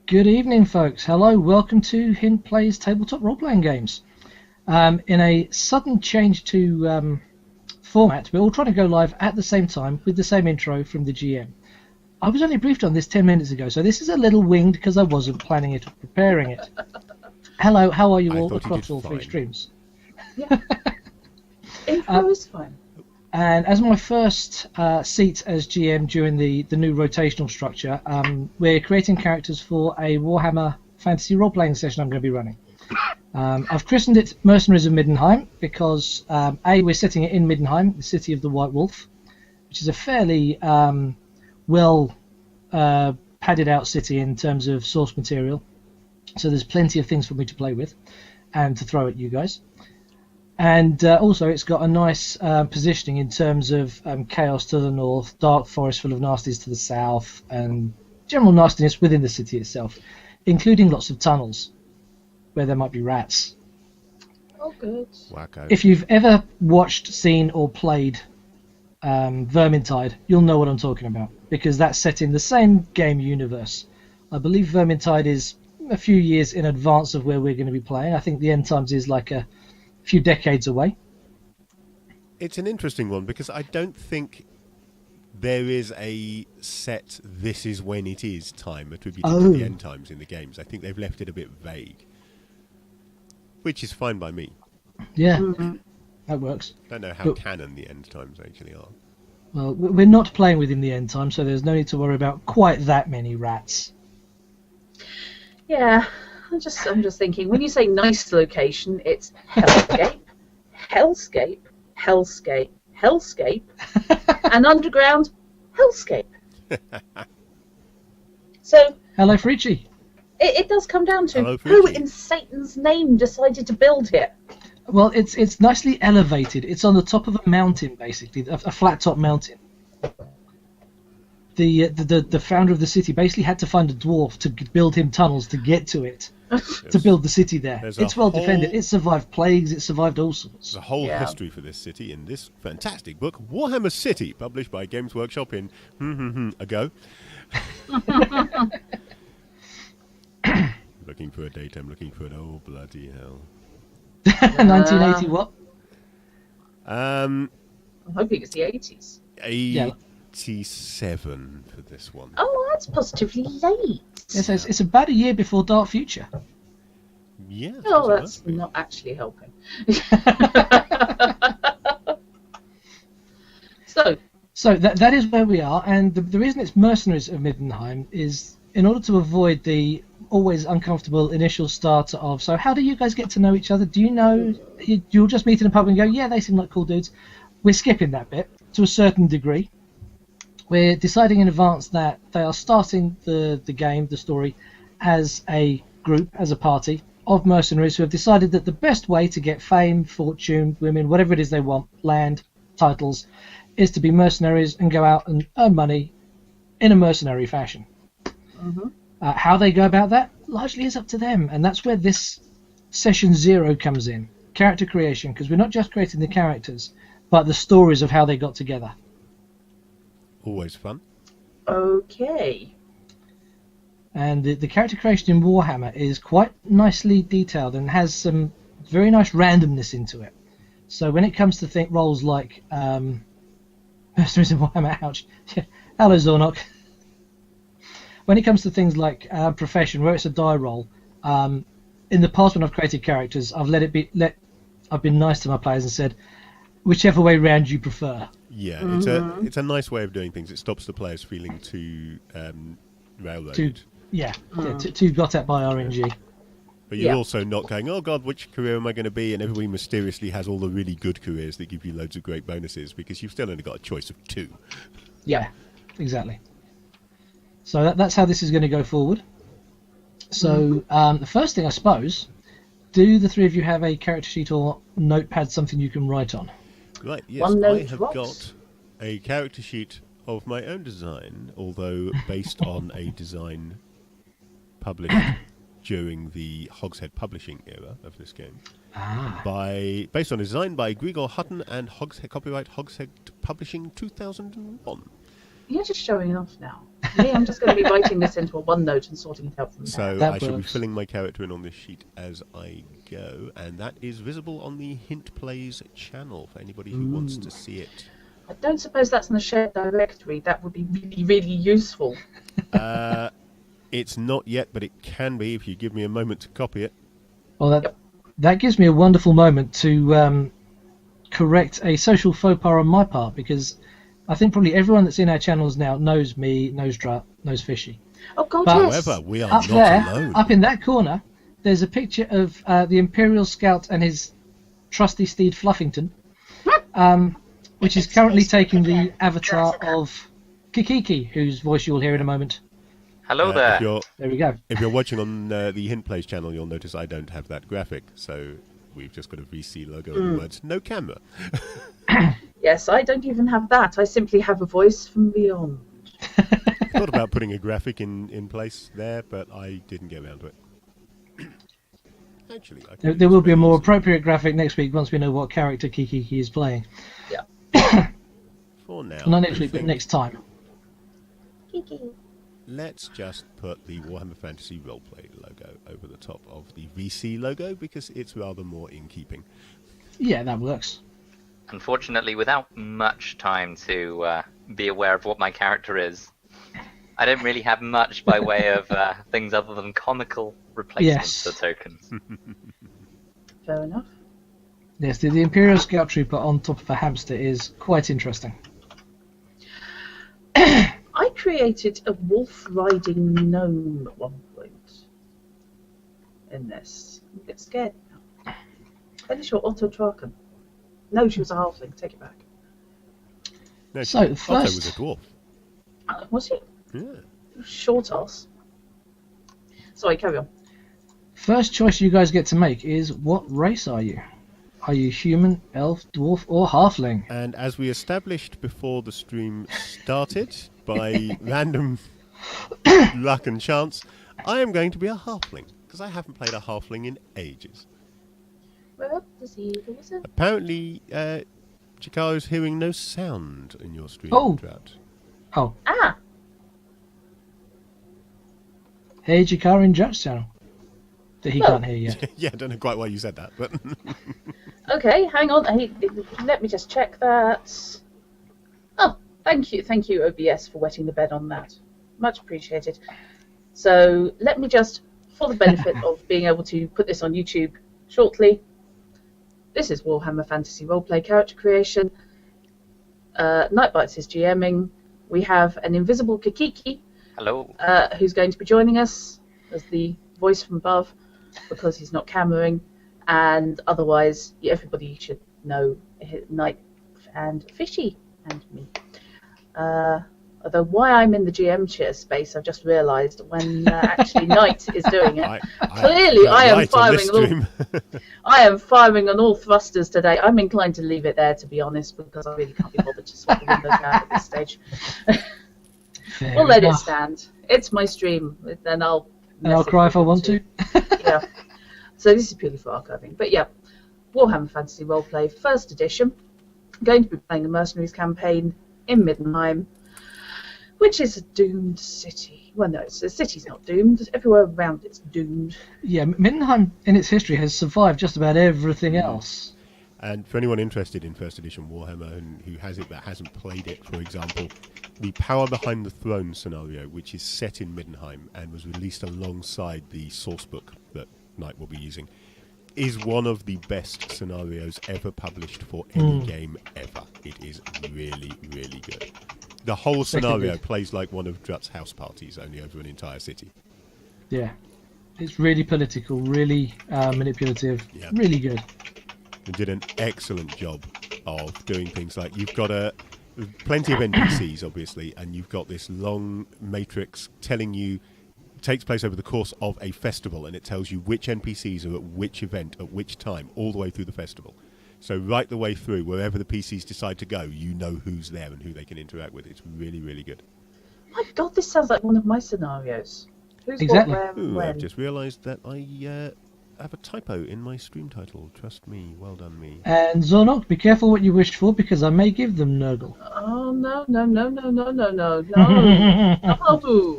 Good evening, folks. Hello, welcome to Hint Plays Tabletop Role-Playing Games. In a sudden change to format, we're all trying to go live at the same time with the same intro from the GM. I was only briefed on this 10 minutes ago, so this is a little winged because I wasn't planning it or preparing it. Hello, how are you all across all three streams? Yeah. Intro is fine. And as my first seat as GM during the new rotational structure, we're creating characters for a Warhammer fantasy role-playing session I'm going to be running. I've christened it Mercenaries of Middenheim because, A, we're setting it in Middenheim, the city of the White Wolf, which is a fairly well padded out city in terms of source material. So there's plenty of things for me to play with and to throw at you guys. And also it's got a nice positioning in terms of chaos to the north, dark forest full of nasties to the south, and general nastiness within the city itself, including lots of tunnels where there might be rats. Oh, good. Wacko. If you've ever watched, seen, or played Vermintide, you'll know what I'm talking about, because that's set in the same game universe. I believe Vermintide is a few years in advance of where we're going to be playing. I think the end times is like a few decades away. It's an interesting one because I don't think there is a set "this is when it is" time attributed to the end times in the games. I think they've left it a bit vague, which is fine by me. Yeah, that works. I don't know how canon the end times actually are. Well, we're not playing within the end time, so there's no need to worry about quite that many rats. Yeah, I'm just thinking, when you say nice location, it's hellscape, hellscape, hellscape, hellscape, and underground hellscape. So Hello, Frici. it does come down to Hello, who Frici. in Satan's name decided to build it. Well, it's nicely elevated. It's on the top of a mountain, basically, a flat top mountain. The founder of the city basically had to find a dwarf to build him tunnels to get to it, to build the city there. It's well defended. It survived plagues. It survived all sorts. There's a whole history for this city in this fantastic book, Warhammer City, published by Games Workshop in ago. Looking for a date. I'm looking for an oh bloody hell. 1980 what? I'm hoping it's the 80s. 87 for this one. Oh, that's positively late. Yes, it's about a year before Dark Future. Yeah. Oh, that's not actually helping. So that is where we are, and the reason it's Mercenaries of Middenheim is in order to avoid the always uncomfortable initial starter of, so how do you guys get to know each other? Do you know, you'll just meet in a pub and go, yeah, they seem like cool dudes. We're skipping that bit to a certain degree. We're deciding in advance that they are starting the game, the story, as a group, as a party of mercenaries who have decided that the best way to get fame, fortune, women, whatever it is they want, land, titles, is to be mercenaries and go out and earn money in a mercenary fashion. How they go about that largely is up to them, and that's where this session 0 comes in, character creation, because we're not just creating the characters, but the stories of how they got together. Always fun. Okay. And the character creation in Warhammer is quite nicely detailed and has some very nice randomness into it. So when it comes to roles like Mercenaries in Warhammer, ouch. Hello, Zornok. When it comes to things like profession, where it's a die roll, in the past when I've created characters, I've I've been nice to my players and said, whichever way round you prefer. Yeah, it's a nice way of doing things. It stops the players feeling too railroaded. Too got at by RNG. But you're also not going, oh god, which career am I going to be? And everybody mysteriously has all the really good careers that give you loads of great bonuses because you've still only got a choice of 2. Yeah, exactly. So that's how this is going to go forward. So the first thing, I suppose, do the three of you have a character sheet or notepad, something you can write on? Right, yes, I have got a character sheet of my own design, although based on a design published during the Hogshead publishing era of this game. Based on a design by Grigor Hutton and copyright Hogshead Publishing 2001. You're just showing off now. Me, I'm just going to be writing this into a OneNote and sorting it out from there. So That I shall be works. filling my character in on this sheet as I go, and that is visible on the Hint Plays channel for anybody who wants to see it. I don't suppose that's in the shared directory. That would be really, really useful. It's not yet, but it can be if you give me a moment to copy it. Well, that gives me a wonderful moment to correct a social faux pas on my part, because I think probably everyone that's in our channels now knows me, knows Drut, knows Fishy. Oh, God, But yes. However, we are Up not there, alone. up in that corner, there's a picture of the Imperial Scout and his trusty steed Fluffington, which is currently taking the avatar of Kikiki, whose voice you'll hear in a moment. Hello there. There we go. If you're watching on the Hint Plays channel, you'll notice I don't have that graphic, so we've just got a VC logo and the words no camera. Yes, I don't even have that. I simply have a voice from beyond. I thought about putting a graphic in place there, but I didn't get around to it. Actually, I There will be a more appropriate graphic next week once we know what character Kikiki is playing. Yeah. For now, Not next I week, but think next time. let's just put the Warhammer Fantasy Roleplay logo over the top of the VC logo because it's rather more in keeping. Yeah, that works. Unfortunately, without much time to be aware of what my character is, I don't really have much by way of things other than comical replacements Yes. for tokens. Fair enough. Yes, the Imperial Scout Trooper on top of a hamster is quite interesting. I created a wolf riding gnome at one point in this. I'm a bit scared now. Finish your Otto Traken. No, she was a halfling. Take it back. No, So, Otto first- was a dwarf. Was she? Yeah. Short ass. Sorry, carry on. First choice you guys get to make is, what race are you? Are you human, elf, dwarf, or halfling? And as we established before the stream started, by random luck and chance, I am going to be a halfling, because I haven't played a halfling in ages. Well, does he do it? Apparently, Chikaro's hearing no sound in your stream, Oh. Drought. Oh, Ah! hey, Jakar in Judge channel. That he Oh. can't hear yet. Yeah, I don't know quite why you said that, but Okay, hang on. Let me just check that. Oh, thank you, OBS, for wetting the bed on that. Much appreciated. So let me just, for the benefit of being able to put this on YouTube shortly, this is Warhammer Fantasy Roleplay character creation. Nightbites is GMing. We have an invisible Kikiki Hello. who's going to be joining us as the voice from above because he's not cameraing, and otherwise everybody should know Night and Fishy and me. Although why I'm in the GM chair space, I've just realised when actually Night is doing it. Clearly, I am firing on I am firing on all thrusters today. I'm inclined to leave it there, to be honest, because I really can't be bothered to swap the windows out at this stage. Fair We'll let it enough. stand. It's my stream, and I'll. And I'll cry if I want to. Yeah. So this is purely for archiving. But yeah, Warhammer Fantasy Roleplay, first edition. Going to be playing a mercenaries campaign in Middenheim, which is a doomed city. Well, no, the city's not doomed. Everywhere around it's doomed. Yeah, Middenheim in its history has survived just about everything else. And for anyone interested in first edition Warhammer and who has it but hasn't played it, for example, the Power Behind the Throne scenario, which is set in Middenheim and was released alongside the source book that Knight will be using, is one of the best scenarios ever published for any game ever. It is really, really good. The whole scenario good. plays like one of Drut's house parties, only over an entire city. Yeah. It's really political, really manipulative, Yeah. really good. They did an excellent job of doing things like you've got plenty of NPCs, obviously, and you've got this long matrix telling you takes place over the course of a festival, and it tells you which NPCs are at which event at which time, all the way through the festival. So right the way through, wherever the PCs decide to go, you know who's there and who they can interact with. It's really, really good. My God, this sounds like one of my scenarios. Who's Exactly. what, where, Ooh, when? I've just realised that I have a typo in my stream title. Trust me. Well done, me. And Zornok, be careful what you wish for, because I may give them Nurgle. Oh, no. No.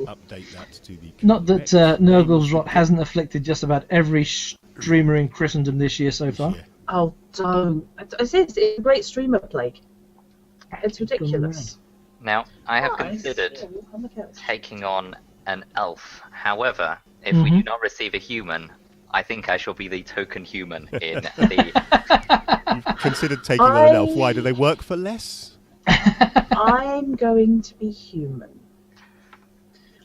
Update that to the. Not that correct Nurgle's name. rot hasn't afflicted just about every streamer in Christendom this year so far. Yeah. Oh, don't. It's a great streamer plague. It's ridiculous. Now, I have Nice. considered Yeah, we'll have a look. taking on an elf. However, if we do not receive a human, I think I shall be the token human in the. You've considered taking on an elf. Why? Do they work for less? I'm going to be human.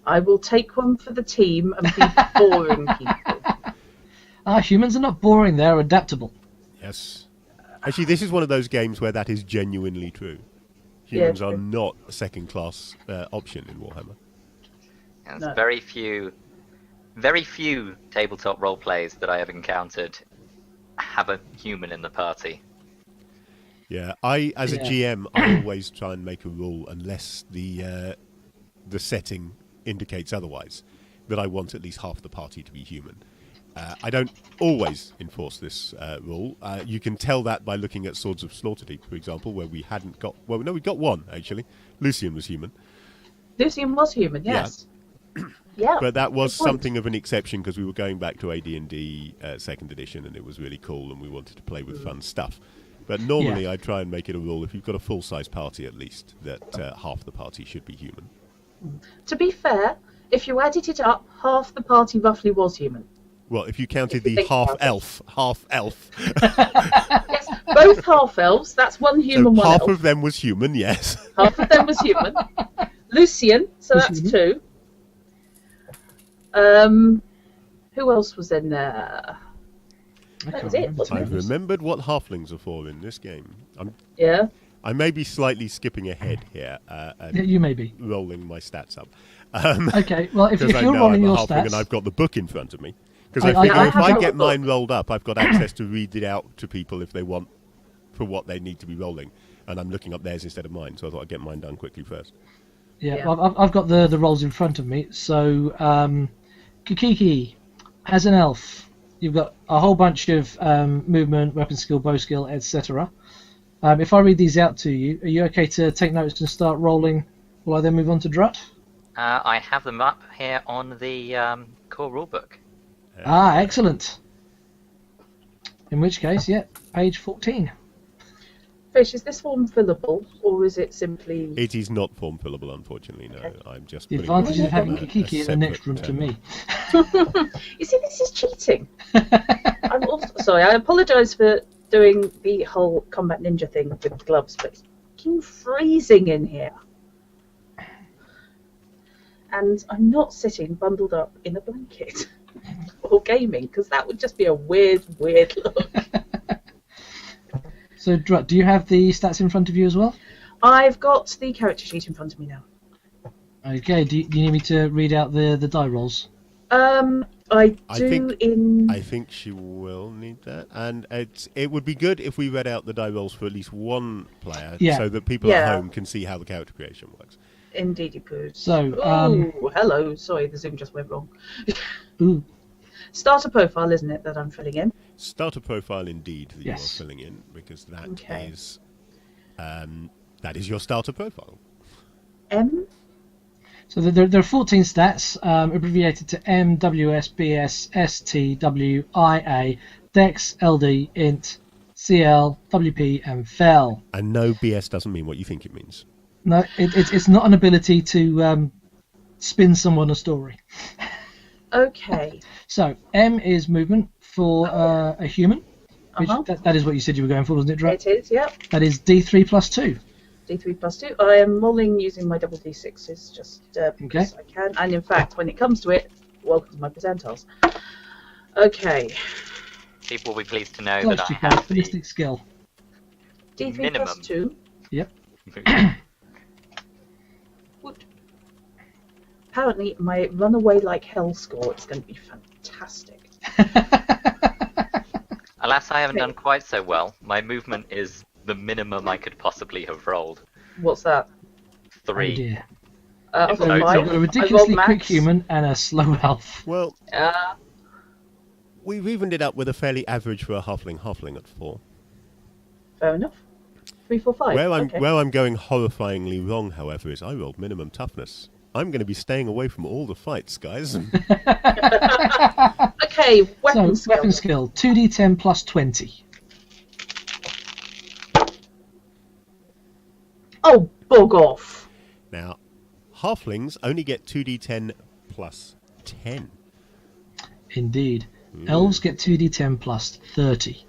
I will take one for the team and be boring people. Humans are not boring, they're adaptable. Yes. Actually, this is one of those games where that is genuinely true. Humans are not a second-class option in Warhammer. There's No. very few tabletop role plays that I have encountered have a human in the party. Yeah, as a GM, I always try and make a rule, unless the setting indicates otherwise, that I want at least half the party to be human. I don't always enforce this rule. You can tell that by looking at Swords of Slaughterdeep, for example, where we hadn't got... Well, no, we got one, actually. Lucian was human. Lucian was human, yes. Yeah. But that was good point. something of an exception, because we were going back to AD&D 2nd edition, and it was really cool, and we wanted to play with fun stuff. But normally I try and make it a rule, if you've got a full-size party at least, that half the party should be human. To be fair, if you added it up, half the party roughly was human. Well, if you counted If you the think about it. half elf. Yes, both half elves. That's one human, So one half elf. of them was human, yes. Half of them was human. Lucian, so Was that's human. 2. Who else was in there? That was it, wasn't I've it? remembered what halflings are for in this game. Yeah. I may be slightly skipping ahead here and Yeah, you may be. rolling my stats up. Okay, well, if Because I you're know rolling I'm a your halfling and stats... I've got the book in front of me. Because I I figure if have I got get the book. mine rolled up, I've got access to read it out to people if they want for what they need to be rolling. And I'm looking up theirs instead of mine, so I thought I'd get mine done quickly first. Yeah, Yeah. I've got the rolls in front of me. So, Kikiki, as an elf, you've got a whole bunch of movement, weapon skill, bow skill, etc. If I read these out to you, are you okay to take notes and start rolling while I then move on to Drut? I have them up here on the core rulebook. Excellent. In which case, page 14. Fish, is this form fillable, or is it simply... It is not form fillable, unfortunately, no. Okay. I'm just The putting it advantage in of having a Kikiki in the next room separate, to me. You see, this is cheating. I'm also, sorry, I apologise for doing the whole combat ninja thing with gloves, but it's fucking freezing in here. And I'm not sitting bundled up in a blanket or gaming, because that would just be a weird look. So, Drut, do you have the stats in front of you as well? I've got the character sheet in front of me now. Okay, do you need me to read out the die rolls? I think she will need that, and it would be good if we read out the die rolls for at least one player, so that people at home can see how the character creation works. Indeed, you could. So, hello. Sorry, the Zoom just went wrong. Ooh. Starter profile, isn't it, that I'm filling in? Starter profile, indeed, that you are Yes. filling in, because that Okay. is your starter profile. M. So there are 14 stats, abbreviated to M, WS, BS, ST, W, IA, Dex, LD, Int, CL, WP, and FEL. And no, BS doesn't mean what you think it means. No, it's not an ability to spin someone a story. Okay. So M is movement for a human. Which Uh-huh. that is what you said you were going for, wasn't it, right? It is, yep. That is D3 plus 2. D3 plus 2. I am mulling using my double D6s just because I can. And in fact, when it comes to it, welcome to my percentiles. Okay. People will be pleased to know Plus that I you have have the ballistic skill. D3 Minimum. plus 2. Yep. Woot. Apparently, my runaway like hell score is going to be fantastic. Alas, I haven't done quite so well. My movement is the minimum I could possibly have rolled. What's that? 3. Oh dear. I've So got You've 5. got a I ridiculously rolled quick max. human and a slow elf. Well, We've evened it up with a fairly average for a halfling at 4. Fair enough. 3, 4, 5. Where I'm going horrifyingly wrong, however, is I rolled minimum toughness. I'm going to be staying away from all the fights, guys. Okay, weapon So, weapon skill, 2d10 plus 20. Oh, bug off. Now, halflings only get 2d10 plus 10. Indeed. Elves get 2d10 plus 30.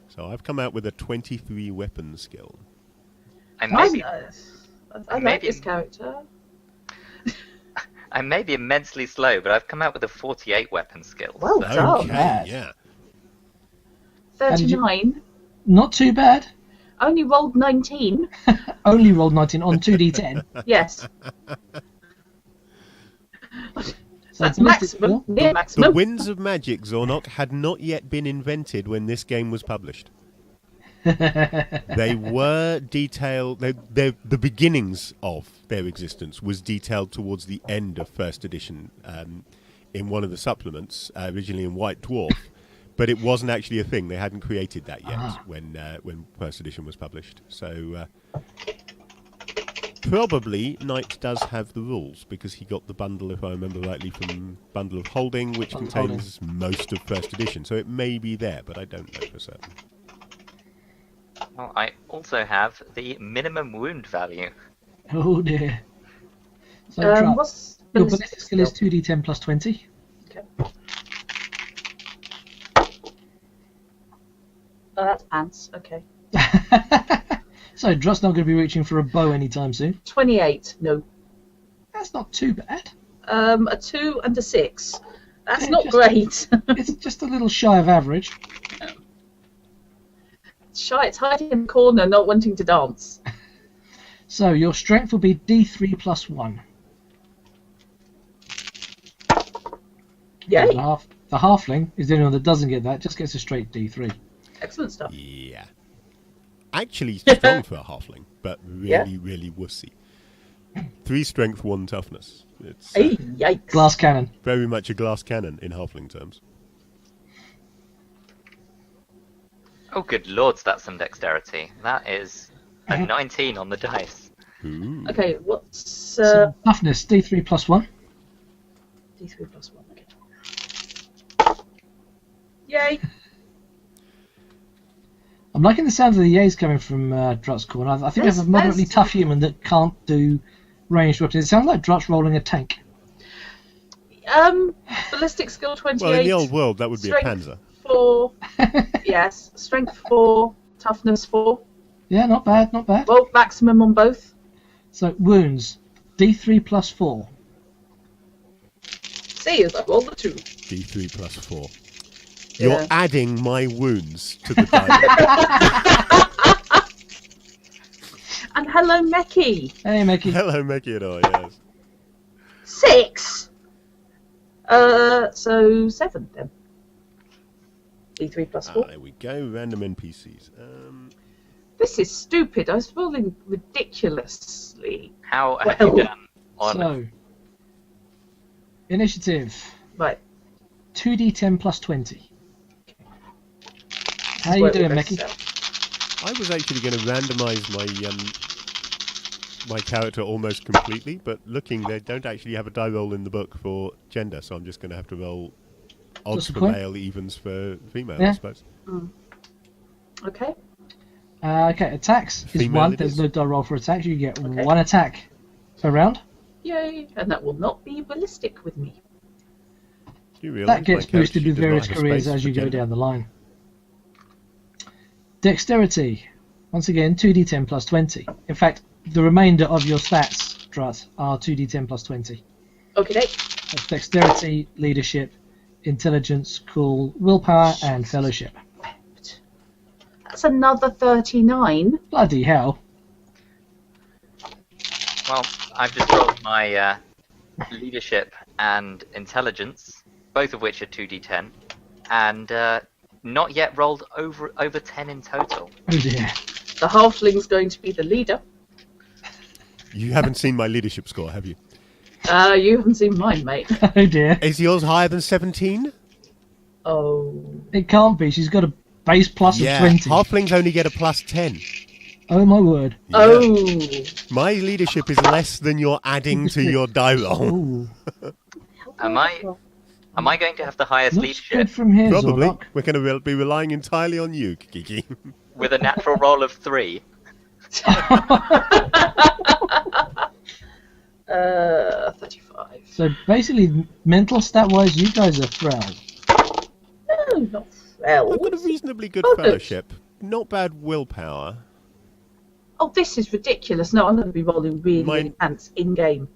So I've come out with a 23 weapon skill. I may be, I like this character. I may be immensely slow, but I've come out with a 48 weapon skill. Well so- done. Okay, yeah. 39. Not too bad. Only rolled 19. Only rolled 19 on 2d10. Yes. So That's ballistic maximum. skill. Near The maximum. Winds of Magic, Zornok, had not yet been invented when this game was published. They were detailed. The beginnings of their existence was detailed towards the end of first edition in one of the supplements, originally in White Dwarf, but it wasn't actually a thing. They hadn't created that yet when first edition was published. So probably Knight does have the rules because he got the bundle, if I remember rightly, from Bundle of Holding, which contains most of first edition. So it may be there, but I don't know for certain. Well, I also have the minimum wound value. Oh dear. So Trap, What's your ballistic skill is 2d10 plus 20. Okay. Oh, that's pants. Okay. So Drut's not going to be reaching for a bow anytime soon. 28. No. That's not too bad. A 2 and a 6. That's Yeah, not just- great. It's just a little shy of average. Shy, it's hiding in the corner, not wanting to dance. So your strength will be d3 plus 1. Yay. The halfling is the only one that doesn't get that, just gets a straight d3. Excellent stuff. Yeah. Actually strong for a halfling, but really, Yeah. really wussy. 3 strength, 1 toughness. It's Hey, yikes. Glass cannon. very much a glass cannon in halfling terms. Oh, good lords, that's some dexterity. That is a 19 on the dice. Ooh. Okay, what's So toughness, d3 plus 1. D3 plus 1? Okay. Yay. I'm liking the sound of the yays coming from Drut's corner. I think we have a moderately tough human that can't do ranged weapons. It sounds like Drut's rolling a tank. Ballistic skill 28. Well, in the old world, that would be a Strength panzer. 4. Yes. Strength 4. Toughness 4. Yeah, not bad, not bad. Well, maximum on both. So wounds, d3 plus 4. See, as I rolled the 2. D3 plus 4. Yeah. You're adding my wounds to the dice. And hello, Meki. Hey, Mickey. Hello, Meggy and I, yes. 6. So 7 then. D3 plus 4. There we go. Random NPCs. This is stupid. I was rolling ridiculously. How have you done on So, initiative, Right. 2d10 plus 20. How you doing, Mickey? I was actually going to randomise my character almost completely, but looking, they don't actually have a die roll in the book for gender, so I'm just going to have to roll odds Just a for coin? male, evens for female, Yeah. I suppose. Okay. Okay, attacks is Female 1. it There's is. no die roll for attacks. You get Okay. 1 attack per round. Yay. And that will not be ballistic with me. Do you realise That gets my character boosted sheet with does not various have careers space as for you go gender? down the line. Dexterity, once again, 2d10 plus 20. In fact, the remainder of your stats, Drut, are 2d10 plus 20. Okay. That's dexterity, leadership, intelligence, cool, willpower, and fellowship. That's another 39. Bloody hell. Well, I've just rolled my leadership and intelligence, both of which are 2d10, and not yet rolled over 10 in total. Oh dear. The halfling's going to be the leader. You haven't seen my leadership score, have you? You haven't seen mine, mate. Oh dear. Is yours higher than 17? Oh. It can't be. She's got a base plus of 20. Halflings only get a plus 10. Oh my word. Yeah. Oh. My leadership is less than you're adding to your die roll. Ooh. Am I going to have the highest Looks leadership good from here, Probably. Zorok. We're going to be relying entirely on you, Kiki. with a natural roll of 3? 35. So basically, mental stat-wise, you guys are thrilled. No, not well. I've got a reasonably good Oh, good. fellowship. Not bad willpower. Oh, this is ridiculous. No, I'm going to be rolling really, Mine- really pants in-game.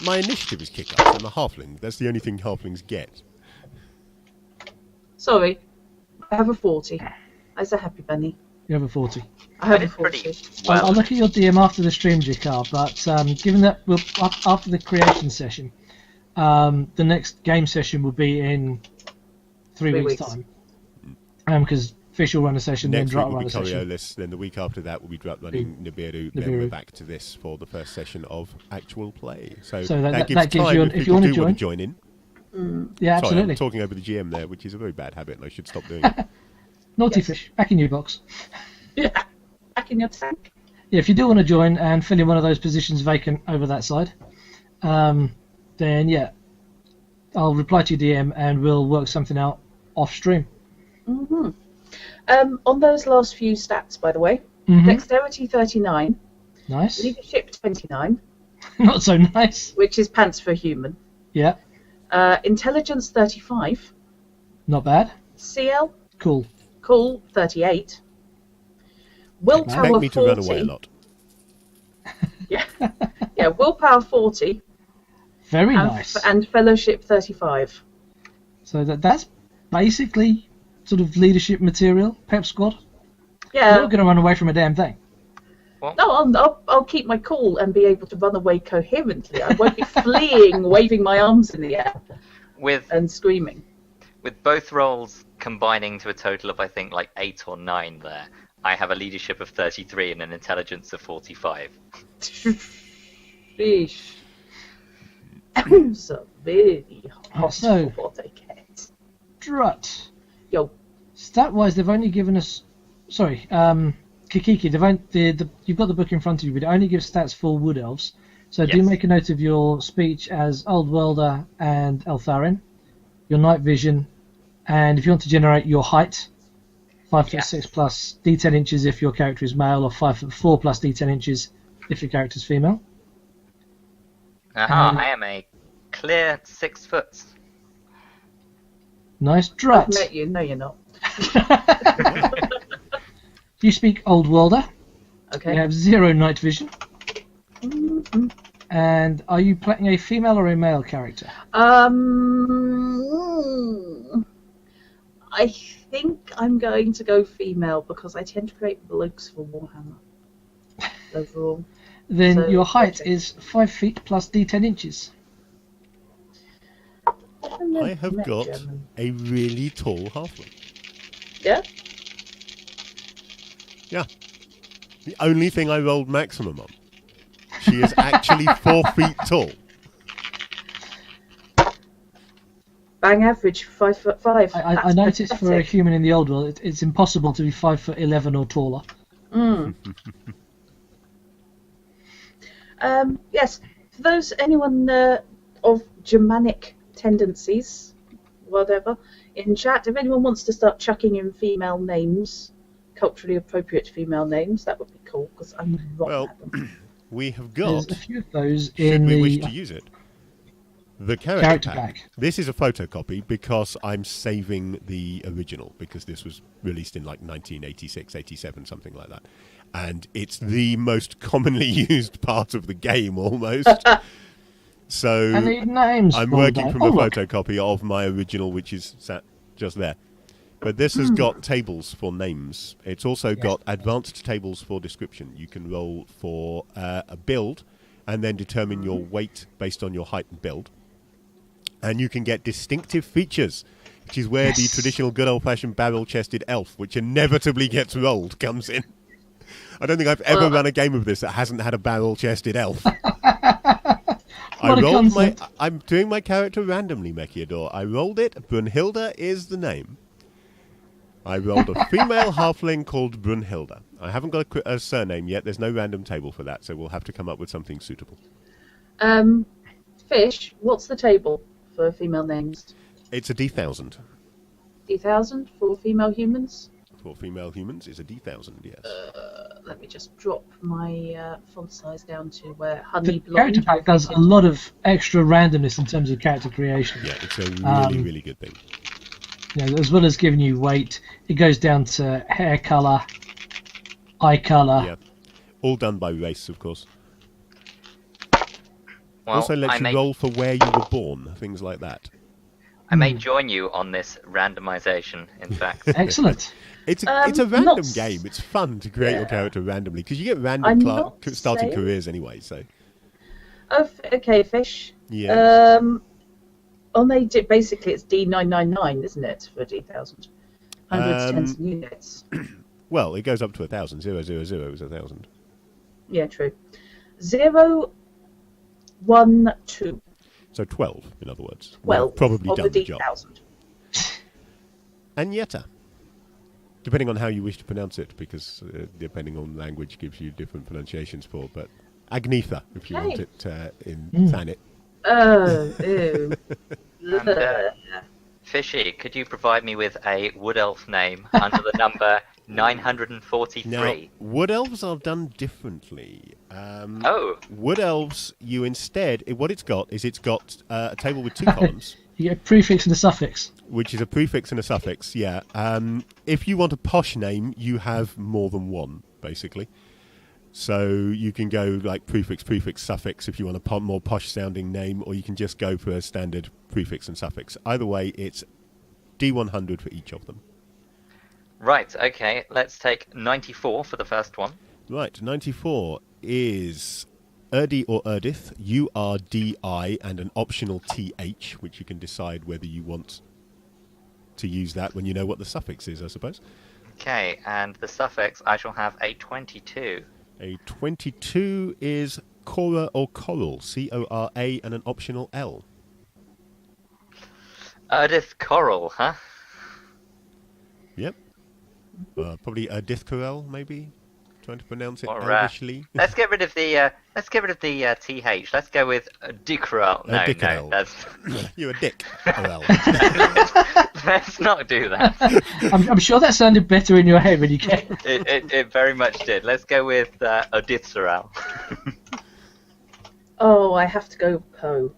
My initiative is kick-ass. I'm a halfling. That's the only thing halflings get. Sorry. I have a 40. That's a happy bunny. You have a 40. I have a did 40. pretty I'll well. look at your DM after the stream, Jakar, but given that after the creation session, the next game session will be in 3 3 weeks' weeks. time. Because Fish will run a session, Next then week Drat will run be a session. Coriolis, then the week after that will be Drat running Nibiru, then Nibiru. we're back to this for the first session of actual play. So, So that gives that gives time you if if you people want to do want join. to join in. Yeah, Sorry, absolutely. I'm talking over the GM there, which is a very bad habit, and I should stop doing it. Naughty Yes. Fish, back in your box. Yeah. Back in your tank. Yeah, if you do want to join and fill in one of those positions vacant over that side, then yeah, I'll reply to your DM and we'll work something out off stream. Mm-hmm. On those last few stats, by the way, Mhm. Dexterity 39, Nice. Leadership 29, Not so nice. which is pants for a human, Yeah, Intelligence 35, not bad. CL, Cool. Cool 38, Willpower Expect me to 40. run away a lot. Yeah, Willpower 40, Very and, nice. and Fellowship 35. So that's basically sort of leadership material, pep squad. You're Yeah. not going to run away from a damn thing. No, I'll keep my cool and be able to run away coherently. I won't be fleeing, waving my arms in the air With and screaming. both rolls combining to a total of I think like 8 or 9 there, I have a leadership of 33 and an intelligence of 45. Sheesh. So very hot So- for what I get. Drut. Yo. Stat-wise, they've only given us... Sorry, Kikiki, you've got the book in front of you, but it only gives stats for Wood Elves. So do Yes. make a note of your speech as Old Welder and Eltharin, your night vision, and if you want to generate your height, 5'6" plus d10 inches if your character is male, or 5'4" plus d10 inches if your character is female. Aha, I am a clear 6 foot. Nice. I've Drut. met you. No, you're not. You speak Old Welder. Okay. You have 0 night vision. Mhm. And are you playing a female or a male character? I think I'm going to go female because I tend to create blokes for Warhammer. Overall. Then So, your height okay. is 5 feet plus d10 inches. I have got a really tall halfling. Yeah? Yeah. The only thing I rolled maximum on. She is actually 4 feet tall. Bang average, 5'5". I That's noticed for a pathetic. human in the old world, it's impossible to be 5'11" or taller. Yes, for those anyone of Germanic tendencies, whatever, in chat, if anyone wants to start chucking in female names, culturally appropriate female names, that would be cool because I'm rotten Well, at them. we have There's got, a few of those should in we wish the to use it, the character character pack. pack. This is a photocopy because I'm saving the original because this was released in like 1986, 87, something like that. And it's the most commonly used part of the game almost. So I need names. I'm for working that. from Oh, a look. photocopy of my original, which is sat just there. But this has got tables for names. It's also got advanced tables for description. You can roll for a build and then determine your weight based on your height and build. And you can get distinctive features, which is where the traditional good old-fashioned barrel-chested elf, which inevitably gets rolled, comes in. I don't think I've ever run a game of this that hasn't had a barrel-chested elf. What a concept. I'm doing my character randomly, Mechiador. I rolled it. Brunhilde is the name. I rolled a female halfling called Brunhilde. I haven't got a surname yet. There's no random table for that, so we'll have to come up with something suitable. Fish, what's the table for female names? It's a D1000. D1000 for female humans? For female humans, it's a D1000, yes. Let me just drop my font size down to where honey The character belongs. pack does a lot of extra randomness in terms of character creation. Yeah, it's a really, really good thing. You know, as well as giving you weight, it goes down to hair colour, eye colour. Yeah, all done by race, of course. Well, Also lets you roll for where you were born, things like that. I may join you on this randomization, in fact. Excellent. It's a random not game. It's fun to create your character randomly, because you get I'm random not starting saying- careers anyway, so... Oh, okay, Fish. Yeah. Basically it's D999, isn't it, for D1000? Hundreds, tens, and units. Well, it goes up to 1,000. 000 is 1,000. Yeah, true. 0, 1, 2. So 12, in other words. Well, We've probably of done the the job. D1000. Agneta. Depending on how you wish to pronounce it, because depending on language gives you different pronunciations for, but Agnetha, if you want it in Thanet. Oh, ew. And, Fishy, could you provide me with a wood elf name under the number 943? Now, wood elves are done differently. Wood elves, you instead, what it's got is a table with 2 columns. You get a prefix and a suffix. Which is a prefix and a suffix, yeah. If you want a posh name, you have more than one, basically. So you can go like prefix, suffix if you want a more posh-sounding name, or you can just go for a standard prefix and suffix. Either way, it's D100 for each of them. Right, okay, let's take 94 for the first one. Right, 94 is Urdi or Urdith, U-R-D-I, and an optional T-H, which you can decide whether you want to use that when you know what the suffix is, I suppose. Okay, and the suffix, I shall have a 22. A 22 is Cora or Coral, C-O-R-A, and an optional L. Urdith Coral, huh? Yep. Probably Urdith Corel, maybe. Trying to pronounce it Or, Elvishly. let's get rid of the th. Let's go with Dickerel. No, Dickerel. that's You're a dick, Corel. let's not do that. I'm sure that sounded better in your head when you came. It very much did. Let's go with Odithsaral. Oh, I have to go Poe.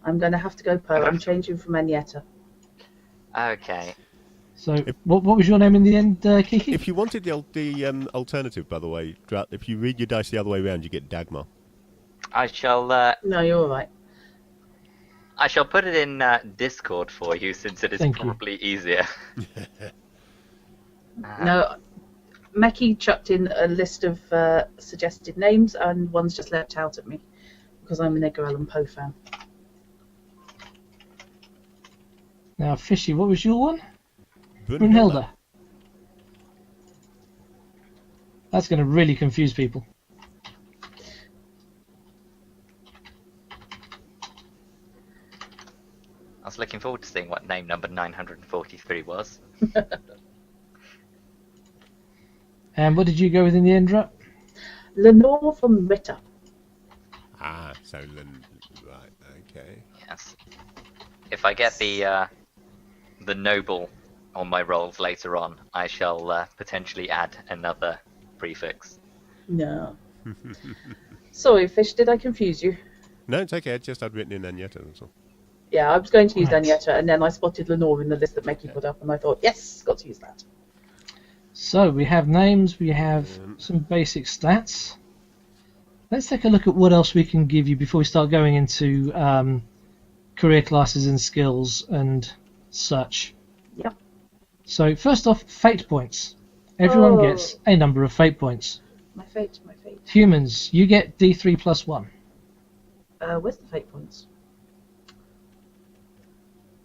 I'm going to have to go Poe. I'm changing from Agneta. Okay. So, what was your name in the end, Kiki? If you wanted the alternative, by the way, if you read your dice the other way around, you get Dagmar. I shall. No, you're all right. I shall put it in Discord for you, since it is probably easier. No, Meki chucked in a list of suggested names, and one's just leapt out at me because I'm an Edgar Allan Poe fan. Now, Fishy, what was your one? Brunhilde. That's going to really confuse people. I was looking forward to seeing what name number 943 was. And what did you go with in the end, Rut? Lenore von Ritter. Ah, so right, okay. Yes. If I get the noble on my rolls later on, I shall potentially add another prefix. No. Sorry, Fish, did I confuse you? No, it's okay. I'd written in Agneta, that's all. Yeah, I was going to use Right. Agneta, and then I spotted Lenore in the list that Meki put up, and I thought, yes, got to use that. So, we have names, we have some basic stats. Let's take a look at what else we can give you before we start going into career classes and skills and such. Yeah. So, first off, fate points. Everyone gets a number of fate points. My fate, my fate. Humans, you get D3 plus 1. Where's the fate points?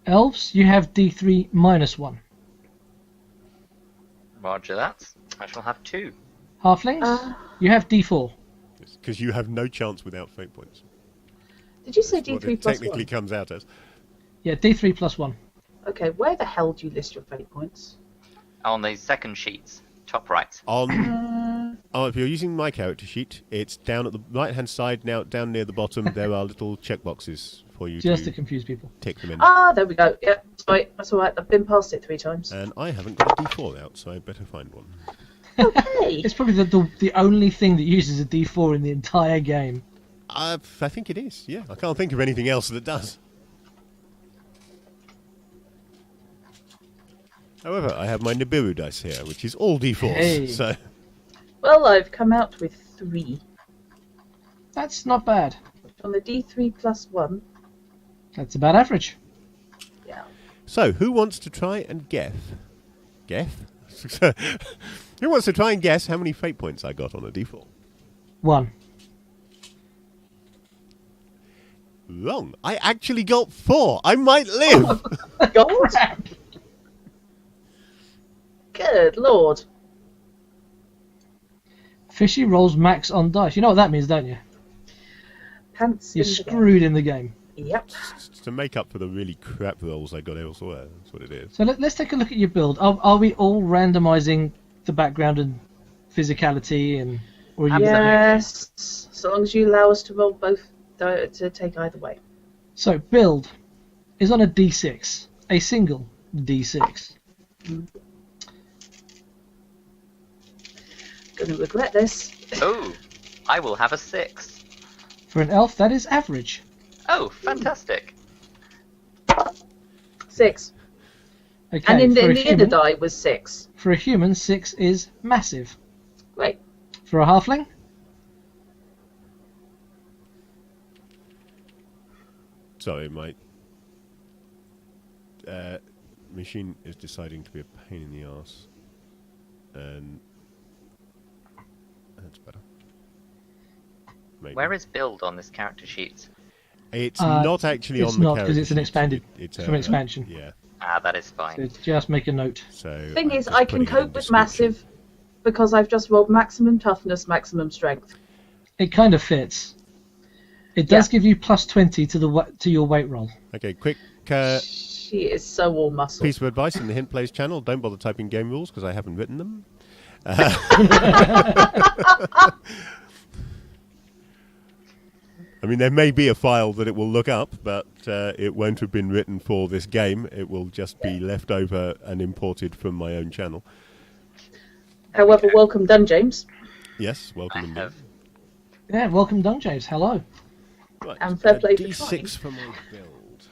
Elves, you have D3 minus 1. Roger that. I shall have 2. Halflings, you have D4. Because you have no chance without fate points. Did you say That's what D3 it plus technically 1? comes out as. Yeah, D3 plus 1. Okay, where the hell do you list your fate points? On the second sheet, top right. If you're using my character sheet, it's down at the right-hand side. Now, down near the bottom, there are little checkboxes for you Just to to confuse people. tick them in. Ah, there we go. Yep, sorry, that's alright. I've been past it 3 times. And I haven't got a D4 out, so I better find one. Okay. It's probably the only thing that uses a D4 in the entire game. I think it is, yeah. I can't think of anything else that does. However, I have my Nibiru dice here, which is all D4s. Hey. So Well, I've come out with 3. That's not bad. On the D3 plus 1. That's about average. Yeah. So, who wants to try and guess? Guess? Who wants to try and guess how many fate points I got on a D4? 1. Wrong. I actually got 4. I might live. God. Good lord. Fishy rolls max on dice. You know what that means, don't you? Pants You're in the screwed in the game. game. Yep. It's to make up for the really crap rolls I got elsewhere. That's what it is. So let's take a look at your build. Are we all randomising the background and physicality, and or are you? Yes. So long as you allow us to roll both, to take either way. So build is on a D6, a single D6. Gonna regret this. Oh, I will have a 6. For an elf, that is average. Oh, fantastic. 6. Okay. And in for a the human, other die was 6. For a human, 6 is massive. Great. For a halfling, Sorry, my machine is deciding to be a pain in the arse. And that's better. Maybe. Where is build on this character sheet? It's not actually it's on the not, character 'cause it's an sheet. expanded- It's from expansion. Yeah. Ah, that is fine. so just make a note. So Thing I'm is, just I can putting it in cope with description. massive because I've just rolled maximum toughness, maximum strength. It kind of fits. It does give you plus 20 to your weight roll. Okay, quick She is so all muscle. piece of advice in the Hint Plays channel: don't bother typing game rules because I haven't written them. I mean, there may be a file that it will look up, but it won't have been written for this game. It will just be left over and imported from my own channel. However, welcome done, James. Yes, welcome I indeed. have. Yeah, welcome done, James. Hello. Right, And fair play for D6 for my build.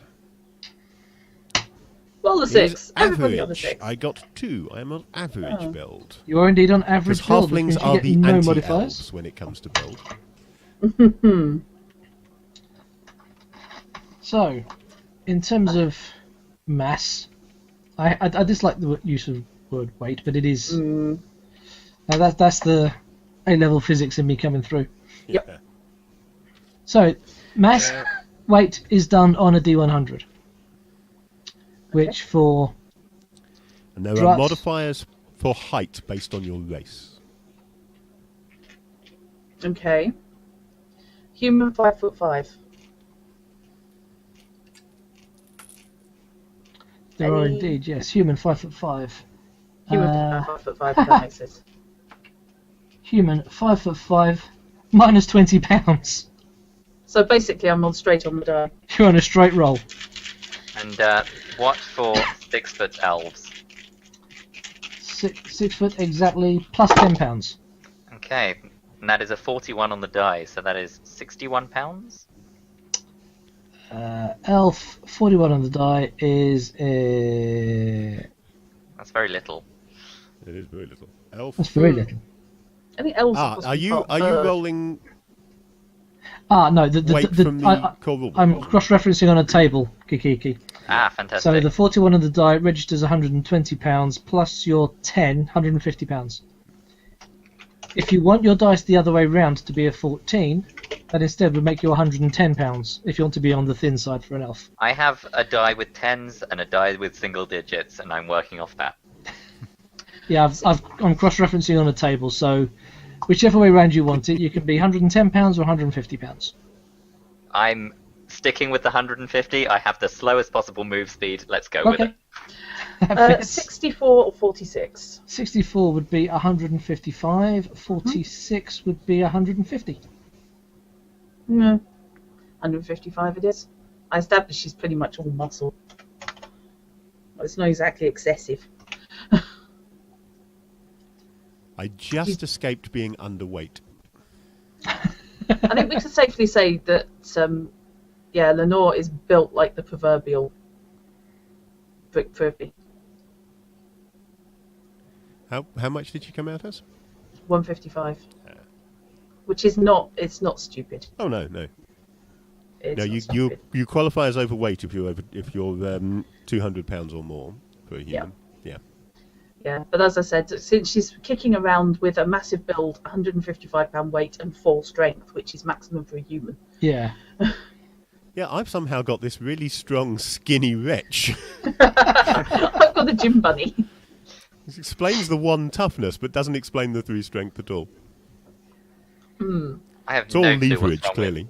Roll a It is 6. Everybody on the average. 6. I got 2. I am on average Oh. build. You are indeed on Because average build, which halflings means you are get the no anti-elves modifiers. when it comes to build. So, in terms of mass, I dislike the use of word weight, but it is. Now that's the A-level physics in me coming through. Yep. So, mass weight is done on a D100, which for And there are Druts. modifiers for height based on your race. Okay. Human 5'5". there are Any- indeed, yes, human 5'5". Human 5'5", that makes sense. Human 5'5", minus 20 pounds. So basically, I'm on straight on the die. You're on a straight roll. And what for 6-foot elves? 6 foot exactly, plus 10 pounds. Okay, and that is a 41 on the die, so that is 61 pounds. Elf 41 on the die is That's very little. It is very little. Elf. that's very little. I think elves supposed to Are be you part are you bird. rolling No, weight from the core rule? I'm cross-referencing on a table, Kikiki. Ah, fantastic. So the 41 on the die registers 120 pounds plus your 10, 150 pounds. If you want your dice the other way round to be a 14, that instead would make you 110 pounds if you want to be on the thin side for an elf. I have a die with 10s and a die with single digits, and I'm working off that. Yeah, I'm cross-referencing on a table, so Whichever way round you want it, you can be £110 or £150. I'm sticking with the 150. I have the slowest possible move speed. Let's go with it. 64 or 46? 64 would be 155, 46 would be 150. No. 155 it is. I established she's pretty much all muscle. Well, it's not exactly excessive. I just escaped being underweight. I think we can safely say that, Lenore is built like the proverbial brick privy. How much did you come out as? 155. Which is not, it's not stupid. Oh no. It's No, not stupid. you qualify as overweight if you're 200 pounds or more per human. Yeah, but as I said, since she's kicking around with a massive build, 155 pound weight and 4 strength, which is maximum for a human. Yeah. Yeah, I've somehow got this really strong, skinny wretch. I've got the gym bunny. This explains the 1 toughness, but doesn't explain the 3 strength at all. I have It's all no clue leverage, what's wrong clearly.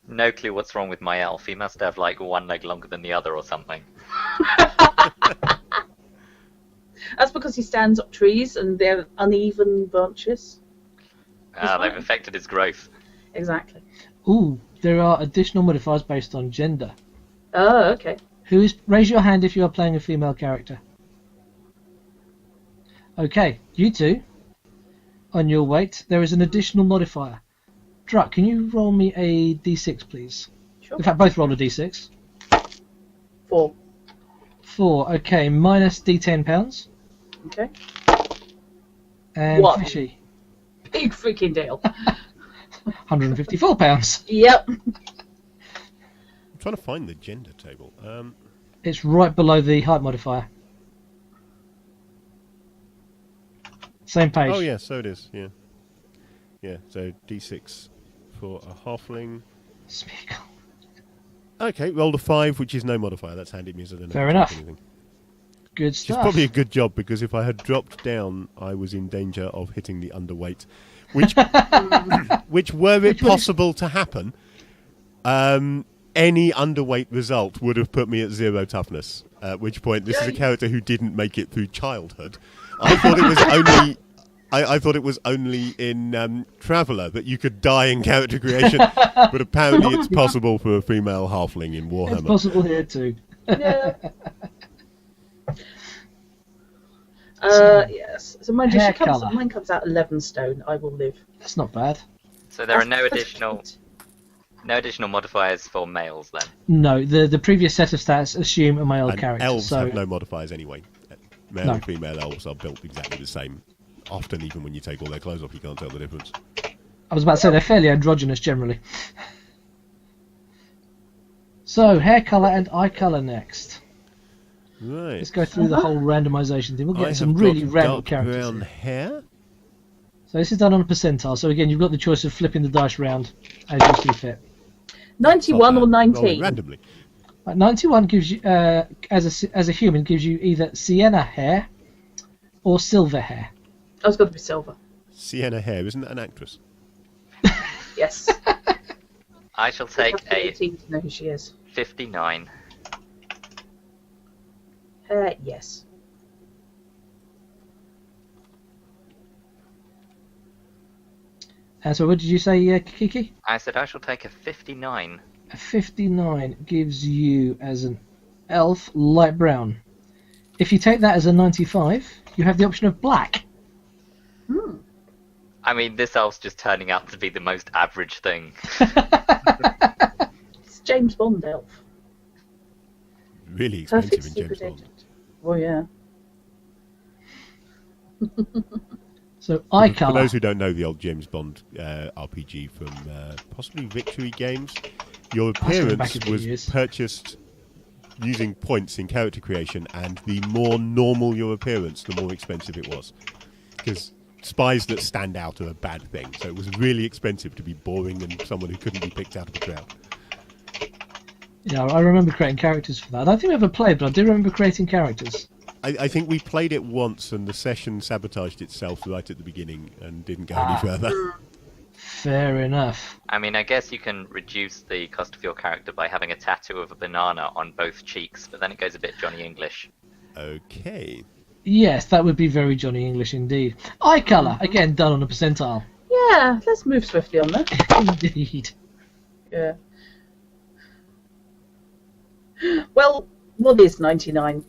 No clue what's wrong with my elf. He must have like one leg longer than the other or something. That's because he stands up trees and they're uneven branches. They've affected his growth. Exactly. Ooh, there are additional modifiers based on gender. Oh, okay. Raise your hand if you are playing a female character. Okay, you two. On your weight, there is an additional modifier. Druck, can you roll me a d6, please? Sure. In fact, both roll a d6. 4. 4, okay, minus d10 £. Okay. And 1. Fishy, Big freaking deal. £154. Yep. I'm trying to find the gender table. It's right below the height modifier. Same page. Oh yeah, so it is. Yeah. Yeah. So d6 for a halfling. Speak. Okay, rolled a 5, which is no modifier. That's handy me, so I don't know Fair if I enough. check anything. Good Which is stuff. probably a good job, because if I had dropped down, I was in danger of hitting the underweight, which were it possible to happen, any underweight result would have put me at 0 toughness. At which point, this is a character who didn't make it through childhood. I thought it was only. I thought it was only in Traveller that you could die in character creation, but apparently it's possible for a female halfling in Warhammer. It's possible here too. Yeah. Yes. So mind you, Hair colour. mine comes out 11 stone. I will live. That's not bad. So there are That's no additional modifiers for males then. No, the previous set of stats assume a male And character. elves so have no modifiers anyway. Male No. and female elves are built exactly the same. Often, even when you take all their clothes off, you can't tell the difference. I was about to say they're fairly androgynous generally. So, hair colour and eye colour next. Right. Let's go through the whole randomisation thing. We'll I get some have really got random dark characters brown here. hair. So this is done on a percentile. So again, you've got the choice of flipping the dice round as you see fit. 91 or Rolling 19? randomly. 91 gives you, as a human, gives you either sienna hair or silver hair. I was going to be silver. Sienna hair, isn't that an actress? Yes. I shall You take have to be a 18 to know who she is. 59. Yes. So what did you say, Kiki? I said I shall take a 59. A 59 gives you, as an elf, light brown. If you take that as a 95, you have the option of black. I mean, this elf's just turning out to be the most average thing. It's James Bond elf. Really expensive Perfect in secret James Bond. agent. Oh, yeah. So eye For colour. those who don't know the old James Bond RPG from possibly Victory Games, your going back appearance a few was years. purchased using points in character creation, and the more normal your appearance, the more expensive it was. Because spies that stand out are a bad thing, so it was really expensive to be boring and someone who couldn't be picked out of the crowd. Yeah, I remember creating characters for that. I don't think I ever played, but I do remember creating characters. I think we played it once and the session sabotaged itself right at the beginning and didn't go any further. Fair enough. I mean, I guess you can reduce the cost of your character by having a tattoo of a banana on both cheeks, but then it goes a bit Johnny English. Okay. Yes, that would be very Johnny English indeed. Eye colour, again done on a percentile. Yeah, let's move swiftly on that. Indeed. Yeah. Well, what is 99?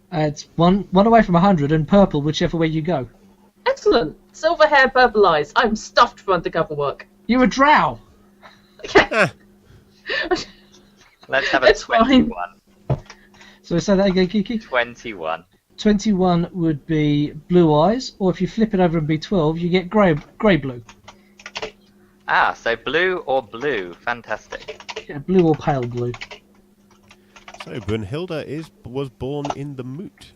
It's one away from 100 and purple, whichever way you go. Excellent. Silver hair, purple eyes. I'm stuffed for undercover work. You're a drow. Okay. Let's have a It's fine. 21. So say that again, Kiki. 21. 21 would be blue eyes, or if you flip it over and be 12, you get grey blue. Ah, so blue or blue. Fantastic. Yeah, blue or pale blue. So Brunhilde was born in the Moot.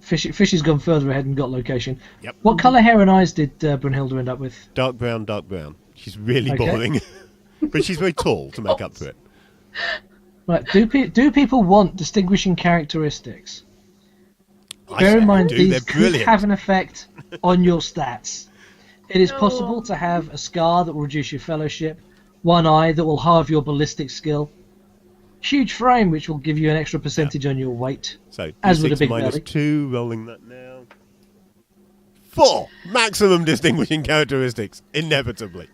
Fishy's gone further ahead and got location. Yep. What colour hair and eyes did Brunhilde end up with? Dark brown, dark brown. She's really Okay. boring. But she's very tall to make up for it. Right, do people want distinguishing characteristics? I Bear in mind, do, these they're could brilliant. have an effect on your stats. It is No. possible to have a scar that will reduce your fellowship, one eye that will halve your ballistic skill, huge frame which will give you an extra percentage on your weight. So, As with a D6 big minus belly. 2, rolling that now. 4! Maximum distinguishing characteristics, inevitably.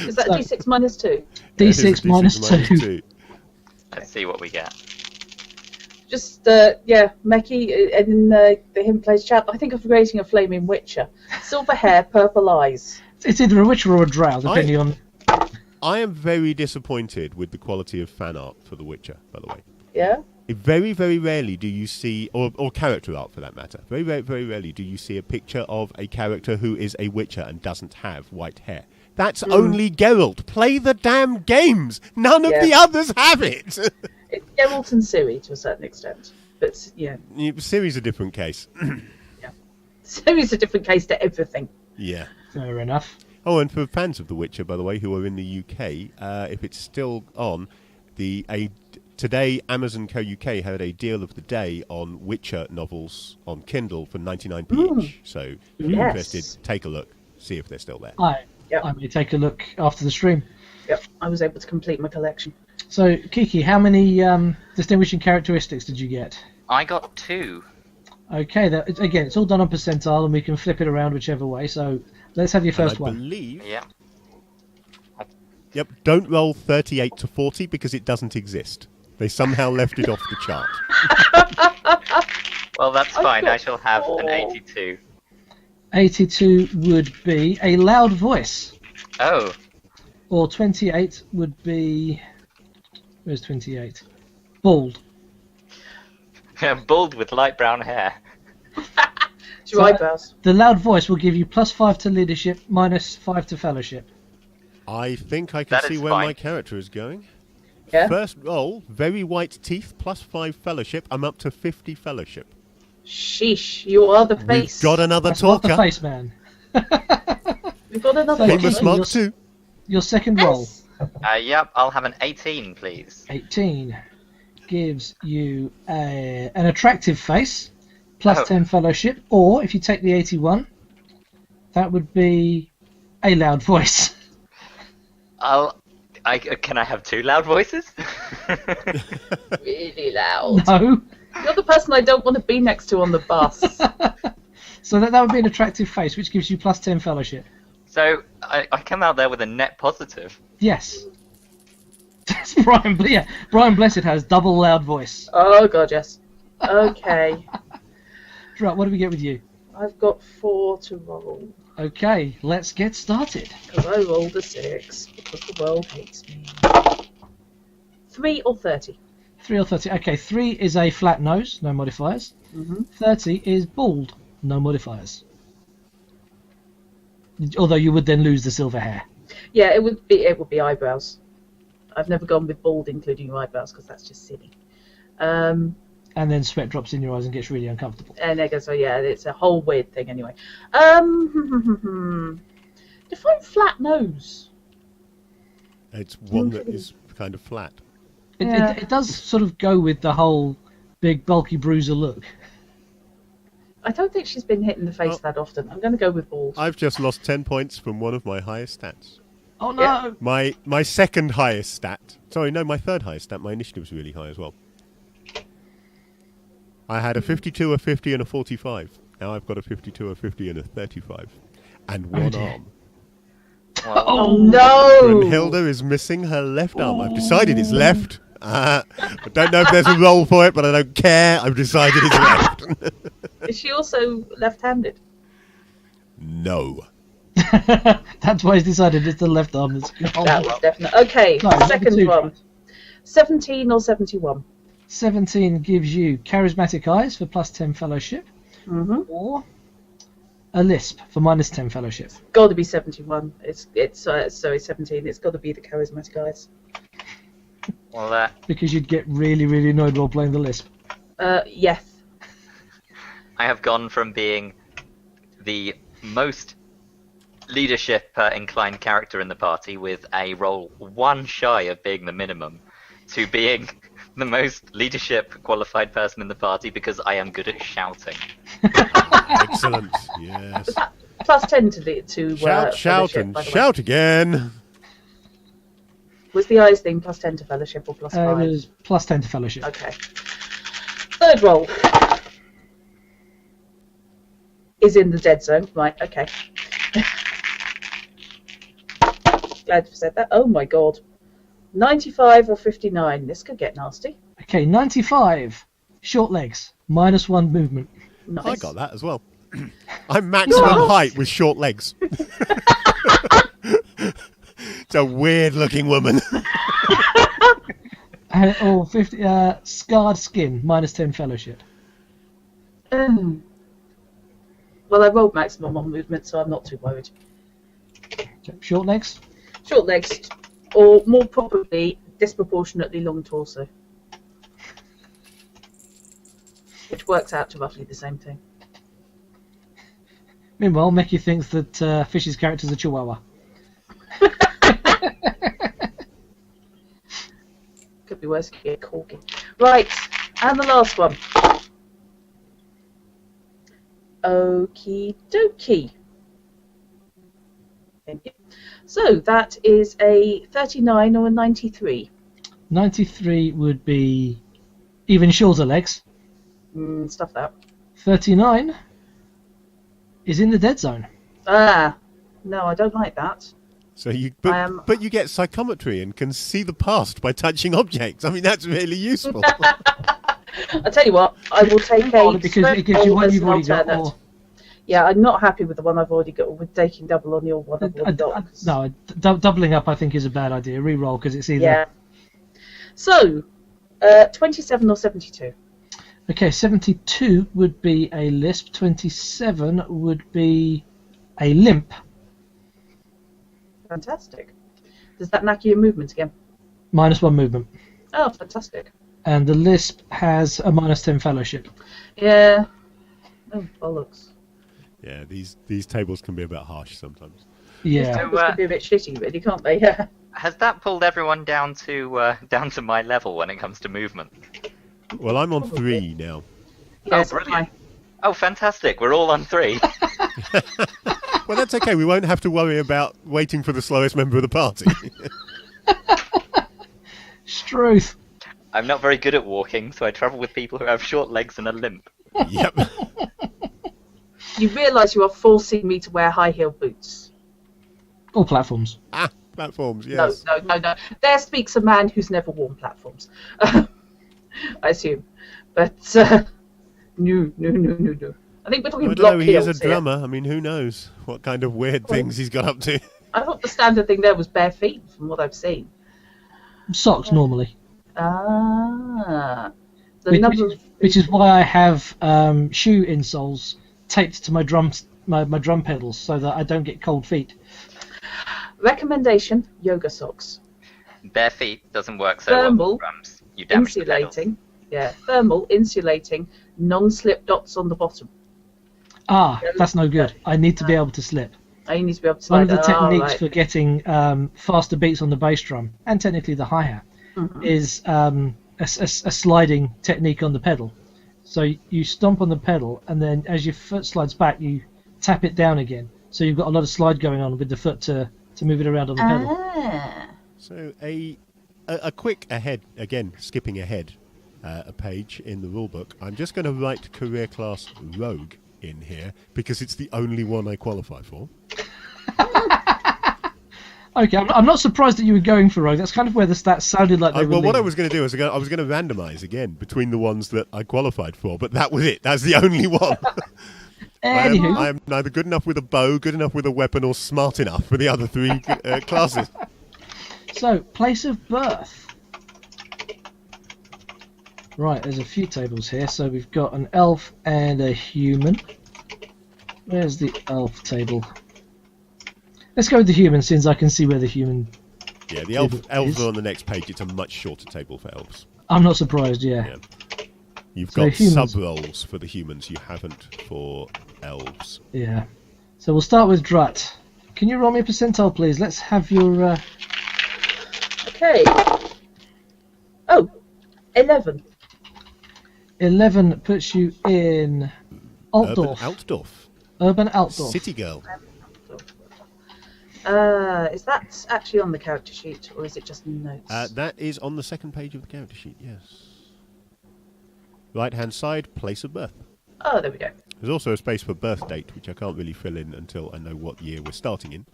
Is that So- D6 minus 2? D6 minus 2. Let's see what we get. Just, Meki in the Him Plays chat, I think of creating a flaming witcher. Silver hair, purple eyes. It's either a witcher or a drow, depending on... I am very disappointed with the quality of fan art for The Witcher, by the way. Yeah? Very, very rarely do you see, or character art for that matter, very, very, very rarely do you see a picture of a character who is a Witcher and doesn't have white hair. That's only Geralt. Play the damn games! None of Yeah. the others have it! It's Geralt and Ciri to a certain extent. But, yeah. Series a different case. Ciri's a different case to everything. Yeah. Fair enough. Oh, and for fans of The Witcher, by the way, who are in the UK, if it's still on, today Amazon Co UK had a deal of the day on Witcher novels on Kindle for 99p each. So if you're Yes. interested, take a look, see if they're still there. Yep. I may take a look after the stream. Yep, I was able to complete my collection. So, Kiki, how many distinguishing characteristics did you get? I got 2. Okay, again, it's all done on percentile, and we can flip it around whichever way. So, let's have your first And I one. believe... Yeah. Yep, don't roll 38 to 40 because it doesn't exist. They somehow left it off the chart. Well, that's fine. got I shall have an 4. 82. 82 would be a loud voice, Oh, or 28 would be... Where's 28? Bald. bald with light brown hair. It's your eyebrows. The loud voice will give you +5 to leadership, -5 to fellowship. I think I can That see is where fine. my character is going. Yeah? First roll, very white teeth, +5 fellowship. I'm up to 50 fellowship. Sheesh, you are the face. We've got another That's not the talker. face man. We've got another Famous Famous one. Mark. Mark 2. Your second roll, Yes. Yep, I'll have an 18, please. 18, gives you an attractive face, plus Oh. 10 fellowship, or if you take the 81, that would be a loud voice. Can I have 2 loud voices? Really loud. No. You're the person I don't want to be next to on the bus. So that would be an attractive face, which gives you +10 fellowship. So I come out there with a net positive. Yes. That's Brian. Yeah, Brian Blessed has double loud voice. Oh god, yes. Okay. Right, what do we get with you? I've got 4 to roll. Okay, let's get started. Because I rolled a 6. Because the world hates me. 3 or 30. 3 or 30. Okay, 3 is a flat nose, no modifiers. 30 is bald, no modifiers. Although you would then lose the silver hair. Yeah, it would be eyebrows. I've never gone with bald including your eyebrows because that's just silly. And then sweat drops in your eyes and gets really uncomfortable. And there goes, so yeah, it's a whole weird thing anyway. Define flat nose. It's one that is kind of flat. It, Yeah. it does sort of go with the whole big, bulky bruiser look. I don't think she's been hit in the face that often. I'm going to go with bald. I've just lost 10 points from one of my highest stats. Oh no! Yeah. My second highest stat. Sorry, no, my third highest stat. My initiative was really high as well. I had a 52, a 50, and a 45. Now I've got a 52, a 50, and a 35. And one arm. Well, Oh no! Brunhilde is missing her left arm. I've decided it's left. I don't know if there's a role for it, but I don't care. I've decided it's left. Is she also left-handed? No. That's why he's decided it's the left arm that's gone. That was definite. Okay, No, number second two. one. 17 or 71? 17 gives you charismatic eyes for +10 fellowship, or a lisp for -10 fellowship. Got to be 71. Sorry, 17. It's got to be the charismatic eyes. well, Because you'd get really, really annoyed while playing the lisp. Yes. I have gone from being the most leadership inclined character in the party with a roll one shy of being the minimum to being the most leadership qualified person in the party because I am good at shouting. Excellent. Yes. +10 to Shout, shout, fellowship, and by the way. shout again. Was the eyes thing +10 to fellowship or +5? It was +10 to fellowship. Okay. Third roll is in the dead zone. Right, okay. Glad you said that. Oh my god. 95 or 59. This could get nasty. Okay, 95. Short legs, -1 movement. Nice. I got that as well. I'm maximum height with short legs. It's a weird looking woman. Or 50. Scarred skin, -10 fellowship. Well, I rolled maximum on movement, so I'm not too worried. Okay, short legs. Short legs, or more probably disproportionately long torso. Which works out to roughly the same thing. Meanwhile, Meki thinks that Fish's character's a chihuahua. Could be worse, could be a corgi. Right, and the last one. Okie dokie. Thank you. So that is a 39 or a 93. 93 would be even shorter legs. Stuff that. 39 is in the dead zone. Ah, no, I don't like that. So but you get psychometry and can see the past by touching objects. I mean, that's really useful. I'll tell you what, I will take a Because it gives you one you've already got. Or, yeah, I'm not happy with the one I've already got, with taking double on your one I've already got. no, doubling up I think is a bad idea. Reroll because it's either. Yeah. So, 27 or 72? Okay, 72 would be a lisp. 27 would be a limp. Fantastic. Does that knack your movement again? -1 movement. Oh, fantastic. And the lisp has a -10 fellowship. Yeah. Oh, bollocks. Yeah, these tables can be a bit harsh sometimes. Yeah. These could be a bit shitty, really, can't they? Yeah. Has that pulled everyone down to my level when it comes to movement? Well, I'm on 3 now. Yes, brilliant. Oh, fantastic. We're all on 3. Well, that's okay. We won't have to worry about waiting for the slowest member of the party. Struth. I'm not very good at walking, so I travel with people who have short legs and a limp. Yep. You realise you are forcing me to wear high-heeled boots. Or platforms. Platforms, yes. No. There speaks a man who's never worn platforms. I assume. But, no. I think we're talking I block don't know, he is heels a drummer. I mean, who knows what kind of weird things he's got up to. I thought the standard thing there was bare feet, from what I've seen. Socks normally. Ah. Which is why I have shoe insoles taped to my drum pedals so that I don't get cold feet. Recommendation: yoga socks. Bare feet doesn't work so well Thermal, with drums. You damage the pedals. insulating. Yeah, thermal, insulating, non-slip dots on the bottom. That's no good. I need to be able to slip. You need to be able to One slide. of the techniques for getting faster beats on the bass drum, and technically the hi-hat, is sliding technique on the pedal. So you stomp on the pedal, and then as your foot slides back, you tap it down again. So you've got a lot of slide going on with the foot to move it around on the pedal. So a quick ahead, again, skipping ahead a page in the rulebook. I'm just going to write career class rogue in here because it's the only one I qualify for. Okay, I'm not surprised that you were going for rogue. That's kind of where the stats sounded like they were. Well, what I was going to do is I was going to randomise again between the ones that I qualified for, but that was it. That's the only one. Anywho. I am neither good enough with a bow, good enough with a weapon, or smart enough for the other three classes. So, place of birth. Right, there's a few tables here. So we've got an elf and a human. Where's the elf table? Let's go with the human, since I can see where the human... Yeah, the elves are on the next page. It's a much shorter table for elves. I'm not surprised, yeah. You've got sub-roles for the humans you haven't for elves. Yeah. So we'll start with Drat. Can you roll me a percentile, please? Let's have your... Okay. Oh, 11. 11 puts you in Altdorf. Urban Altdorf. City girl. Is that actually on the character sheet, or is it just notes? That is on the second page of the character sheet, yes. Right-hand side, place of birth. Oh, there we go. There's also a space for birth date, which I can't really fill in until I know what year we're starting in.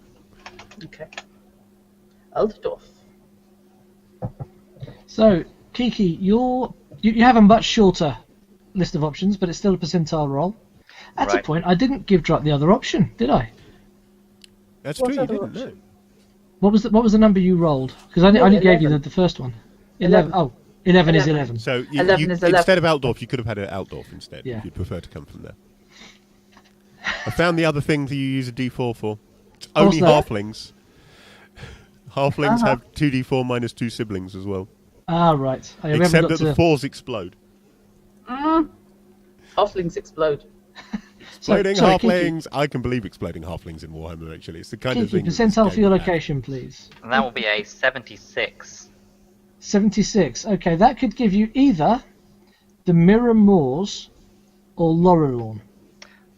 Okay. Altdorf. So, Kiki, you have a much shorter list of options, but it's still a percentile roll. At a point, I didn't give Drat the other option, did I? That's true, you didn't know. What was the number you rolled? Because I only gave you the first one. 11. Oh, 11 is 11. So 11 is 11. Instead of Altdorf, you could have had an Altdorf instead, if you'd prefer to come from there. I found the other thing that you use a D4 for. It's only halflings. Halflings have 2D4 minus 2 siblings as well. Ah, right. Except that the 4s explode. Halflings explode. Exploding halflings. Kiki. I can believe exploding halflings in Warhammer, actually. It's the kind of thing... percentile for your location, please. And that will be a 76. 76. Okay, that could give you either the Mirror Moors or Laurelorn.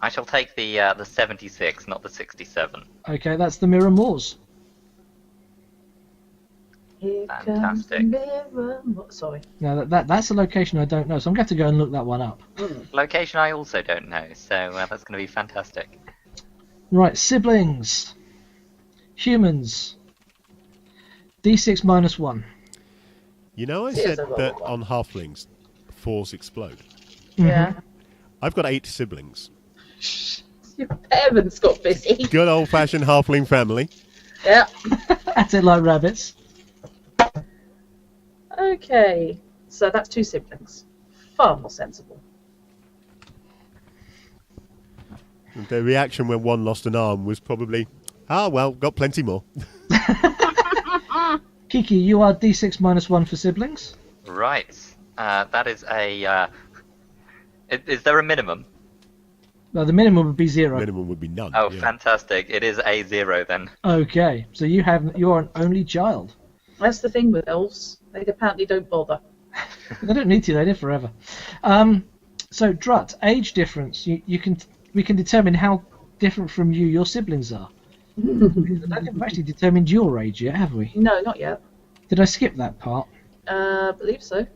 I shall take the 76, not the 67. Okay, that's the Mirror Moors. Fantastic. Sorry. Now that's a location I don't know, so I'm going to have to go and look that one up. Location I also don't know, so that's going to be fantastic. Right, siblings. Humans. D6 minus 1. You know, I said that on halflings, 4s explode. Yeah. I've got 8 siblings. Your parents got busy. Good old-fashioned halfling family. Yeah. That's it, like rabbits. Okay, so that's 2 siblings. Far more sensible. And their reaction when one lost an arm was probably, well, got plenty more. Kiki, you are D6 minus 1 for siblings. Right. That is a... Is there a minimum? Well, the minimum would be 0. Minimum would be none. Oh, fantastic. It is a 0 then. Okay, so you are an only child. That's the thing with elves. They apparently don't bother. They don't need to. They live forever. So Drut, age difference. We can determine how different from you your siblings are. I don't think we've actually determined your age yet, have we? No, not yet. Did I skip that part? I believe so.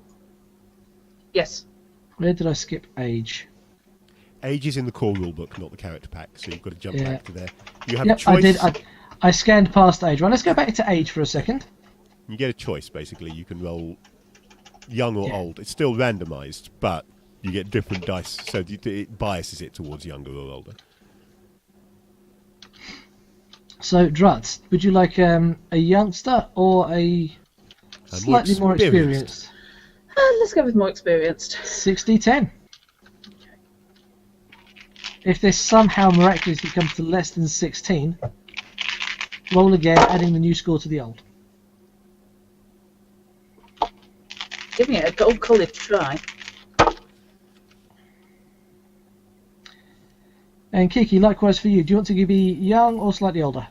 Yes. Where did I skip age? Age is in the core rulebook, not the character pack, so you've got to jump back to there. You have a choice. I did. I scanned past age. Right, let's go back to age for a second. You get a choice, basically. You can roll young or old. It's still randomised, but you get different dice, so it biases it towards younger or older. So, Drut, would you like a youngster or a slightly more experienced? Let's go with more experienced. 60-10. If this somehow miraculously comes to less than 16, roll again, adding the new score to the old. Give me a gold college try. And Kiki, likewise for you. Do you want to be young or slightly older?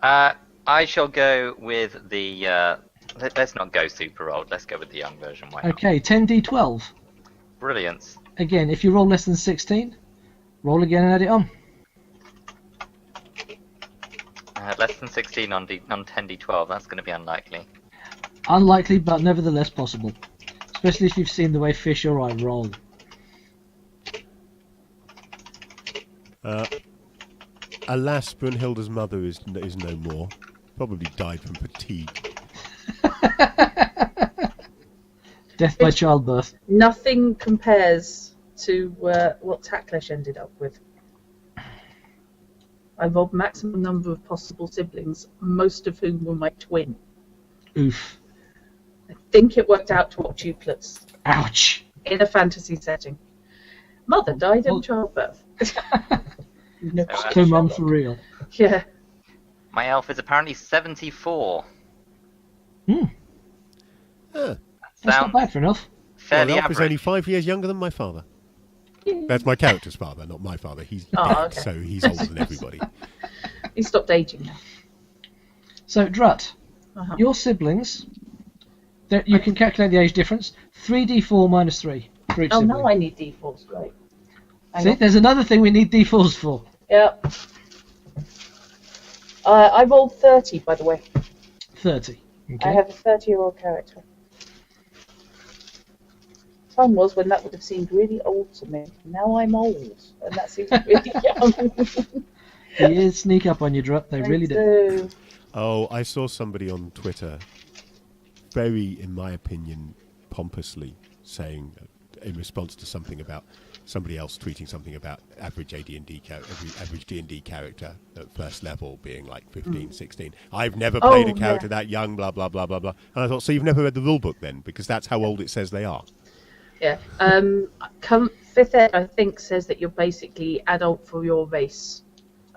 I shall go with the Let's not go super old. Let's go with the young version. Why not? Okay, 10d12. Brilliant. Again, if you roll less than 16, roll again and add it on. Less than 16 on 10d12. That's going to be unlikely. Unlikely, but nevertheless possible. Especially if you've seen the way fish or I roll. Alas, Brunhilde's mother is no more. Probably died from fatigue. Death by childbirth. Nothing compares to what Tacklesh ended up with. I rolled maximum number of possible siblings, most of whom were my twin. Oof. I think it worked out to octuplets Ouch. in a fantasy setting. Mother died in childbirth. No, So mum for real. yeah. My elf is apparently 74. That's not bad for enough. Fairly Elf is average. only 5 years younger than my father. That's my character's father, not my father. He's Oh, dead, okay. so he's older than everybody. He stopped aging now. So, Drut, Uh-huh. your siblings, you can calculate the age difference. 3d4 minus 3 for each Oh, sibling. now I need D4s. Great. Hang See, on. there's another thing we need d4s for. Yeah. I rolled 30, by the way. 30. Okay. I have a 30-year-old character. Time was when that would have seemed really old to me. Now I'm old, and that seems really young. The years sneak up on you, Drut. They really do. Oh, I saw somebody on Twitter, very, in my opinion, pompously saying, in response to something about somebody else tweeting something about average AD&D average D&D character at first level being like 15, 16. I've never played a character that young, blah blah blah blah blah. And I thought, so you've never read the rule book then, because that's how old it says they are. Yeah. 5th ed, I think, says that you're basically adult for your race.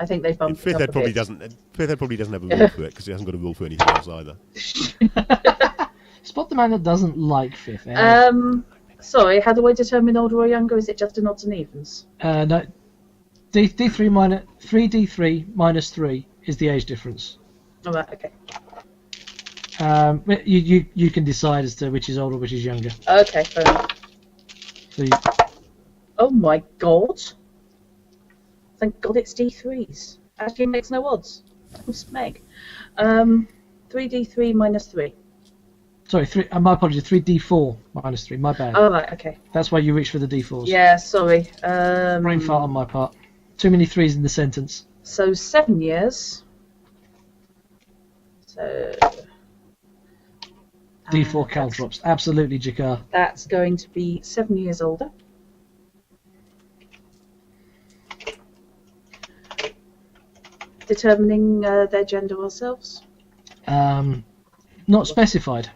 I think they bumped it 5th up ed a probably bit. doesn't. 5th ed probably doesn't have a rule for it because it hasn't got a rule for anything else either. Spot the man that doesn't like 5th ed. Sorry, how do I determine older or younger? Is it just in odds and evens? No. D3 minus 3d3 minus 3 is the age difference. All right, okay. But you can decide as to which is older, which is younger. Okay, fair enough. So Oh my god. Thank god it's D3s. Actually makes no odds. I'm smeg. 3d3 minus 3. sorry, my apologies. 3d4 minus 3. My bad. Oh, right, okay. That's why you reach for the d4s. Yeah, sorry. Brain fart on my part. Too many 3s in the sentence. So 7 years. So D4 cal drops. Absolutely, Jakar. that's going to be 7 years older. Determining their gender ourselves. Not specified.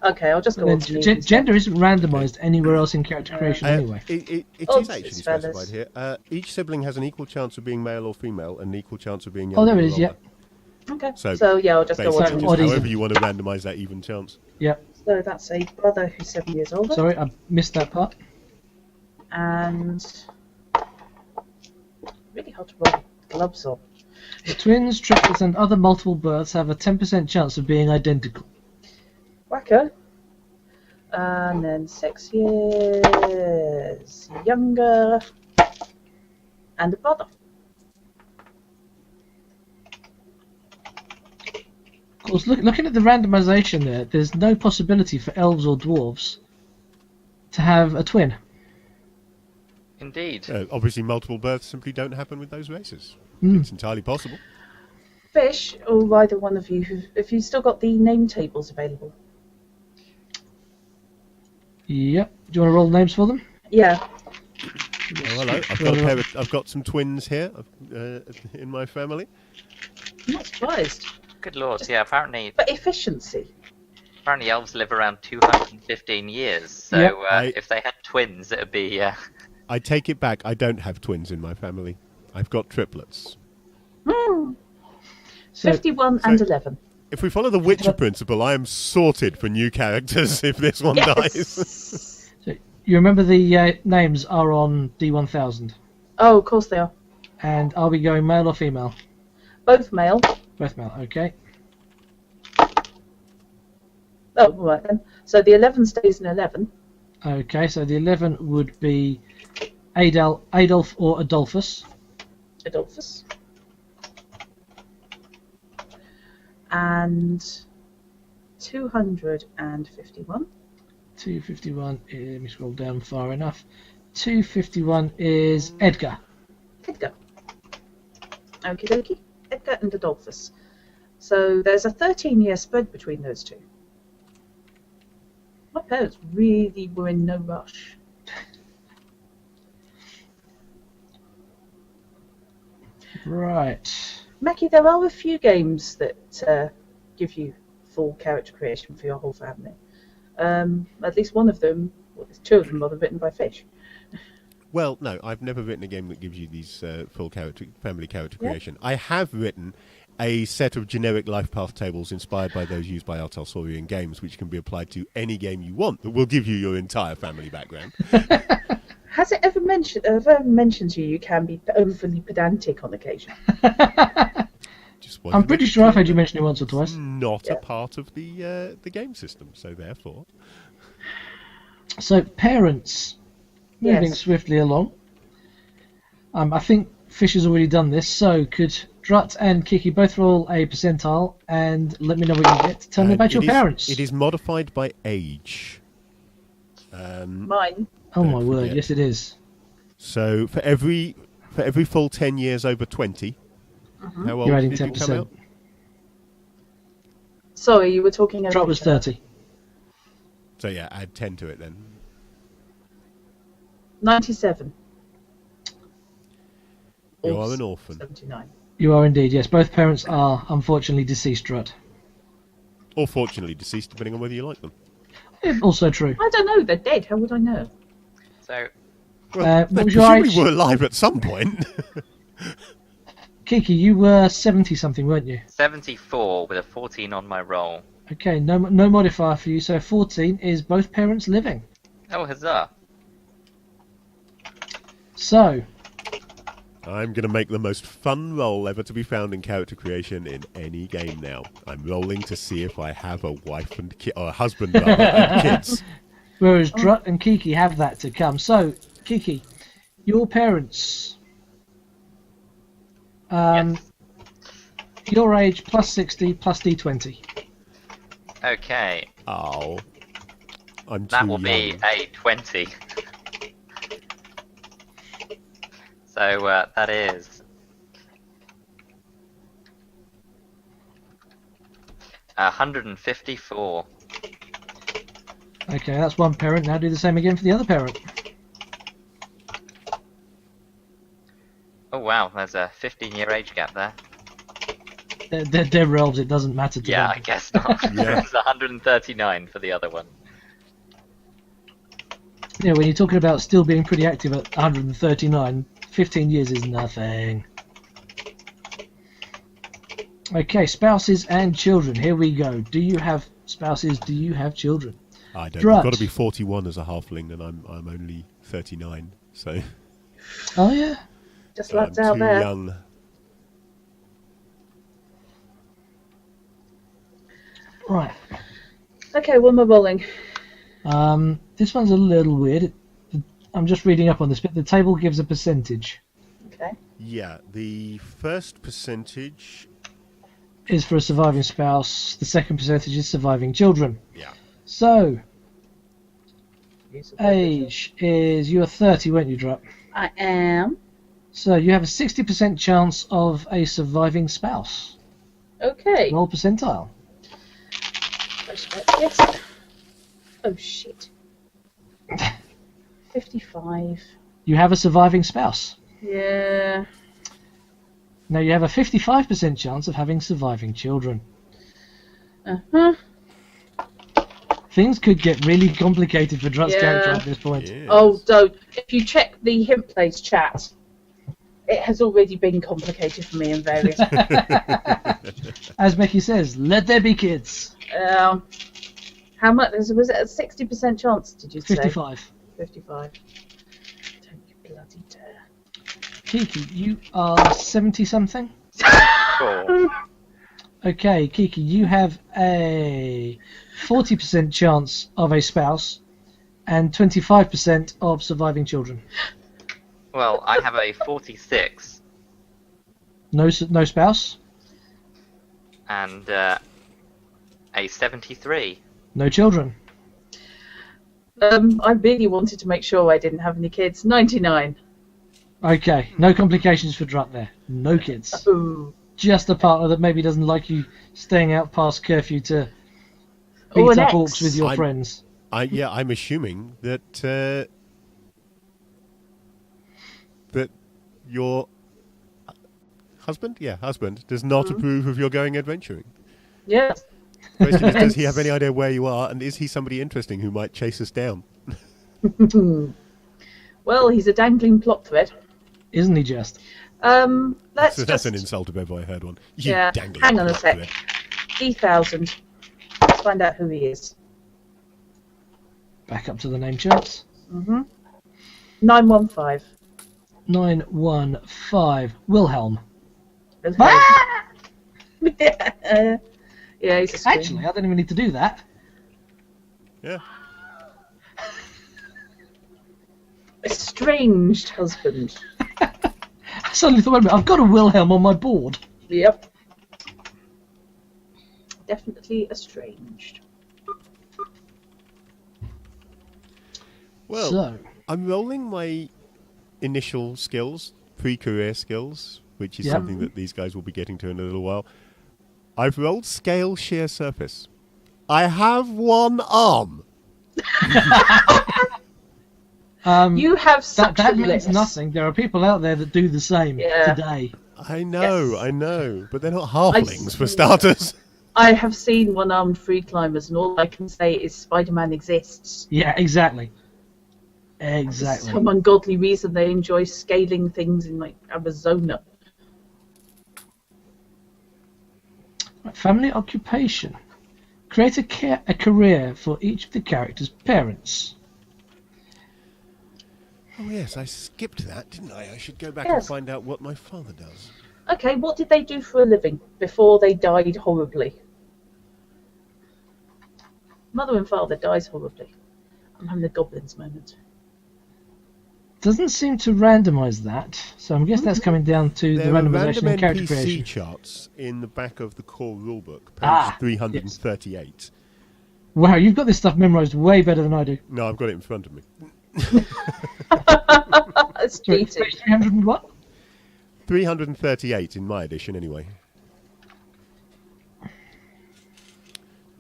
Okay, I'll just go on to me. Gender isn't randomised anywhere else in character creation anyway. It Oh, is actually it's specified fellas. here. Each sibling has an equal chance of being male or female and an equal chance of being young. Oh, there it is, yeah. Okay, So so yeah, I'll just go on basically, to Odd just even. however you want to randomise that even chance. Yeah. So that's a brother who's 7 years older. Sorry, I missed that part. And really hard to roll gloves on. Twins, triplets, and other multiple births have a 10% chance of being identical. Whacker. And then 6 years younger. And a brother. Of course, looking at the randomisation there, there's no possibility for elves or dwarves to have a twin. Indeed. Obviously, multiple births simply don't happen with those races. Mm. It's entirely possible. Fish, or either one of you, if you've still got the name tables available. Yep. Do you want to roll names for them? Yeah. Oh, hello. I've got some twins here in my family. I'm not surprised. Good lord. Yeah. Apparently But efficiency. elves live around 215 years. So Yep. if they had twins, it would be. I take it back. I don't have twins in my family. I've got triplets. Hmm. So, 51 and 11. If we follow the Witcher principle, I am sorted for new characters if this one dies. Yes. so you remember the names are on D1000. Oh, of course they are. And are we going male or female? Both male. Both male, okay. Oh, right then. So the 11 stays in 11. Okay, so the 11 would be Adolf or Adolphus. Adolphus. And 251. 251, let me scroll down far enough. 251 is Edgar. Edgar. Okie dokie. Edgar and Adolphus. So there's a 13-year spread between those two. My parents really were in no rush. Right. Mackie, there are a few games that give you full character creation for your whole family. At least one of them, well, there's two of them, are written by fish. Well, no, I've never written a game that gives you these full family character creation. I have written a set of generic life path tables inspired by those used by our Telsorian games, which can be applied to any game you want that will give you your entire family background. Has it ever mentioned to you you can be overly pedantic on occasion? I'm pretty sure I've heard you mention it once or twice. Not a part of the game system, so therefore. So parents, moving Yes. swiftly along. I think Fish has already done this, so could Drut and Kiki both roll a percentile and let me know what you get. Tell me about your parents. It is modified by age. Mine. Oh my Don't word, forget. yes it is. So for every full 10 years over 20, how old You're adding did you 10%. come out? Sorry, you were talking over Drut was each other. 30. So yeah, add 10 to it then. 97. You Or are an orphan. 79. You are indeed, yes. Both parents are unfortunately deceased, Drut. Or fortunately deceased, depending on whether you like them. Also true. I don't know, they're dead, how would I know? So, Well, what they was your presumably age? were alive at some point. Kiki, you were 70 something, weren't you? 74 with a 14 on my roll. Okay, no modifier for you, so 14 is both parents living. Oh, huzzah. So, I'm going to make the most fun roll ever to be found in character creation in any game now. I'm rolling to see if I have a wife and or a husband rather, and kids. whereas Drut and Kiki have that to come. So, Kiki, your parents, Yes. your age plus 60 plus D20. Okay, Oh, I'm that too will be young. a 20. So that is 154. Okay, that's one parent. Now do the same again for the other parent. Oh wow, there's a 15-year age gap there. They're elves, it doesn't matter to Yeah, them. I guess not. Yeah. It's 139 for the other one. Yeah, when you're talking about still being pretty active at 139, 15 years is nothing. Okay, spouses and children. Here we go. Do you have spouses? Do you have children? I don't. Drut. You've got to be 41 as a halfling, and I'm only 39, so Oh yeah. Just I'm lads out too there. young. Right. Okay, what am I rolling? This one's a little weird. I'm just reading up on this bit. The table gives a percentage. Okay. Yeah, the first percentage. Is for a surviving spouse. The second percentage is surviving children. Yeah. So, age is you were 30, weren't you, Drop? I am. So you have a 60% chance of a surviving spouse. Okay. Roll percentile. Yes. Oh shit. 55. You have a surviving spouse. Yeah. Now you have a 55% chance of having surviving children. Uh-huh. Things could get really complicated for Drut's Yeah. character at this point. Yes. Oh, don't. If you check the Hint Place chat, it has already been complicated for me in various. As Mickey says, let there be kids. How much was it? A 60% chance? Did you say? 55. 55. Don't you bloody dare. Kiki, you are 70 something. Cool. Okay, Kiki, you have a 40% chance of a spouse and 25% of surviving children. Well, I have a 46 No spouse, and a 73. no children. I really wanted to make sure I didn't have any kids. 99. Okay, no complications for Druck there. No kids. Ooh. Just a partner that maybe doesn't like you staying out past curfew to Or beat an up ex. orcs with your friends. I'm assuming that that your husband, does not approve of your going adventuring. Yes. Question is, does he have any idea where you are, and is he somebody interesting who might chase us down? Well, he's a dangling plot thread. Isn't he just? That's an insult if ever I heard one. You dangling hang on a plot sec. thread. D1000. Let's find out who he is. Back up to the name charts. 915. 915. Wilhelm. Yeah, he's a scream. Actually, I don't even need to do that. Yeah. Estranged husband. I suddenly thought, wait a minute, I've got a Wilhelm on my board. Yep. Definitely estranged. Well, So, I'm rolling my initial skills, pre-career skills, which is Yep. something that these guys will be getting to in a little while. I've rolled scale sheer surface. I have one arm. You have such that a means list. nothing. There are people out there that do the same Yeah. today. I know, Yes. I know, but they're not halflings for starters. I have seen one-armed free climbers, and all I can say is Spider-Man exists. Yeah, exactly. For Exactly. some ungodly reason, they enjoy scaling things in like Arizona. Family occupation. Create a career for each of the characters' parents. Oh yes, I skipped that, didn't I? I should go back Yes. and find out what my father does. Okay, what did they do for a living before they died horribly? Mother and father dies horribly. I'm having a goblins moment. Doesn't seem to randomise that, so I guess that's coming down to the There are randomisation random and character NPC creation. charts in the back of the core rulebook, page 338. Wow, you've got this stuff memorised way better than I do. No, I've got it in front of me. That's Sorry, cheating. page 300 and what? 338 in my edition, anyway.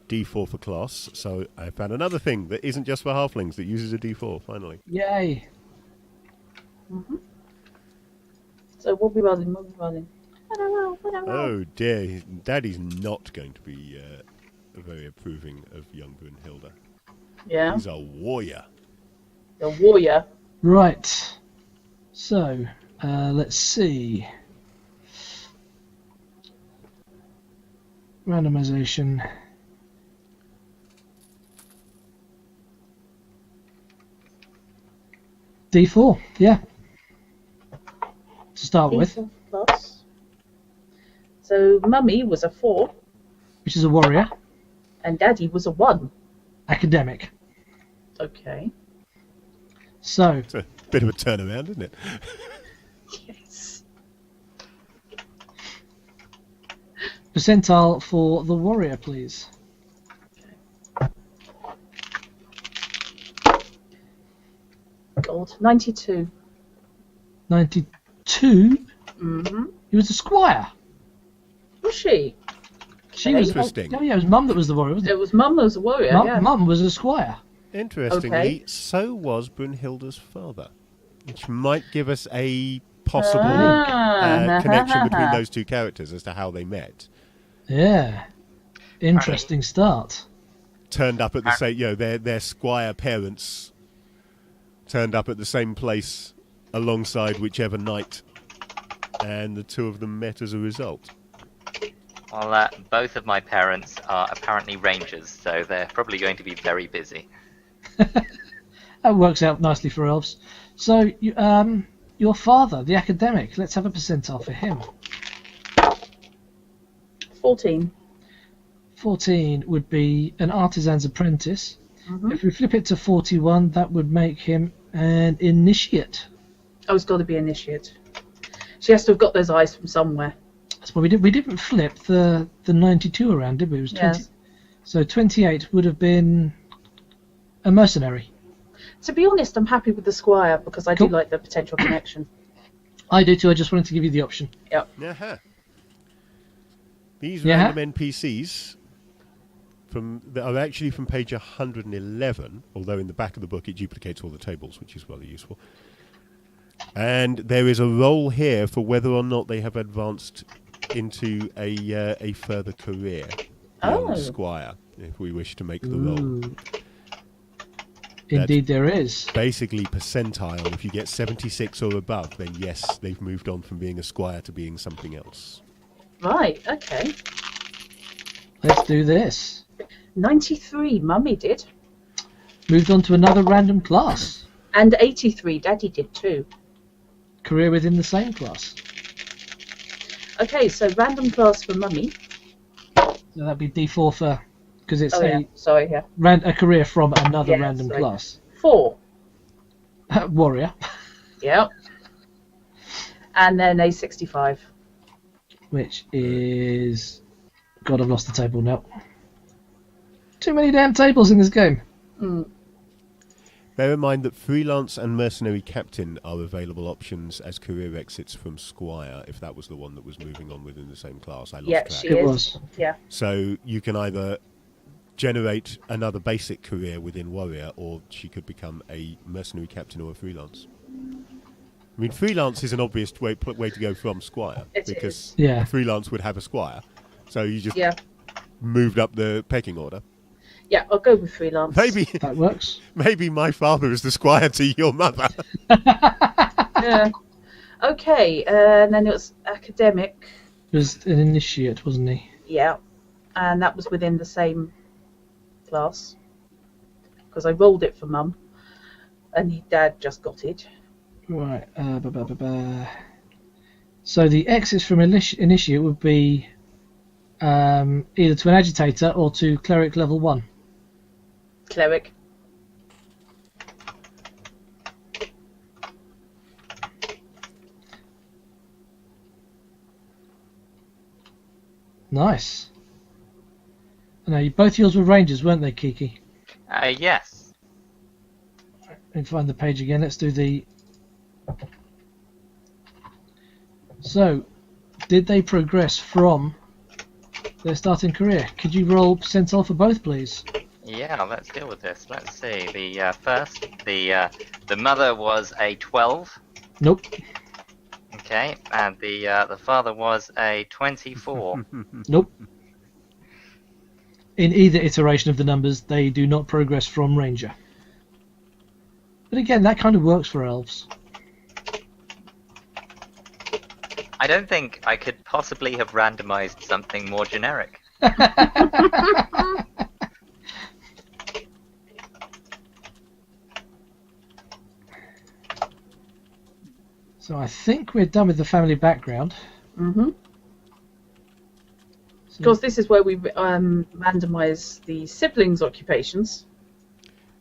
D4 for class, so I found another thing that isn't just for halflings that uses a D4, finally. Yay. So we'll be running. I don't know. Oh dear, Daddy's not going to be very approving of young Brunhilde. Yeah, He's a warrior. the warrior. Right. So, let's see. Randomisation. D4, yeah. To start with, D4 plus. So Mummy was a 4, which is a warrior. and Daddy was a 1. Academic. Okay. So, It's a bit of a turnaround, isn't it? Yes. percentile for the warrior, please. Gold. 92. 92. Mm-hmm. He was a squire. Was she? She was. Interesting. Oh, yeah, it was Mum that was the warrior, wasn't It it? was Mum that was a warrior, yeah. Mum was a squire. Interestingly, Okay. so was Brunhilde's father, which might give us a possible connection between those two characters as to how they met. Yeah. Interesting start. Turned up at the same, their squire parents turned up at the same place alongside whichever knight, and the two of them met as a result. Well, both of my parents are apparently rangers, so they're probably going to be very busy. That works out nicely for elves. So, your father, the academic, let's have a percentile for him. 14. 14 would be an artisan's apprentice. Mm-hmm. If we flip it to 41, that would make him an initiate. Oh, it's got to be initiate. She has to have got those eyes from somewhere. That's what we did. We didn't flip the 92 around, did we? It was 20. Yes. So 28 would have been a mercenary. To be honest, I'm happy with the squire because I Cool. do like the potential connection. I do too. I just wanted to give you the option. Yep. Uh-huh. These Yeah. random NPCs are actually from page 111, although in the back of the book it duplicates all the tables, which is rather useful. And there is a roll here for whether or not they have advanced into a further career beyond Squire, if we wish to make the roll. Ooh. Indeed, there is. Basically, percentile. If you get 76 or above, then yes, they've moved on from being a Squire to being something else. Right, okay. Let's do this. 93, Mummy did. Moved on to another random class. And 83, Daddy did too. Career within the same class. Okay, so random class for Mummy. So that'd be D4 for... Because it's Sorry, yeah. a career from another Yeah, random sorry. class. 4. Warrior. Yep. And then a 65. Which is... God, I've lost the table now. Too many damn tables in this game. Mm. Bear in mind that freelance and mercenary captain are available options as career exits from Squire, if that was the one that was moving on within the same class. I lost Yeah, track. she It is. was. Yeah. So you can either generate another basic career within Warrior, or she could become a mercenary captain or a freelance. I mean, freelance is an obvious way to go from Squire, It because is. Yeah. a freelance would have a Squire. So you just Yeah. moved up the pecking order. Yeah, I'll go with freelance. That works. Maybe my father is the Squire to your mother. Yeah. Okay, and then it was academic. He was an initiate, wasn't he? Yeah. And that was within the same class. Because I rolled it for Mum. And Dad just got it. Right. So the exits from initiate would be either to an agitator or to cleric level 1. Cleric. Nice. Now, both yours were rangers, weren't they, Kiki? Yes. Let me find the page again. Let's do the... So, did they progress from their starting career? Could you roll percentile for both, please? Yeah, let's deal with this. Let's see. The mother was a 12. Nope. Okay, and the father was a 24. Nope. In either iteration of the numbers, they do not progress from ranger. But again, that kind of works for elves. I don't think I could possibly have randomized something more generic. So I think we're done with the family background. Mm-hmm. So- Of course, this is where we randomise the siblings' occupations.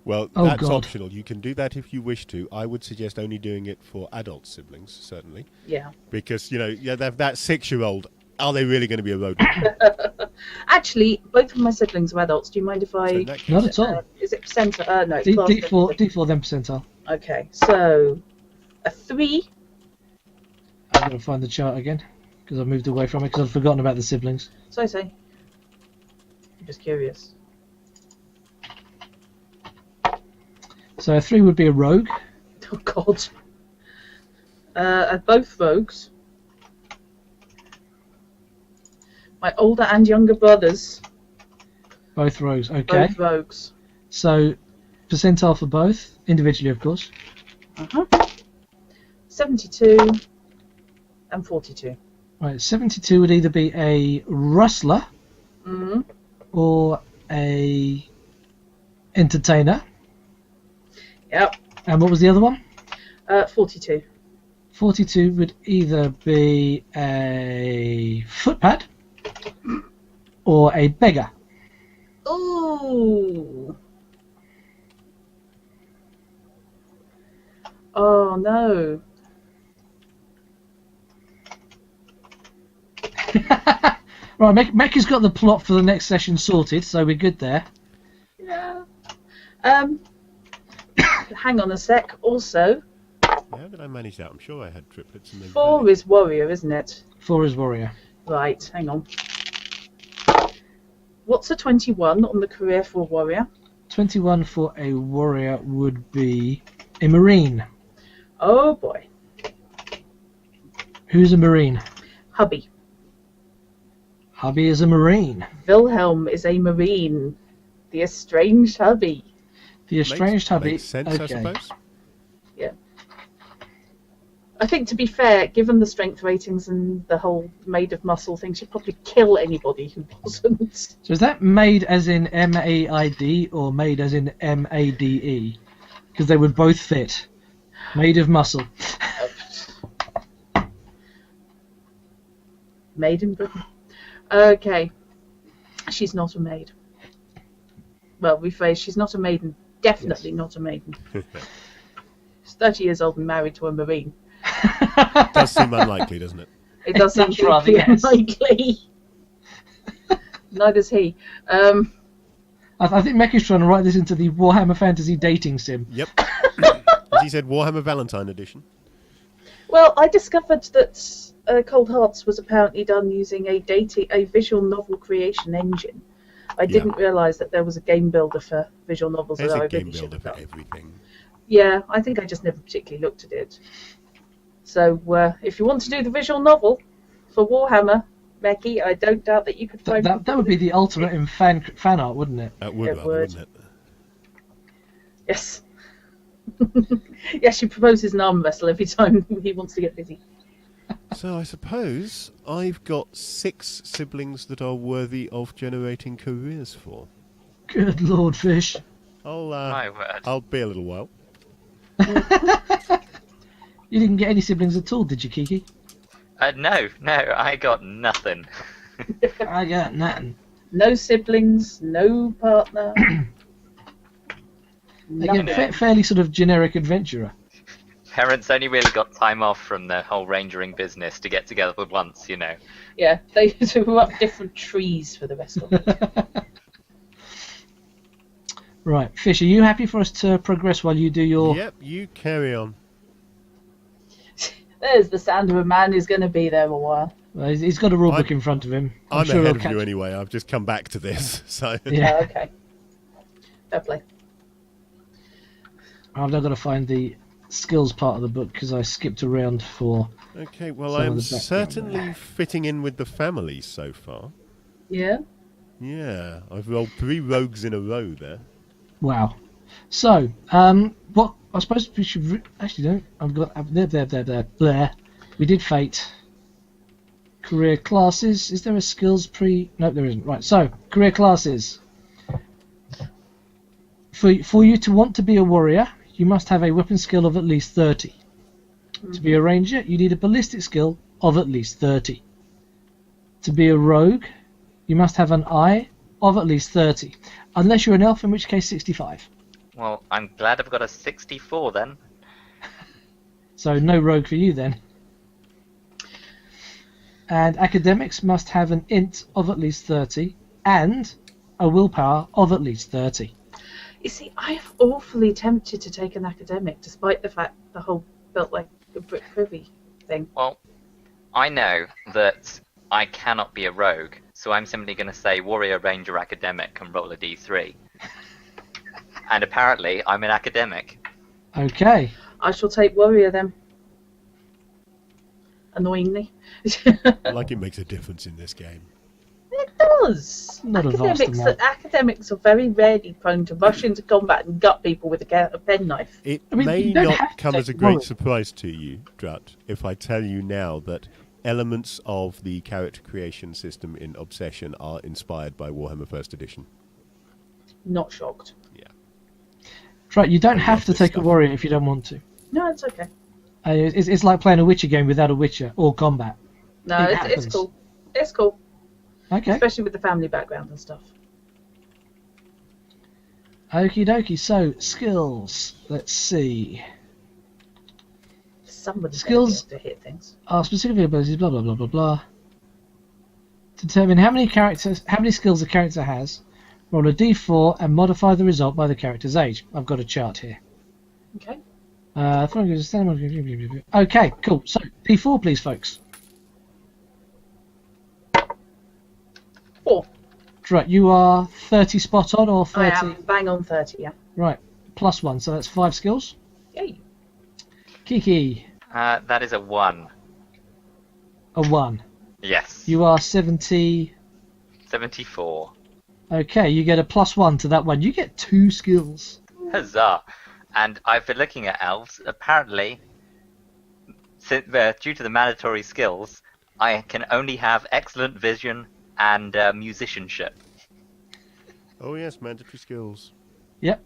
Well, Oh, that's God. optional. You can do that if you wish to. I would suggest only doing it for adult siblings, certainly. Yeah. Because, that 6-year-old, are they really going to be a rodent? Actually, both of my siblings are adults. Do you mind if So I... in that case, Not at all. is it percentile? No, it's D- class D4 then percentile. Okay, so a 3. I'm going to find the chart again because I've moved away from it because I've forgotten about the siblings. So I say. I'm just curious. So a 3 would be a rogue. Oh God. Both rogues. My older and younger brothers. Both rogues. Okay. Both rogues. So percentile for both, individually of course. 72 and 42. Right, 72 would either be a rustler Mm-hmm. or a entertainer. Yep. And what was the other one? 42. 42 would either be a footpad or a beggar? Ooh. Oh no. Right, Mecca's got the plot for the next session sorted, so we're good there. Yeah. Hang on a sec. Also, How did I manage that? I'm sure I had triplets. And they 4 vanished. is warrior, isn't it? 4 is warrior. Right. Hang on. What's a 21 on the career for warrior? 21 for a warrior would be a marine. Oh boy. Who's a marine? Hubby. Hubby is a marine. Wilhelm is a marine. The estranged hubby. The estranged hubby. Makes sense, I okay. suppose. Yeah. I think, to be fair, given the strength ratings and the whole made of muscle thing, she'd probably kill anybody who wasn't. So is that made as in M-A-I-D or made as in M-A-D-E? Because they would both fit. Made of muscle. Maid in Britain. Okay. She's not a maid. Well, rephrase, she's not a maiden. Definitely not a maiden. She's 30 years old and married to a marine. Does seem unlikely, doesn't it? It does seem That's rather, deeply yes. unlikely. Neither's he. I think Mecca's trying to write this into the Warhammer Fantasy dating sim. Yep. As he said, Warhammer Valentine edition. Well, I discovered that Cold Hearts was apparently done using a visual novel creation engine. I didn't realise that there was a game builder for visual novels. There's although a I really game should builder have for done. everything. Yeah, I think I just never particularly looked at it. So if you want to do the visual novel for Warhammer, Becky, I don't doubt that you could find... That would be the ultimate in fan art, wouldn't it? That would, It rather, would. wouldn't it? Yes. Yes, she proposes an arm wrestle every time he wants to get busy. So I suppose I've got 6 siblings that are worthy of generating careers for. Good Lord, Fish. My word. I'll be a little while. You didn't get any siblings at all, did you, Kiki? No, I got nothing. I got nothing. No siblings, no partner. Again, nothing. fairly sort of generic adventurer. Parents only really got time off from the whole rangering business to get together for once, you know. Yeah, they grew up different trees for the rest of it. Right, Fish, are you happy for us to progress while you do your... Yep, you carry on. There's the sound of a man who's going to be there a while. Well, he's got a rulebook in front of him. I'm sure ahead he'll of catch... you anyway. I've just come back to this, so... Yeah. Oh, okay. Fair play. I've now got to find the skills part of the book because I skipped around for... Okay, well, Some of I'm the background certainly there. fitting in with the family so far. Yeah? Yeah, I've rolled 3 rogues in a row there. Wow. So, what I suppose we should actually don't. I've got there. We did fate. Career classes. Is there a skills pre? No, there isn't. Right. So, career classes. For you to want to be a warrior, you must have a weapon skill of at least 30. To be a ranger, you need a ballistic skill of at least 30. To be a rogue, you must have an eye of at least 30. Unless you're an elf, in which case 65. Well, I'm glad I've got a 64 then. So no rogue for you then. And academics must have an int of at least 30 and a willpower of at least 30. You see, I'm awfully tempted to take an academic, despite the fact the whole built like a brick privy thing. Well, I know that I cannot be a rogue, so I'm simply going to say warrior, ranger, academic and roll a d3. And apparently, I'm an academic. Okay. I shall take warrior then. Annoyingly. Like it makes a difference in this game. It does. Not a vast amount. Academics are very rarely prone to rush into combat and gut people with a penknife. It I mean, may you don't not have to come take as a the great warrior. surprise to you, Drut, if I tell you now that elements of the character creation system in Obsession are inspired by Warhammer 1st Edition. Not shocked. Yeah. Right, you don't I have love to this take stuff. a warrior if you don't want to. No, it's okay. It's like playing a Witcher game without a Witcher or combat. No, It it's happens. cool. It's cool. Okay. Especially with the family background and stuff. Okie dokie. So, skills. Let's see. Somebody's Skills to hit things. are specific abilities, blah, blah, blah, blah, blah. Determine how many skills a character has. Roll a d4 and modify the result by the character's age. I've got a chart here. Okay. Okay, cool. So, P4, please, folks. 4. Right, you are 30 spot on or 30? I am bang on 30, yeah. Right, +1, so that's 5 skills. Yay. Kiki, That is a 1. a 1. Yes. You are 70. 74. Okay, you get a +1 to that one. You get 2 skills. Huzzah! And I've been looking at elves. Apparently, due to the mandatory skills, I can only have excellent vision and musicianship. Oh yes, mandatory skills. Yep.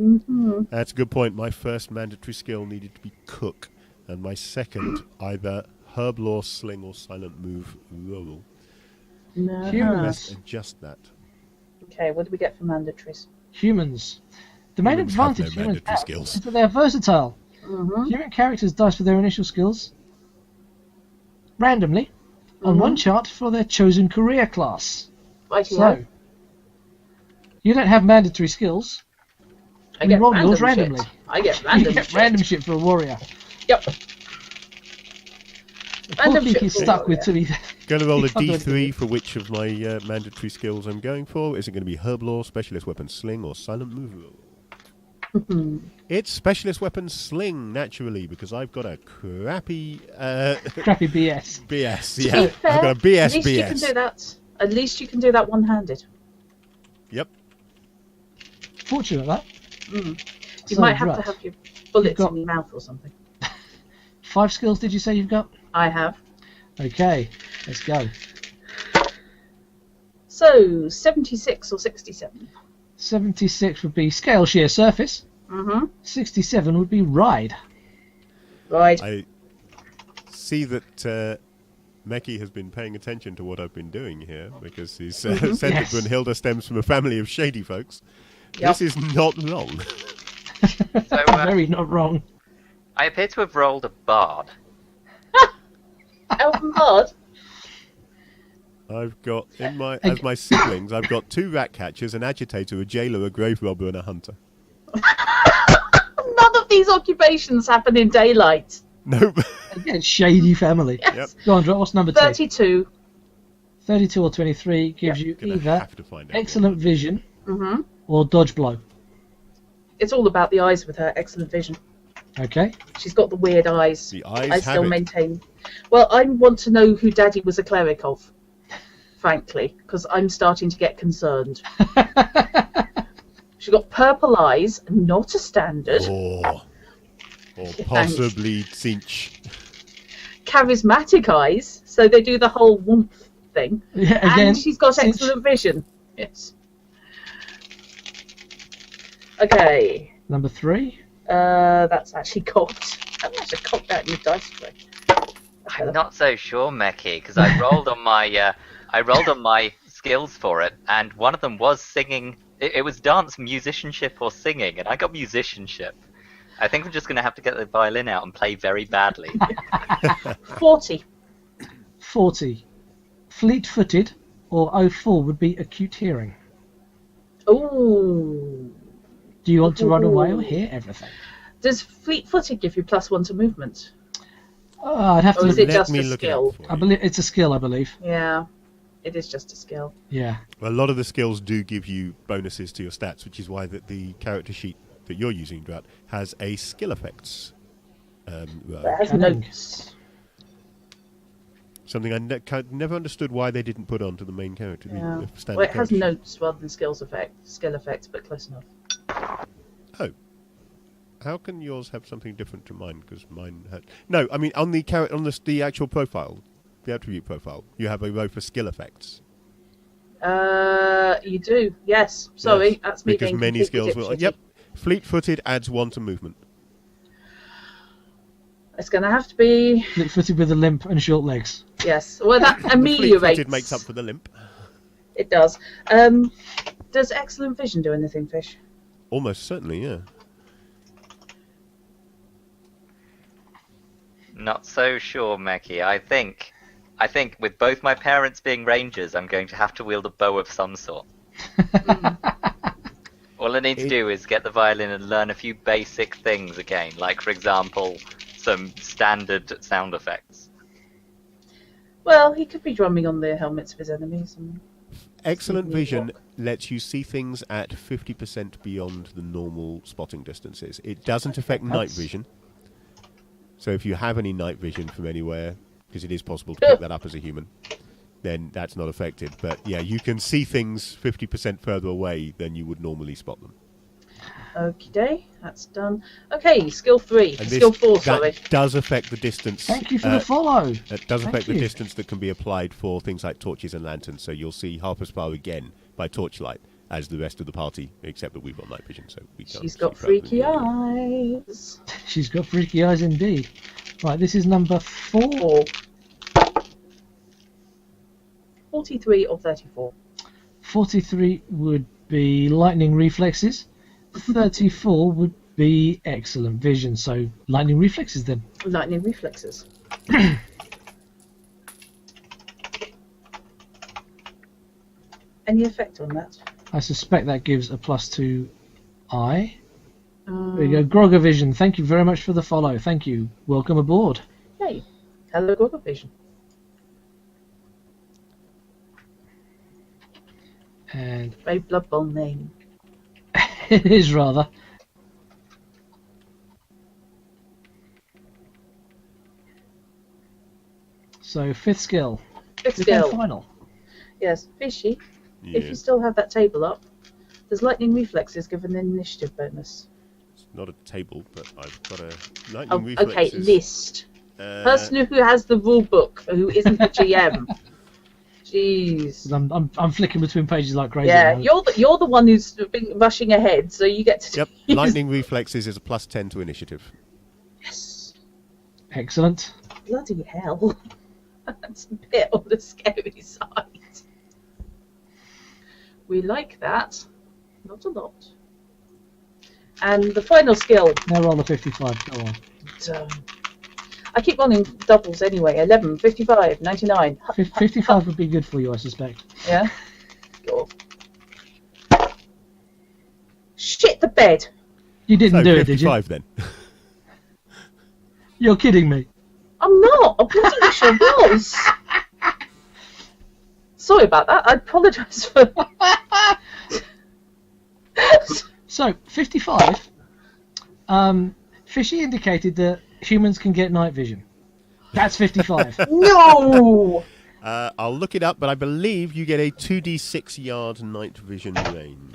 Mm-hmm. That's a good point. My first mandatory skill needed to be cook, and my second either herb lore, sling, or silent move roll. No. Humans. Let's adjust that. Okay, what do we get for mandatories? Humans. The main Humans have advantage no humans mandatory have skills. is that they are versatile. Mm-hmm. Human characters dice for their initial skills randomly on one chart for their chosen career class. So, you don't have mandatory skills. I You get roll random yours shit. randomly. I get You random get shit. random shit for a warrior. Yep. Poor Random shit Kiki's for a stuck with warrior. 2 Going to roll a You can't do anything. d3 for which of my mandatory skills I'm going for. Is it going to be herb lore, specialist weapon, sling, or silent move roll? It's specialist weapon sling, naturally, because I've got a crappy Crappy BS. BS. To Yeah, be fair, I've got a BS at least you can do that. At least you can do that one-handed. Yep. Fortunate that. You So, might have right. to have your bullets got- in your mouth or something. 5 skills did you say you've got? I have. Okay, let's go. So, 76 or 67? 76 would be scale sheer surface. Mm-hmm. 67 would be ride. Right. I see that Meki has been paying attention to what I've been doing here, because his sentence Yes. Brunhilde stems from a family of shady folks. Yep. This is not wrong. So, Very not wrong. I appear to have rolled a bard. Elven Bard? I've got as my siblings, I've got 2 rat catchers, an agitator, a jailer, a grave robber, and a hunter. None of these occupations happen in daylight. Nope. Again, shady family. Yes. Go on, Dra, what's number 2? 32. 32 or 23 gives you Gonna either have to find out. excellent vision Mm-hmm. or dodge blow. It's all about the eyes with her excellent vision. Okay. She's got the weird eyes. The eyes I have still it. maintain. Well, I want to know who Daddy was a cleric of, frankly, because I'm starting to get concerned. She's got purple eyes, not a standard. Or possibly Tzinch. Charismatic eyes, so they do the whole warmth thing. Yeah, again, And she's got since- excellent vision. Yes. Okay. Number 3. That's actually cocked. I haven't actually cocked that in your dice tray. I'm not so sure, Meki, because I rolled on my skills for it, and one of them was singing. It was dance, musicianship, or singing, and I got musicianship. I think I'm just going to have to get the violin out and play very badly. 40. 40. Fleet-footed or 04 would be acute hearing. Ooh. Do you want to run away or hear everything? Does fleet-footed give you +1 to movement? I'd have to Or is look. it just a look it skill? up for I you. believe it's a skill. I believe. Yeah, it is just a skill. Yeah. Well, a lot of the skills do give you bonuses to your stats, which is why the character sheet that you're using, Drat, has a skill effects. But it has Cunning. notes. Something I never understood why they didn't put onto the main character. Yeah. The standard Well, it has character sheet. notes rather than skill effects, but close enough. Oh. How can yours have something different to mine? Because mine had... No, I mean, on the actual profile, the attribute profile, you have a row for skill effects. You do, yes. Sorry, Yes, that's me because being many completely skills will... dipshitty. Yep. Fleet-footed adds 1 to movement. It's going to have to be... Fleet-footed with a limp and short legs. Yes. Well, that ameliorates... Fleet-footed makes up for the limp. It does. Does excellent vision do anything, Fish? Almost certainly, yeah. Not so sure, Meki. I think with both my parents being rangers, I'm going to have to wield a bow of some sort. All I need to do is get the violin and learn a few basic things again, like, for example, some standard sound effects. Well, he could be drumming on the helmets of his enemies. And Excellent vision lets you see things at 50% beyond the normal spotting distances. It doesn't affect night vision. So if you have any night vision from anywhere, because it is possible to pick that up as a human, then that's not affected. But yeah, you can see things 50% further away than you would normally spot them. Okie day, that's done. Okay, skill 3. And skill 4, sorry. That does affect the distance. Thank you for the follow. It does affect the distance that can be applied for things like torches and lanterns. So you'll see Harper's Power again by torchlight, as the rest of the party, except that we've got night vision, so we can't. She's got freaky eyes. She's got freaky eyes indeed. Right, this is number 4. 43 or 34. 43 would be lightning reflexes. 34 would be excellent vision. So lightning reflexes then. Lightning reflexes. Any effect on that? I suspect that gives a +2 eye. There you go, Grogger Vision. Thank you very much for the follow. Thank you. Welcome aboard. Hey, hello, Grogger Vision. And Very Blood Bowl name. it is rather. So 5th skill. 5th Fifth skill. and final. Yes, Fishy. Yeah. If you still have that table up, does lightning reflexes give an initiative bonus? It's not a table, but I've got a lightning Oh, reflexes. okay, list. Person who has the rule book, who isn't the GM. Jeez. I'm flicking between pages like crazy. Yeah, now. you're the one who's been rushing ahead, so you get to. Yep, use- lightning reflexes is a +10 to initiative. Yes. Excellent. Bloody hell. That's a bit on the scary side. We like that. Not a lot. And the final skill. Now roll a 55. Go on. I keep rolling doubles anyway. 11, 55, 99. 55 would be good for you, I suspect. Yeah? Go. Shit the bed. You didn't So do it, did you? 55 then. You're kidding me. I'm not. I bloody sure was. Sorry about that. I apologise for. So 55. Fishy indicated that humans can get night vision. That's 55. No. I'll look it up, but I believe you get a 2d6 yard night vision range.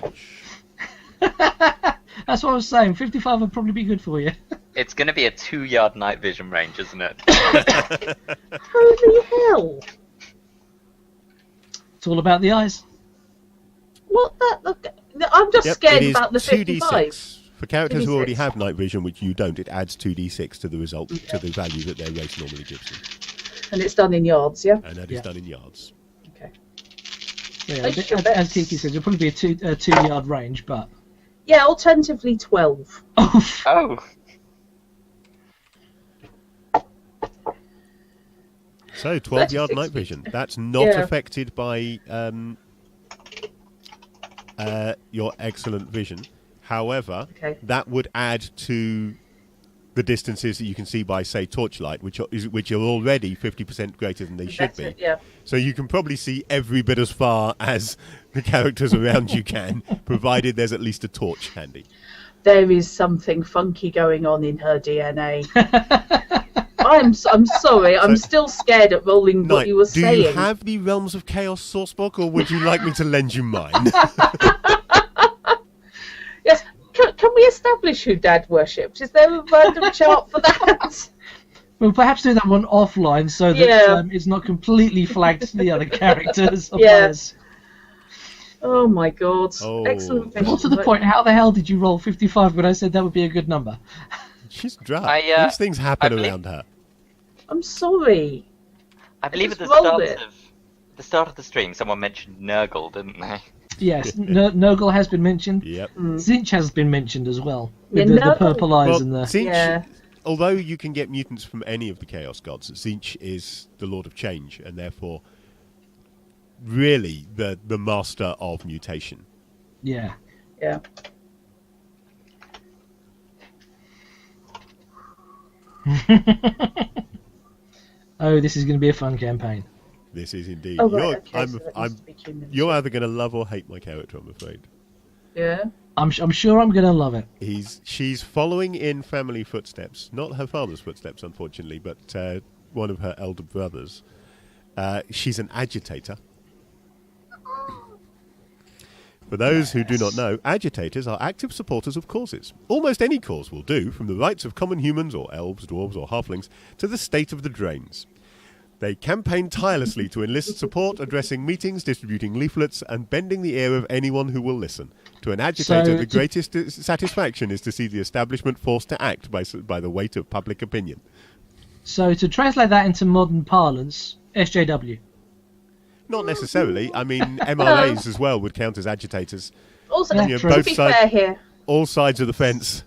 That's what I was saying. 55 would probably be good for you. It's going to be a 2-yard night vision range, isn't it? Holy hell. It's all about the eyes. What that? Look, I'm just Yep, scared it is about the 55. 2d6. For characters who already 2d6. have night vision, which you don't, it adds 2d6 to the result, to the value that their race normally gives them. And it's done in yards, yeah? And that is done in yards. Okay. So yeah, I sure as Kiki said, it'll probably be a 2-yard range, but... Yeah, alternatively 12. Oh, Oh, So, 12-yard 36 night feet. vision. That's not Yeah. affected by your excellent vision. However, Okay. that would add to the distances that you can see by, say, torchlight, which are already 50% greater than they should That's be. it, yeah. So you can probably see every bit as far as the characters around you can, provided there's at least a torch handy. There is something funky going on in her DNA. I'm sorry, I'm still scared at rolling what Knight, you were do saying. you have the Realms of Chaos sourcebook, or would you like me to lend you mine? Yes, can we establish who Dad worships? Is there a random chart for that? we'll perhaps do that one offline so that Yeah. it's not completely flagged to the other characters or Yeah. players. Oh my god. Oh. Excellent More vision. to the point, how the hell did you roll 55 when I said that would be a good number? She's drunk. These things happen believe- around her. I'm sorry. I believe at just the rolled start of the stream, someone mentioned Nurgle, didn't they? Yes, Nurgle has been mentioned. Yep. Zinch has been mentioned as well. Yeah, With the Nurgle- purple eyes Well, and the... Tzeentch, Yeah. although you can get mutants from any of the Chaos Gods, Tzeentch is the Lord of Change, and therefore really the master of mutation. Yeah. Yeah. Oh, this is going to be a fun campaign. This is indeed. Oh, right, okay, so that I'm, needs to be 2 minutes. you're either going to love or hate my character, I'm afraid. Yeah. I'm sure I'm going to love it. She's following in family footsteps, not her father's footsteps, unfortunately, but one of her elder brothers. She's an agitator. For those who do not know, agitators are active supporters of causes. Almost any cause will do, from the rights of common humans or elves, dwarves or halflings, to the state of the drains. They campaign tirelessly to enlist support, addressing meetings, distributing leaflets, and bending the ear of anyone who will listen. To an agitator, the greatest satisfaction is to see the establishment forced to act by the weight of public opinion. So to translate that into modern parlance, SJW. Not necessarily. I mean, MRAs as well would count as agitators. Also, Yeah, to true. Both be sides- fair here, All sides of the fence.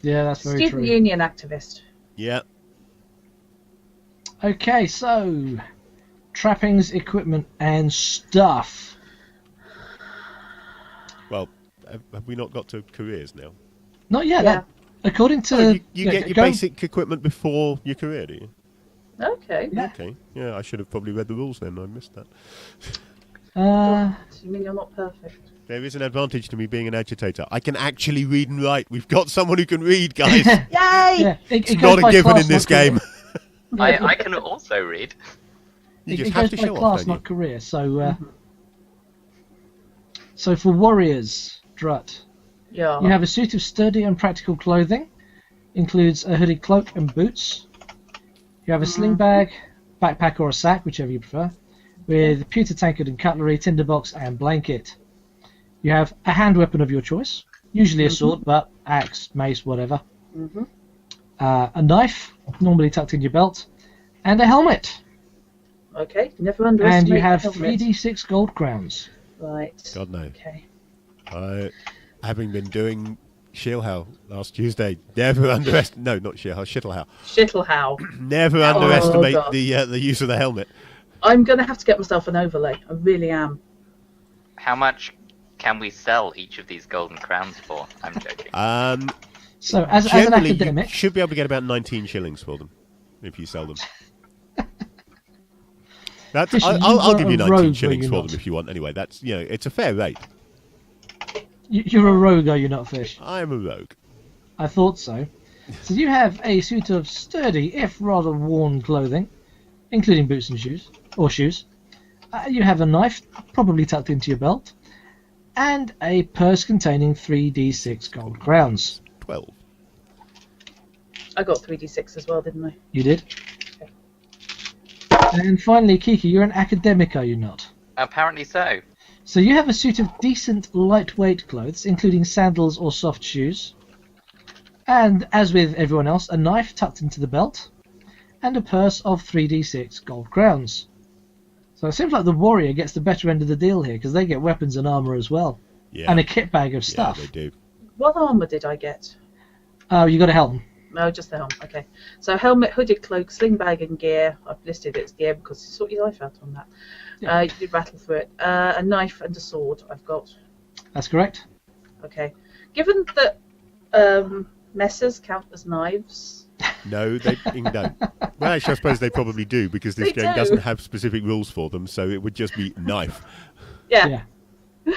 Yeah, that's very student true. union activist. Yeah. Okay, so trappings, equipment, and stuff. Well, have we not got to careers now? Not yet. Yeah. That, according to Oh, you get your go- basic equipment before your career, do you? Okay. Yeah. Okay. Yeah, I should have probably read the rules then. I missed that. So you mean you're not perfect? There is an advantage to me being an agitator. I can actually read and write. We've got someone who can read, guys. Yay! yeah, It's goes not a by given class, in this not career. game. I can also read. You It just goes have to by show class, off, don't not career. So, so for warriors, Drut, Yeah. you have a suit of sturdy and practical clothing, includes a hooded cloak and boots. You have a sling bag, backpack or a sack, whichever you prefer, with pewter tankard and cutlery, tinderbox and blanket. You have a hand weapon of your choice, usually a sword, but axe, mace, whatever. Mm-hmm. A knife, normally tucked in your belt, and a helmet. Okay. Never underestimate. And you have the helmet. 3d6 gold crowns. Right. God no. Okay. Having been doing Shieldhow last Tuesday, never underestimate. No, not Shieldhow, Shittlhow. Shittlhow. Never underestimate God. the use of the helmet. I'm gonna have to get myself an overlay. I really am. How much can we sell each of these golden crowns for? I'm joking. So, as an Generally, academic, you should be able to get about 19 shillings for them if you sell them. That's, Fisher, I'll you give were you a 19 rogue, shillings were you for not? them if you want. Anyway, that's it's a fair rate. you're a rogue, are you not, Fish? I am a rogue. I thought so. So you have a suit of sturdy, if rather worn clothing, including boots and shoes, or shoes. You have a knife, probably tucked into your belt, and a purse containing 3d6 gold crowns. 12. I got 3d6 as well, didn't I? You did. And finally, Kiki, you're an academic, are you not? Apparently so. So you have a suit of decent, lightweight clothes, including sandals or soft shoes. And, as with everyone else, a knife tucked into the belt, and a purse of 3d6 gold crowns. So it seems like the warrior gets the better end of the deal here, because they get weapons and armour as well. Yeah. And a kit bag of stuff. Yeah, they do. What armour did I get? Oh, you got a helm. No, just the helm. Okay. So helmet, hooded cloak, sling bag, and gear. I've listed it as gear because you sort your life out on that. Yeah. You did rattle through it. A knife and a sword. I've got. That's correct. Okay. Given that messes count as knives. No, they don't. Well, actually, I suppose they probably do, because this They game do. doesn't have specific rules for them, so it would just be knife. Yeah. Yeah.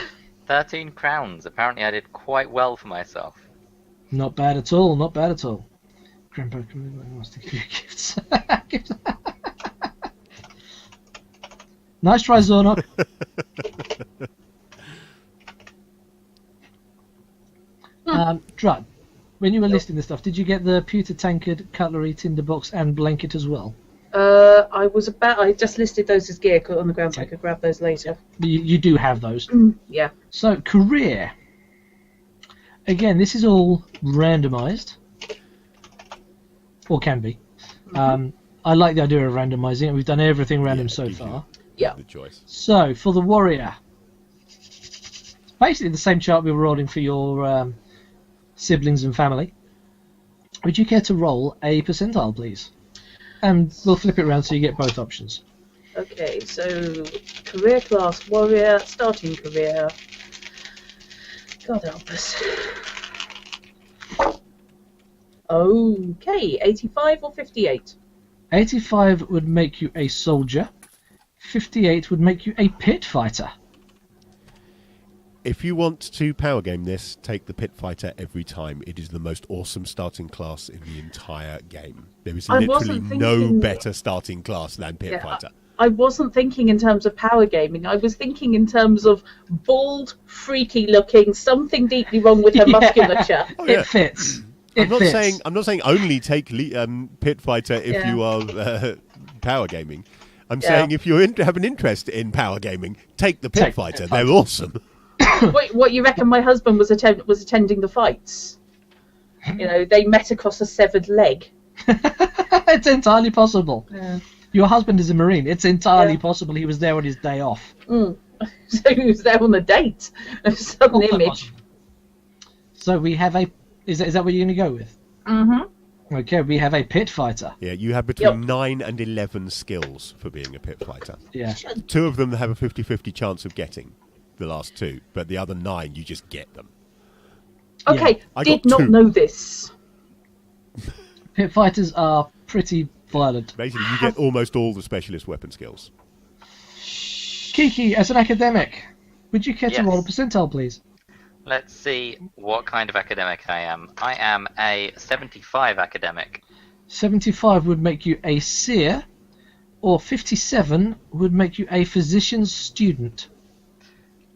13 crowns. Apparently I did quite well for myself. Not bad at all, not bad at all. Grandpa wants to give you gifts. Nice try, Zornok. Drud, when you were listing this stuff, did you get the pewter tankard, cutlery, tinderbox, and blanket as well? I just listed those as gear on the ground so I could grab those later. You do have those. Yeah. So, career. Again, this is all randomised. or can be. I like the idea of randomizing it. We've done everything random Yeah, it so gives you far. Yeah. the choice. So, for the warrior, basically the same chart we were rolling for your siblings and family. Would you care to roll a percentile, please? And we'll flip it around so you get both options. Okay, so career class warrior, starting career. God help us. Okay, 85 or 58? 85 would make you a soldier. 58 would make you a pit fighter. If you want to power game this, take the Pit Fighter every time. It is the most awesome starting class in the entire game. There is literally no better starting class than Pit Fighter. I wasn't thinking in terms of power gaming. I was thinking in terms of bald, freaky looking, something deeply wrong with her musculature. Oh, yeah. It fits. I'm not saying only take Pit Fighter if you are power gaming. I'm saying if you have an interest in power gaming, take the Pit Fighter. They're awesome. Wait, what, you reckon my husband was attending the fights? You know, they met across a severed leg. It's entirely possible. Yeah. Your husband is a Marine. It's entirely possible he was there on his day off. So he was there on a date. A sudden image. So we have a... Is that what you're going to go with? Mm-hmm. Okay, we have a pit fighter. Yeah, you have between 9 and 11 skills for being a pit fighter. Yeah. 2 of them have a 50-50 chance of getting the last 2, but the other 9 you just get them. Okay, I did got not 2. know this. Pit fighters are pretty violent. Basically, you get almost all the specialist weapon skills. Kiki, as an academic, would you care to roll a percentile, please? Let's see what kind of academic I am. I am a 75 academic. 75 would make you a seer, or 57 would make you a physician's student.